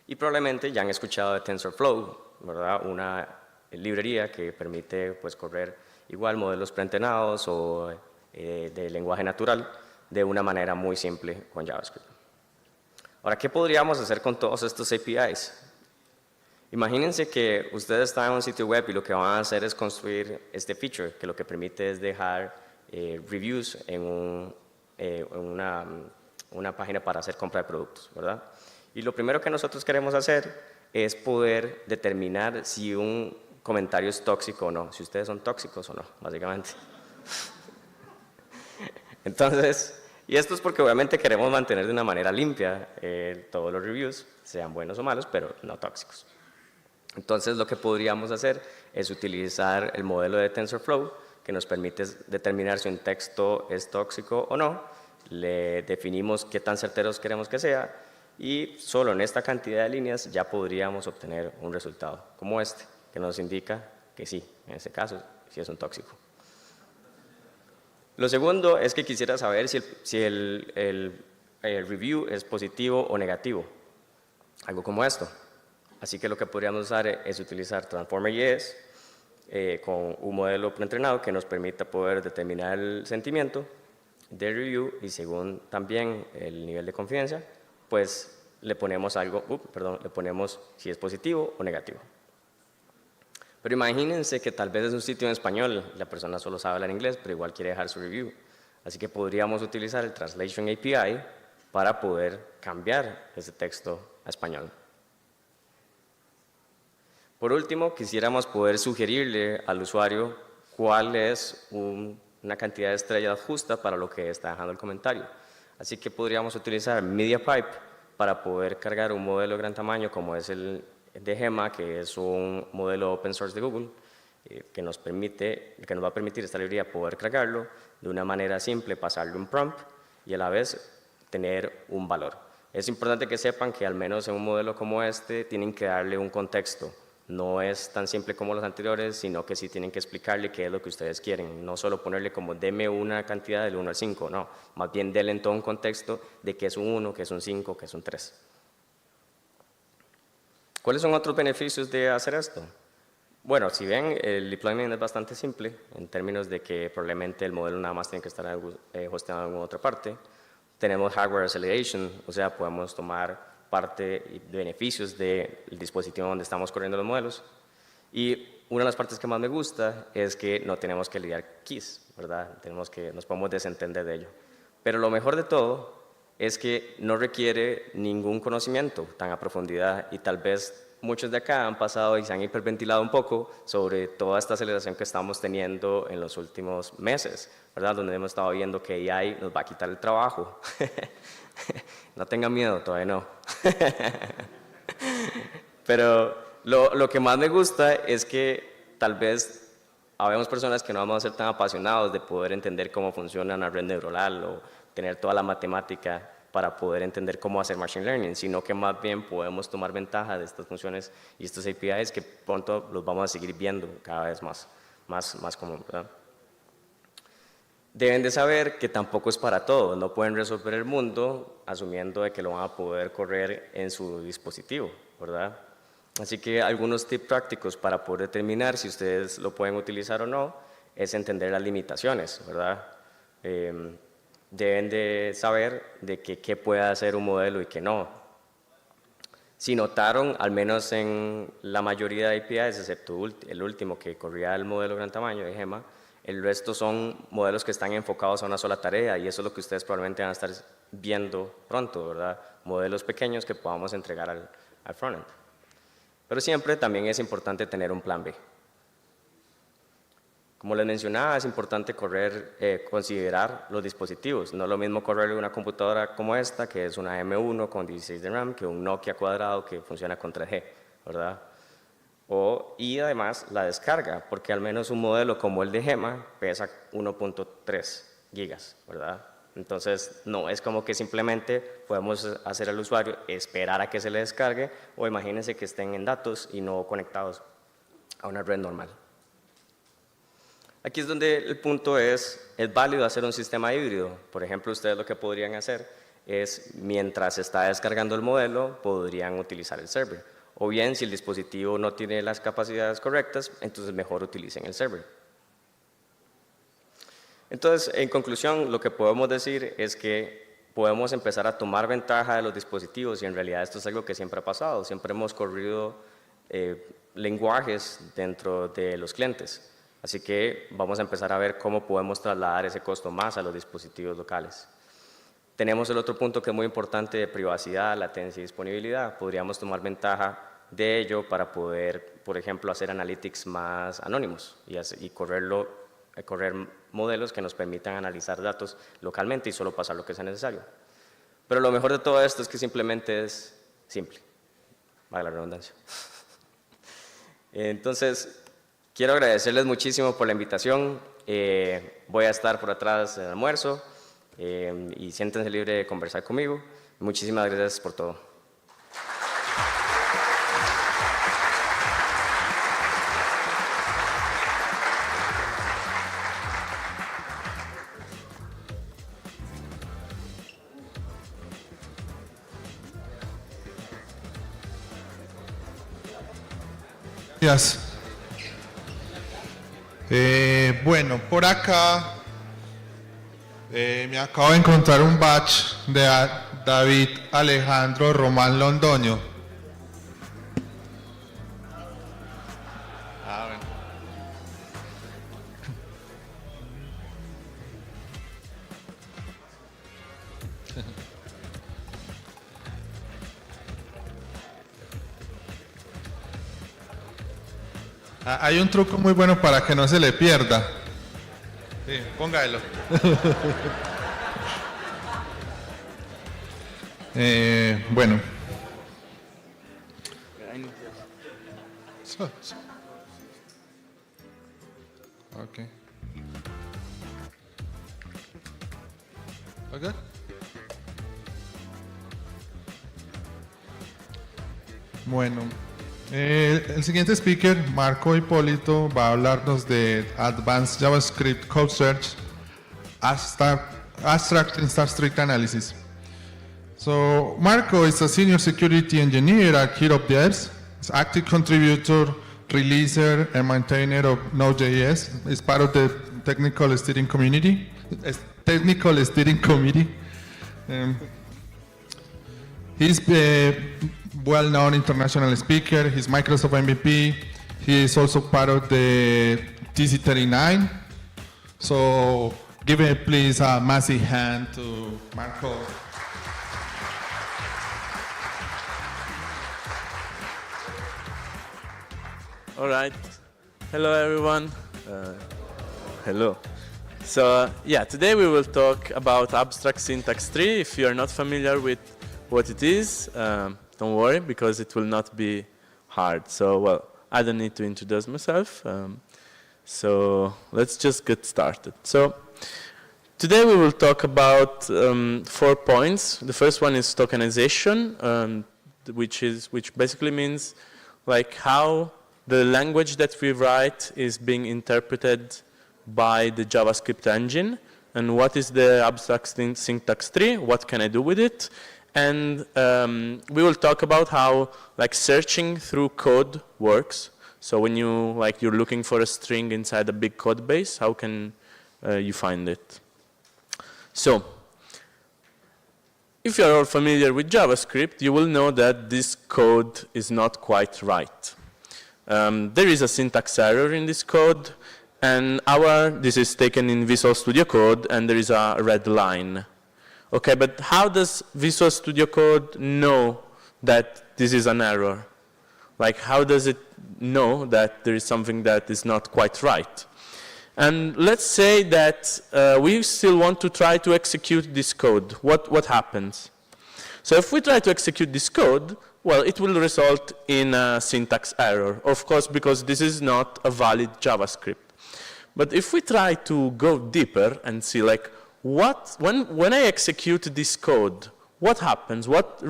Y probablemente ya han escuchado de TensorFlow, ¿verdad? Una librería que permite pues, correr igual modelos preentrenados o de lenguaje natural de una manera muy simple con JavaScript. Ahora, ¿qué podríamos hacer con todos estos APIs? Imagínense que ustedes están en un sitio web y lo que van a hacer es construir este feature, que lo que permite es dejar reviews en una página para hacer compra de productos, ¿verdad? Y lo primero que nosotros queremos hacer es poder determinar si un comentario es tóxico o no, si ustedes son tóxicos o no, básicamente. Entonces, y esto es porque obviamente queremos mantener de una manera limpia todos los reviews, sean buenos o malos, pero no tóxicos. Entonces, lo que podríamos hacer es utilizar el modelo de TensorFlow, que nos permite determinar si un texto es tóxico o no, le definimos qué tan certeros queremos que sea, y solo en esta cantidad de líneas ya podríamos obtener un resultado como este, que nos indica que sí, en este caso, sí es un tóxico. Lo segundo es que quisiera saber si el review es positivo o negativo, algo como esto. Así que lo que podríamos usar es utilizar Transformer.js con un modelo preentrenado que nos permita poder determinar el sentimiento de review y según también el nivel de confidencia, pues le ponemos le ponemos si es positivo o negativo. Pero imagínense que tal vez es un sitio en español, la persona solo sabe hablar inglés, pero igual quiere dejar su review. Así que podríamos utilizar el Translation API para poder cambiar ese texto a español. Por último, quisiéramos poder sugerirle al usuario cuál es una cantidad de estrellas justa para lo que está dejando el comentario. Así que podríamos utilizar MediaPipe para poder cargar un modelo de gran tamaño como es el de Gema, que es un modelo open source de Google, que nos va a permitir esta librería poder cargarlo de una manera simple, pasarle un prompt y a la vez tener un valor. Es importante que sepan que al menos en un modelo como este tienen que darle un contexto. No es tan simple como los anteriores, sino que sí tienen que explicarle qué es lo que ustedes quieren. No solo ponerle como deme una cantidad del 1 al 5, no. Más bien denle en todo un contexto de qué es un 1, qué es un 5, qué es un 3. ¿Cuáles son otros beneficios de hacer esto? Bueno, si bien el deployment es bastante simple, en términos de que probablemente el modelo nada más tiene que estar hosteado en alguna otra parte, tenemos hardware acceleration, o sea, podemos tomar parte y beneficios del dispositivo donde estamos corriendo los modelos. Y una de las partes que más me gusta es que no tenemos que lidiar keys, ¿verdad? Nos podemos desentender de ello. Pero lo mejor de todo es que no requiere ningún conocimiento tan a profundidad y tal vez muchos de acá han pasado y se han hiperventilado un poco sobre toda esta aceleración que estamos teniendo en los últimos meses, ¿verdad? Donde hemos estado viendo que AI nos va a quitar el trabajo. No tengan miedo, todavía no. Pero lo que más me gusta es que tal vez habemos personas que no vamos a ser tan apasionados de poder entender cómo funciona una red neuronal o tener toda la matemática para poder entender cómo hacer machine learning, sino que más bien podemos tomar ventaja de estas funciones y estos APIs que pronto los vamos a seguir viendo cada vez más común, ¿verdad? Deben de saber que tampoco es para todo, no pueden resolver el mundo asumiendo de que lo van a poder correr en su dispositivo, ¿verdad? Así que algunos tips prácticos para poder determinar si ustedes lo pueden utilizar o no es entender las limitaciones, ¿verdad? Deben de saber de qué puede hacer un modelo y qué no. Si notaron, al menos en la mayoría de APIs, excepto el último que corría el modelo gran tamaño de GEMA, el resto son modelos que están enfocados a una sola tarea y eso es lo que ustedes probablemente van a estar viendo pronto, ¿verdad? Modelos pequeños que podamos entregar al frontend. Pero siempre también es importante tener un plan B. Como les mencionaba, es importante considerar los dispositivos. No es lo mismo correr una computadora como esta, que es una M1 con 16 de RAM, que un Nokia cuadrado que funciona con 3G, ¿verdad? Y además la descarga, porque al menos un modelo como el de GEMA pesa 1.3 gigas, ¿verdad? Entonces, no es como que simplemente podemos hacer al usuario esperar a que se le descargue, o imagínense que estén en datos y no conectados a una red normal. Aquí es donde el punto es válido hacer un sistema híbrido. Por ejemplo, ustedes lo que podrían hacer es, mientras está descargando el modelo, podrían utilizar el server. O bien, si el dispositivo no tiene las capacidades correctas, entonces mejor utilicen el server. Entonces, en conclusión, lo que podemos decir es que podemos empezar a tomar ventaja de los dispositivos y en realidad esto es algo que siempre ha pasado. Siempre hemos corrido lenguajes dentro de los clientes. Así que vamos a empezar a ver cómo podemos trasladar ese costo más a los dispositivos locales. Tenemos el otro punto que es muy importante de privacidad, latencia y disponibilidad. Podríamos tomar ventaja de ello para poder, por ejemplo, hacer analytics más anónimos y correr modelos que nos permitan analizar datos localmente y solo pasar lo que sea necesario. Pero lo mejor de todo esto es que simplemente es simple, vale la redundancia. Entonces, quiero agradecerles muchísimo por la invitación. Voy a estar por atrás del almuerzo y siéntense libres de conversar conmigo. Muchísimas gracias por todo. Gracias. Bueno, por acá me acabo de encontrar un batch de David Alejandro Román Londoño. Bueno. Hay un truco muy bueno para que no se le pierda. Sí, póngalo. Bueno. Okay. Okay. Bueno. El siguiente speaker, Marco Hipólito, va a hablarnos de Advanced JavaScript Code Search, Abstract and Strict Analysis. So Marco is a senior security engineer at Hero Devs, is active contributor releaser and maintainer of Node.js. Is part of the technical steering community. Technical steering committee. He's a well-known international speaker. He's Microsoft MVP. He is also part of the TC39. So give it, please, a massive hand to Marco. All right. Hello, everyone. Hello. So, yeah, today we will talk about abstract syntax tree. If you are not familiar with what it is, don't worry, because it will not be hard. So, well, I don't need to introduce myself. So let's just get started. So today we will talk about 4 points. The first one is tokenization, which basically means like how the language that we write is being interpreted by the JavaScript engine, and what is the abstract syntax tree, what can I do with it, and we will talk about how like searching through code works. So when you're looking for a string inside a big code base, how can you find it? So if you're all familiar with JavaScript, you will know that this code is not quite right. There is a syntax error in this code, and this is taken in Visual Studio Code, and there is a red line. Okay, but how does Visual Studio Code know that this is an error? Like, how does it know that there is something that is not quite right? And let's say that we still want to try to execute this code. What happens? So if we try to execute this code, well, it will result in a syntax error, of course, because this is not a valid JavaScript. But if we try to go deeper and see, like, when I execute this code, what happens? What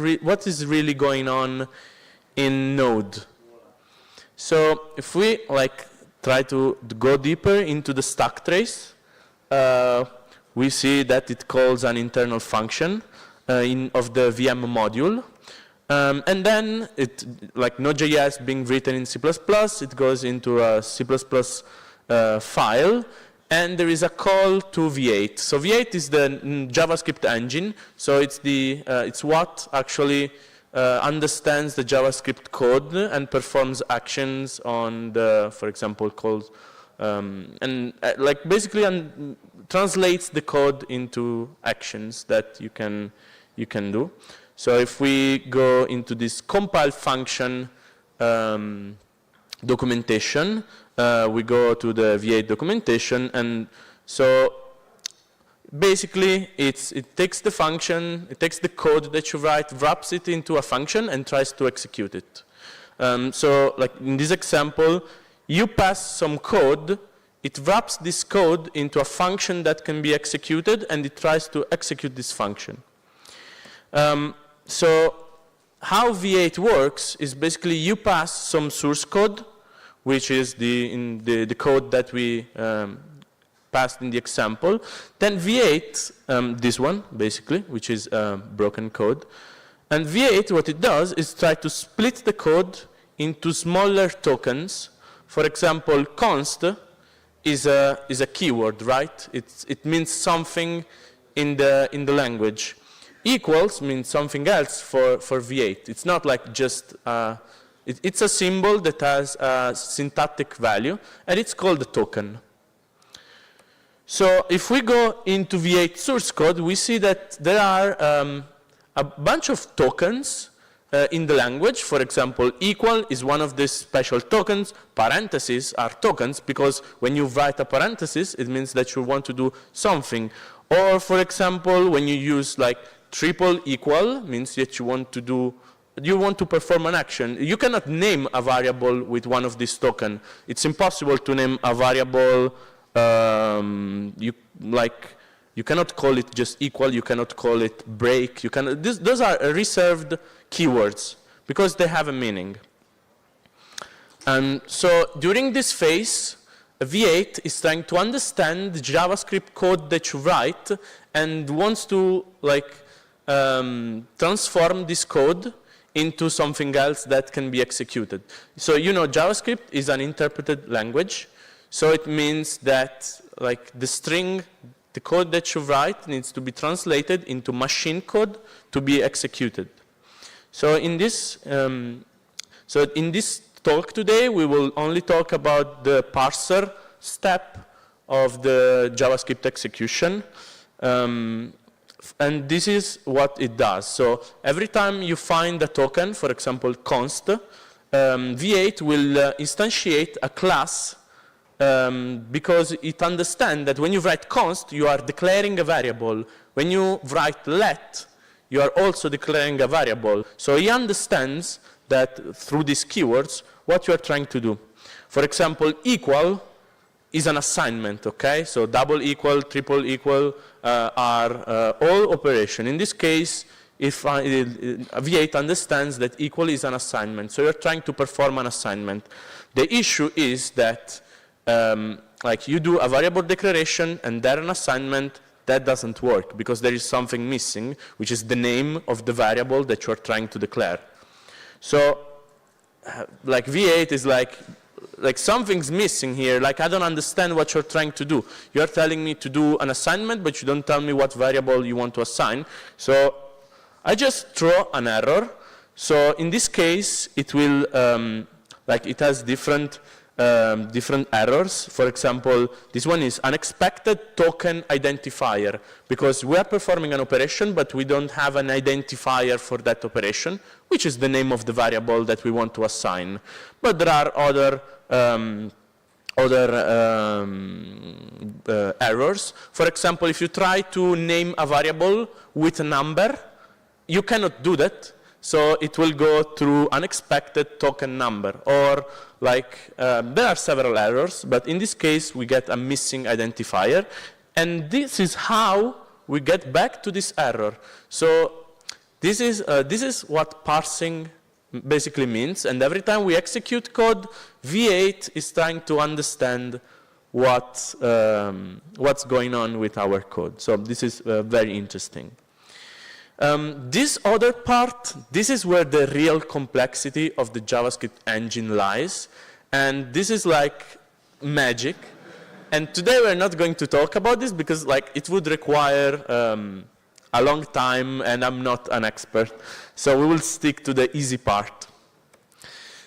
is really going on in Node? So if we try to go deeper into the stack trace, we see that it calls an internal function of the VM module. And then, like Node.js being written in C++, it goes into a C++ file, and there is a call to V8. So V8 is the JavaScript engine, so it's what actually understands the JavaScript code and performs actions on the, for example, calls, and basically translates the code into actions that you can do. So if we go into this compile function documentation, we go to the V8 documentation, and so basically it takes the function, it takes the code that you write, wraps it into a function, and tries to execute it. So like in this example, you pass some code, it wraps this code into a function that can be executed, and it tries to execute this function. So how V8 works is basically you pass some source code, which is the code that we passed in the example. Then V8, this one basically, which is broken code. And V8, what it does is try to split the code into smaller tokens. For example, const is a keyword, right? It means something in the language. Equals means something else for V8. It's not like just, it's a symbol that has a syntactic value, and it's called a token. So if we go into V8 source code, we see that there are a bunch of tokens in the language. For example, equal is one of these special tokens. Parentheses are tokens because when you write a parenthesis, it means that you want to do something. Or for example, when you use like triple equal, means that you want to perform an action. You cannot name a variable with one of these tokens. It's impossible to name a variable. You cannot call it just equal. You cannot call it break. Those are reserved keywords because they have a meaning. And so during this phase, V8 is trying to understand the JavaScript code that you write and wants to transform this code into something else that can be executed. So you know JavaScript is an interpreted language. So it means that like the string, the code that you write needs to be translated into machine code to be executed. So in this talk today, we will only talk about the parser step of the JavaScript execution. And this is what it does. So every time you find a token, for example, const, V8 will instantiate a class because it understands that when you write const, you are declaring a variable. When you write let, you are also declaring a variable. So he understands that through these keywords, what you are trying to do. For example, equal is an assignment, okay? So double equal, triple equal are all operation. In this case, if V8 understands that equal is an assignment, so you're trying to perform an assignment. The issue is that like you do a variable declaration and then an assignment, that doesn't work because there is something missing, which is the name of the variable that you're trying to declare. So like V8 is like something's missing here, like I don't understand what you're trying to do. You're telling me to do an assignment, but you don't tell me what variable you want to assign. So I just throw an error. So in this case, it will, like it has different errors. For example, this one is unexpected token identifier, because we are performing an operation, but we don't have an identifier for that operation, which is the name of the variable that we want to assign. But there are other errors. For example, if you try to name a variable with a number, you cannot do that. So it will go through unexpected token number, or like there are several errors, but in this case we get a missing identifier, and this is how we get back to this error. So this is what parsing basically means, and every time we execute code, V8 is trying to understand what's going on with our code. So this is very interesting. This other part, this is where the real complexity of the JavaScript engine lies. And this is like magic. And today we're not going to talk about this because like it would require a long time and I'm not an expert. So we will stick to the easy part.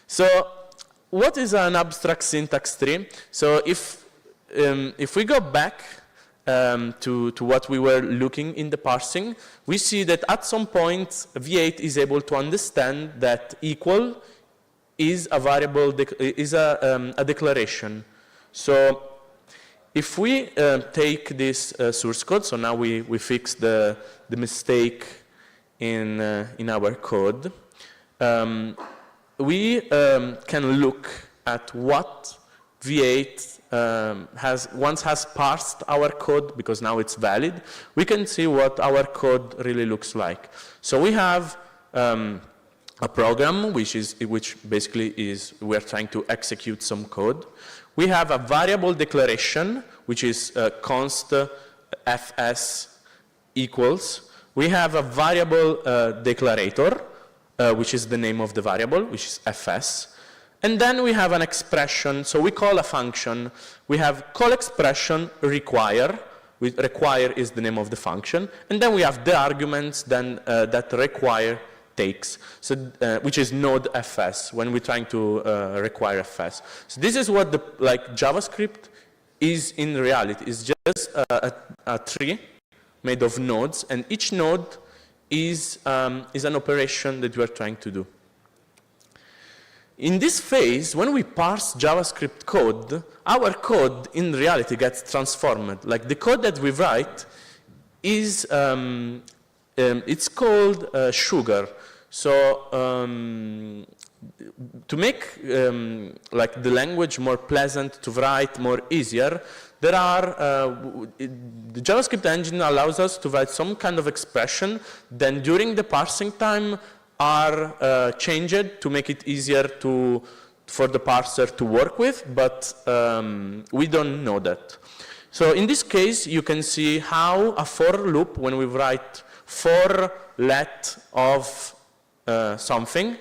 So what is an abstract syntax tree? So if we go back to what we were looking in the parsing, we see that at some point V8 is able to understand that equal is a variable, is a declaration. So if we take this source code, so now we fix the mistake in our code, we can look at what V8 once has parsed our code, because now it's valid, we can see what our code really looks like. So we have a program which basically is we're trying to execute some code. We have a variable declaration which is const fs equals. We have a variable declarator which is the name of the variable, which is fs. And then we have an expression, so we call a function. We have call expression require. Require is the name of the function. And then we have the arguments then, that require takes, so, which is node fs, when we're trying to require fs. So this is what JavaScript is in reality. It's just a tree made of nodes, and each node is an operation that we are trying to do. In this phase, when we parse JavaScript code, our code in reality gets transformed. Like the code that we write is, it's called sugar. So to make like the language more pleasant to write, more easier, there are, the JavaScript engine allows us to write some kind of expression, then during the parsing time, are changed to make it easier for the parser to work with, but we don't know that. So in this case, you can see how a for loop, when we write for let of something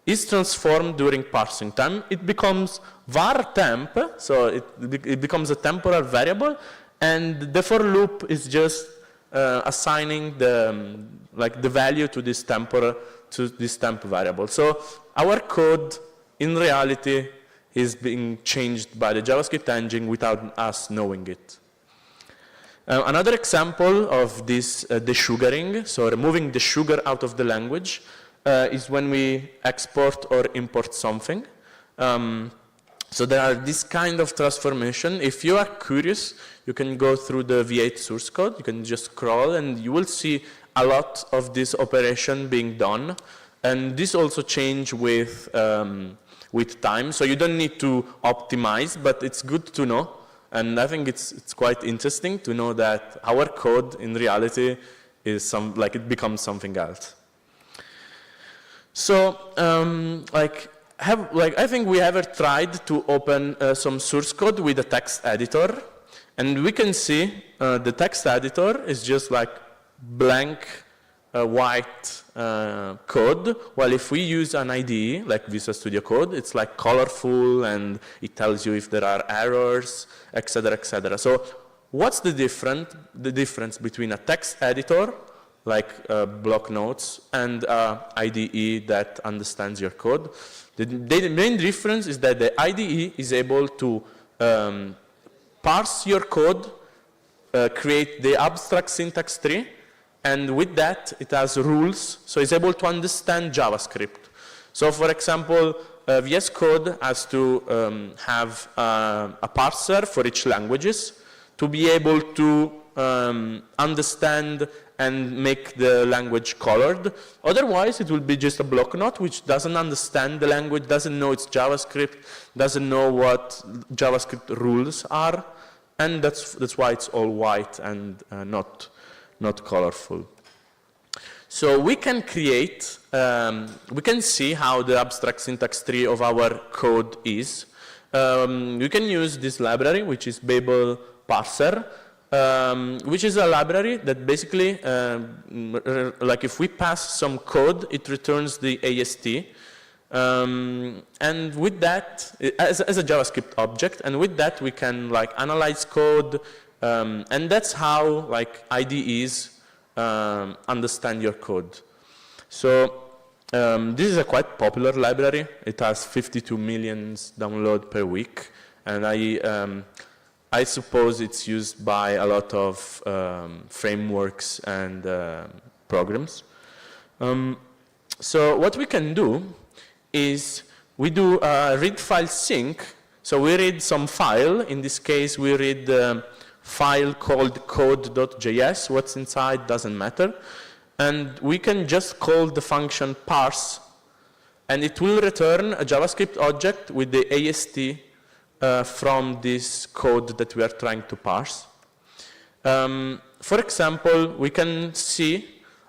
is transformed during parsing time. It becomes var temp, so it becomes a temporal variable, and the for loop is just assigning the value to this temp variable. So our code in reality is being changed by the JavaScript engine without us knowing it. Another example of this desugaring, so removing the sugar out of the language, is when we export or import something. So there are this kind of transformation. If you are curious, you can go through the V8 source code. You can just scroll and you will see a lot of this operation being done. And this also change with time. So you don't need to optimize, but it's good to know. And I think it's quite interesting to know that our code in reality is it becomes something else. So I think we ever tried to open some source code with a text editor, and we can see the text editor is just like blank white code, while if we use an IDE like Visual Studio Code, it's like colorful and it tells you if there are errors, etc., etc. So what's the difference between a text editor like block notes and IDE that understands your code? The main difference is that the IDE is able to parse your code, create the abstract syntax tree, and with that, it has rules, so it's able to understand JavaScript. So for example, VS Code has to have a parser for each languages to be able to understand and make the language colored. Otherwise, it will be just a block note which doesn't understand the language, doesn't know it's JavaScript, doesn't know what JavaScript rules are, and that's why it's all white and not colorful. So we can create, we can see how the abstract syntax tree of our code is. You can use this library, which is Babel Parser, which is a library that basically, like if we pass some code, it returns the AST. And with that, as a JavaScript object, and with that we can like analyze code, and that's how like IDEs understand your code. So this is a quite popular library. It has 52 million downloads per week, and I suppose it's used by a lot of frameworks and programs. So what we can do is we do a read file sync. So we read some file. In this case, we read the file called code.js. What's inside doesn't matter. And we can just call the function parse, and it will return a JavaScript object with the AST from this code that we are trying to parse. For example, we can see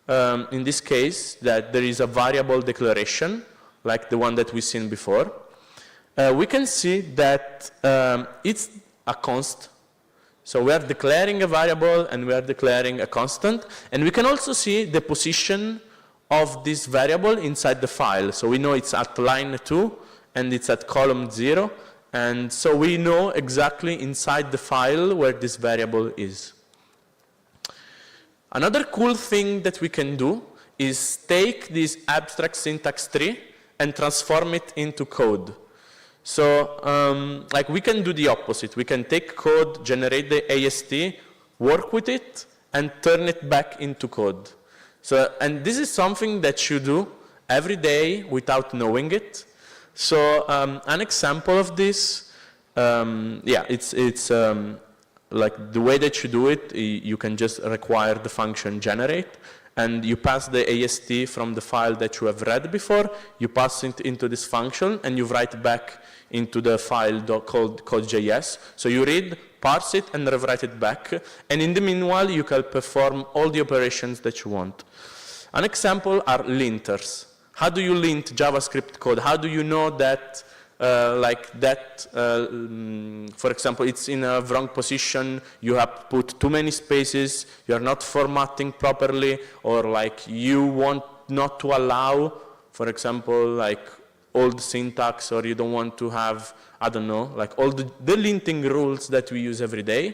in this case that there is a variable declaration, like the one that we've seen before. We can see that it's a const. So we are declaring a variable and we are declaring a constant. And we can also see the position of this variable inside the file. So we know it's at line 2 and it's at column 0. And so we know exactly inside the file where this variable is. Another cool thing that we can do is take this abstract syntax tree and transform it into code. So like we can do the opposite. We can take code, generate the AST, work with it, and turn it back into code. So, and this is something that you do every day without knowing it. So an example of this, it's like the way that you do it, you can just require the function generate, and you pass the AST from the file that you have read before, you pass it into this function, and you write back into the file called code.js. So you read, parse it, and rewrite it back. And in the meanwhile, you can perform all the operations that you want. An example are linters. How do you lint JavaScript code? How do you know that, for example, it's in a wrong position, you have put too many spaces, you are not formatting properly, or like you want not to allow for example, like old syntax, or you don't want to have, I don't know, like all the linting rules that we use every day.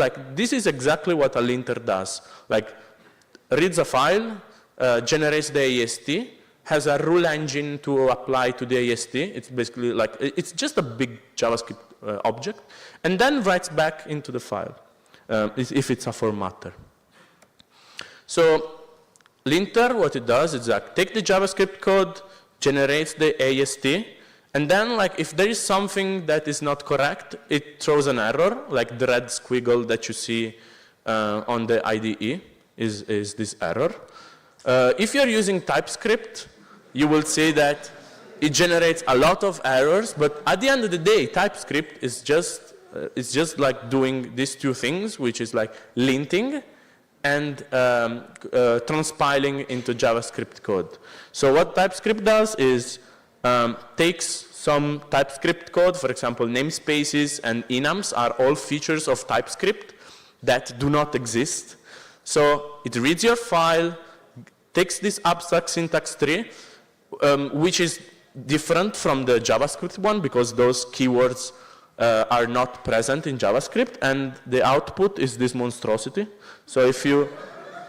Like this is exactly what a linter does. Like reads a file, generates the AST, has a rule engine to apply to the AST. It's basically like, it's just a big JavaScript object, and then writes back into the file, if it's a formatter. So linter, what it does is like take the JavaScript code, generates the AST, and then like if there is something that is not correct, it throws an error, like the red squiggle that you see on the IDE is this error. If you're using TypeScript, you will see that it generates a lot of errors, but at the end of the day, TypeScript is just like doing these two things, which is like linting and transpiling into JavaScript code. So what TypeScript does is takes some TypeScript code, for example, namespaces and enums are all features of TypeScript that do not exist. So it reads your file, takes this abstract syntax tree, which is different from the JavaScript one because those keywords are not present in JavaScript, and the output is this monstrosity. So if you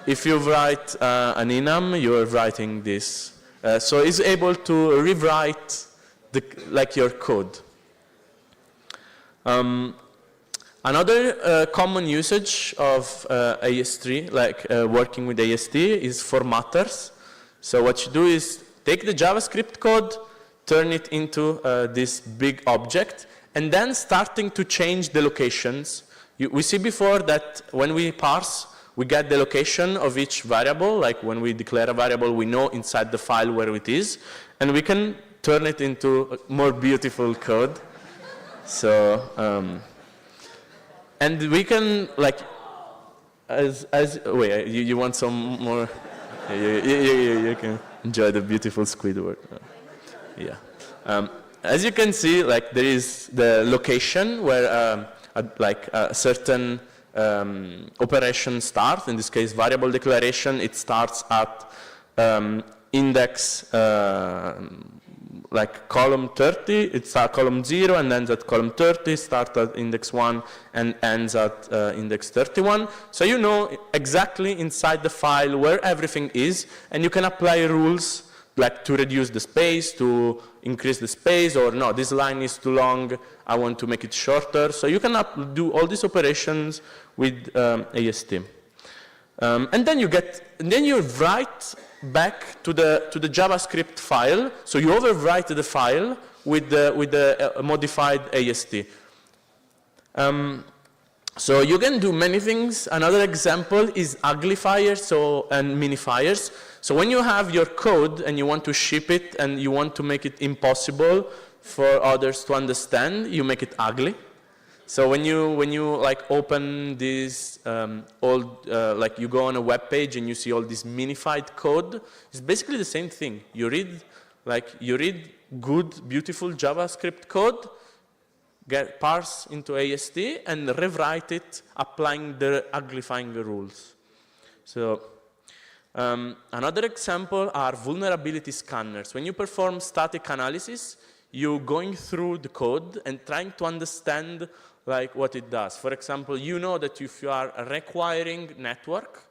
write an enum, you are writing this. So it's able to rewrite like your code. Another common usage of AS3, like working with AST, is formatters. So what you do is take the JavaScript code, turn it into this big object, and then starting to change the locations. We see before that when we parse, we get the location of each variable. Like when we declare a variable, we know inside the file where it is, and we can turn it into more beautiful code. So, and we can like, wait, you want some more? You can enjoy the beautiful Squidward. Yeah. As you can see, like there is the location where like a certain operation starts. In this case, variable declaration. It starts at index like column 30. It's at column 0 and ends at column 30. Starts at index 1 and ends at index 31. So you know exactly inside the file where everything is, and you can apply rules like to reduce the space, to increase the space, or no, this line is too long, I want to make it shorter. So you can do all these operations with AST. And then you write back to the JavaScript file. So you overwrite the file with the modified AST. So you can do many things. Another example is uglifiers and minifiers. So when you have your code and you want to ship it and you want to make it impossible for others to understand, you make it ugly. So when you like open this like you go on a web page and you see all this minified code, it's basically the same thing. You read good, beautiful JavaScript code, parse into AST, and rewrite it applying the uglifying rules. So another example are vulnerability scanners. When you perform static analysis, you're going through the code and trying to understand like what it does. For example, you know that if you are requiring network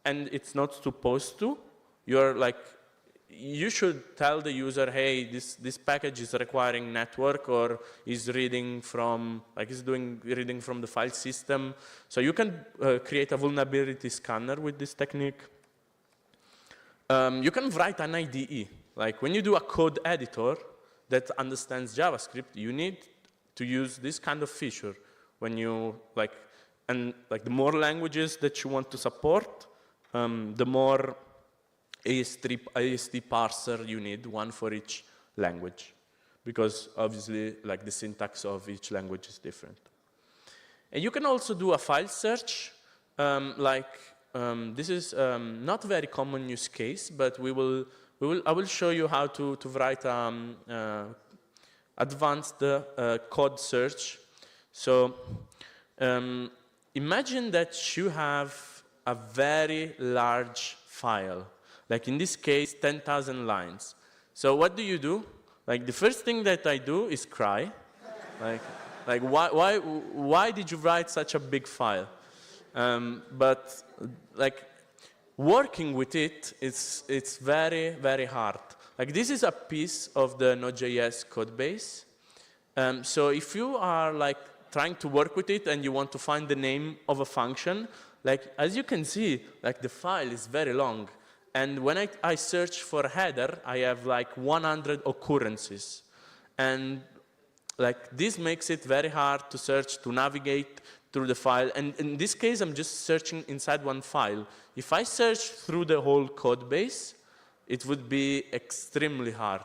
and it's not supposed to, you should tell the user, hey, this package is requiring network or is reading from, like is doing reading from the file system. So you can create a vulnerability scanner with this technique. You can write an IDE. Like when you do a code editor that understands JavaScript, you need to use this kind of feature. When you the more languages that you want to support, the more AST parser you need, one for each language, because obviously like the syntax of each language is different. And you can also do a file search. This is not a very common use case, but I will show you how to write advanced code search. So imagine that you have a very large file, Like in this case, 10,000 lines. So what do? Like the first thing that I do is cry. Like why did you write such a big file? But like working with it, it's very, very hard. Like this is a piece of the Node.js code base. So if you are like trying to work with it and you want to find the name of a function, like as you can see, like the file is very long. And when I search for a header, I have like 100 occurrences. And like this makes it very hard to search, to navigate through the file. And in this case, I'm just searching inside one file. If I search through the whole code base, it would be extremely hard.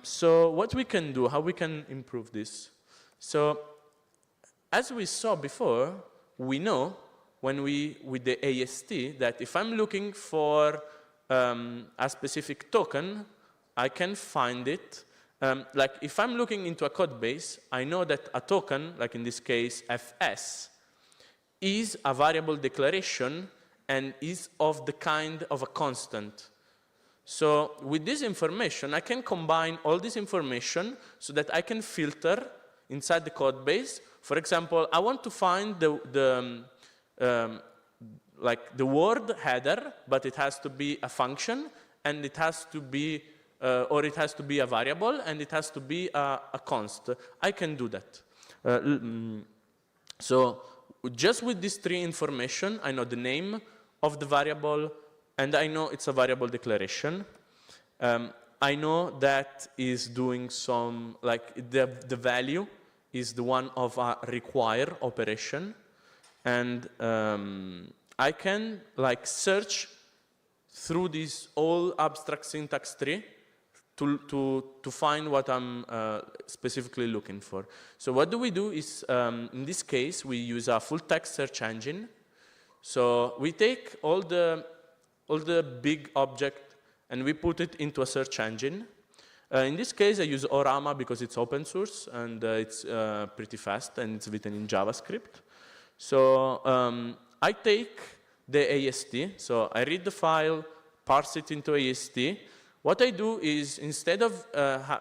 So what we can do, how we can improve this? So as we saw before, we know with the AST that if I'm looking for a specific token, I can find it. Like if I'm looking into a code base, I know that a token, like in this case fs, is a variable declaration and is of the kind of a constant. So with this information, I can combine all this information so that I can filter inside the code base. For example, I want to find like the word header, but it has to be a function, and it has to be, or it has to be a variable, and it has to be a const. I can do that. So just with these three information, I know the name of the variable, and I know it's a variable declaration. I know that is doing some, like the value is the one of a require operation. And I can like search through this whole abstract syntax tree to find what I'm specifically looking for. So what do is, in this case, we use a full text search engine. So we take all the big object and we put it into a search engine. In this case, I use Orama because it's open source and it's pretty fast and it's written in JavaScript. So I take the AST, so I read the file, parse it into AST. What I do is instead of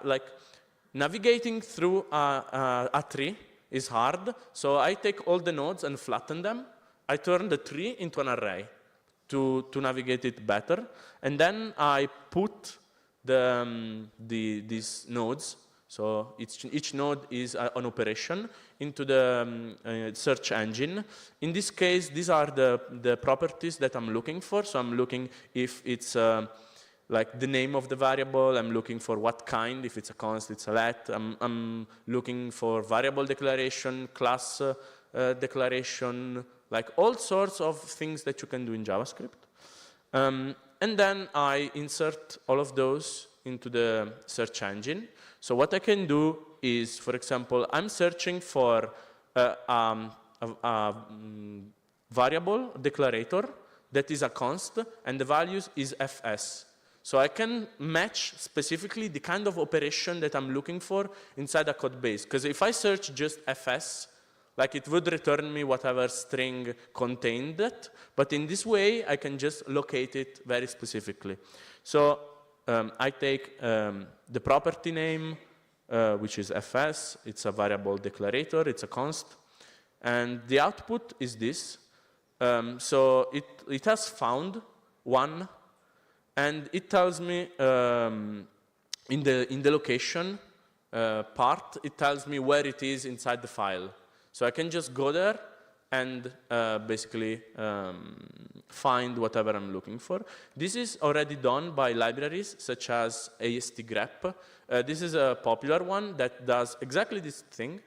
like navigating through a tree is hard, so I take all the nodes and flatten them. I turn the tree into an array to navigate it better, and then I put these nodes. So each node is an operation into the search engine. In this case, these are the properties that I'm looking for. So I'm looking if it's like the name of the variable. I'm looking for what kind, if it's a const, it's a let. I'm looking for variable declaration, class declaration, like all sorts of things that you can do in JavaScript. And then I insert all of those into the search engine. So what I can do is, for example, I'm searching for a variable declarator that is a const, and the value is fs. So I can match specifically the kind of operation that I'm looking for inside a code base. Because if I search just fs, like it would return me whatever string contained it. But in this way, I can just locate it very specifically. So I take the property name, which is fs. It's a variable declarator. It's a const. And the output is this. So it has found one. And it tells me in the location part, it tells me where it is inside the file. So I can just go there and basically find whatever I'm looking for. This is already done by libraries such as AST-grep. This is a popular one that does exactly this thing.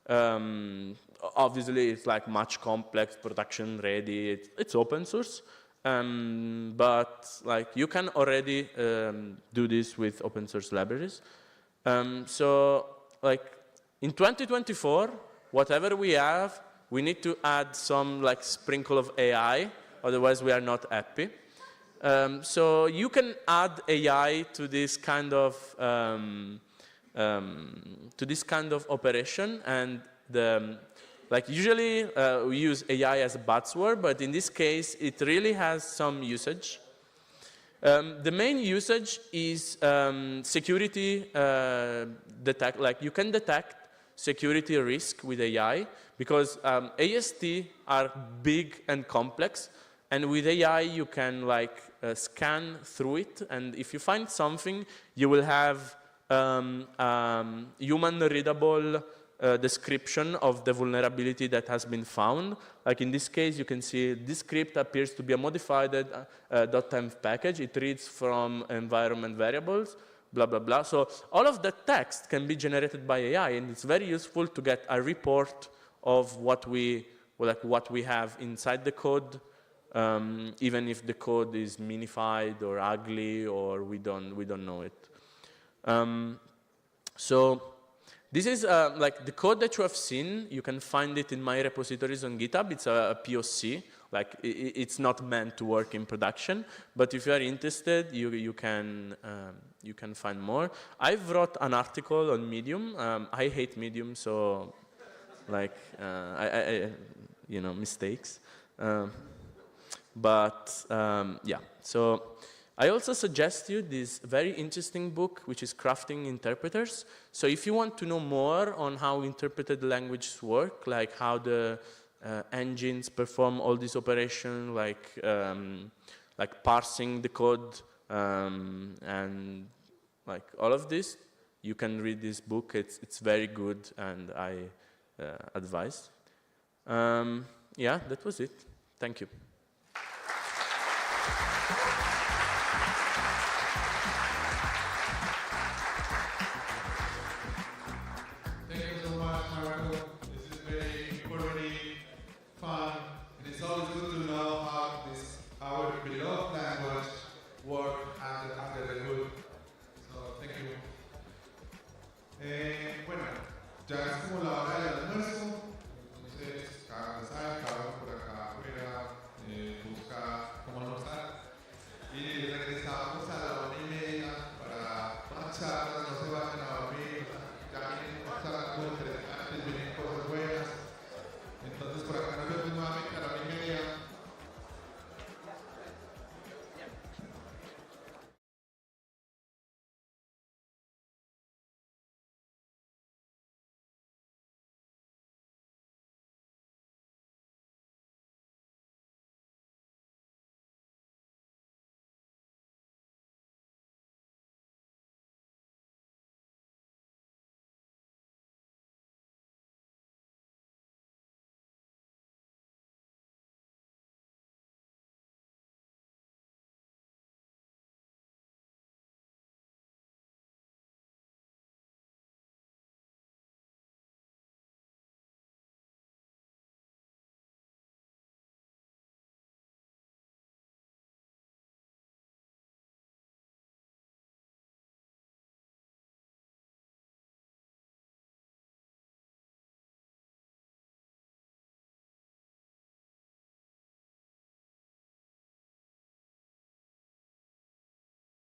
Obviously, it's like much complex, production ready. It's open source. But like you can already do this with open source libraries. So like in 2024, whatever we have, we need to add some like sprinkle of AI, otherwise we are not happy. So you can add AI to this kind of operation, and Like usually we use AI as a buzzword, but in this case it really has some usage. The main usage is security detect. Like you can detect security risk with AI because AST are big and complex, and with AI you can like scan through it, and if you find something, you will have human-readable description of the vulnerability that has been found. Like in this case, you can see this script appears to be a modified .env package. It reads from environment variables, blah, blah, blah. So all of that text can be generated by AI, and it's very useful to get a report of what we have inside the code, even if the code is minified or ugly or we don't know it. So this is like the code that you have seen. You can find it in my repositories on GitHub. It's a POC. Like it's not meant to work in production. But if you are interested, you can find more. I've wrote an article on Medium. I hate Medium, so like you know, mistakes. Yeah. So I also suggest you this very interesting book, which is Crafting Interpreters. So if you want to know more on how interpreted languages work, like how the engines perform all these operations, like parsing the code and like all of this, you can read this book. It's very good, and I advise. Yeah, that was it. Thank you.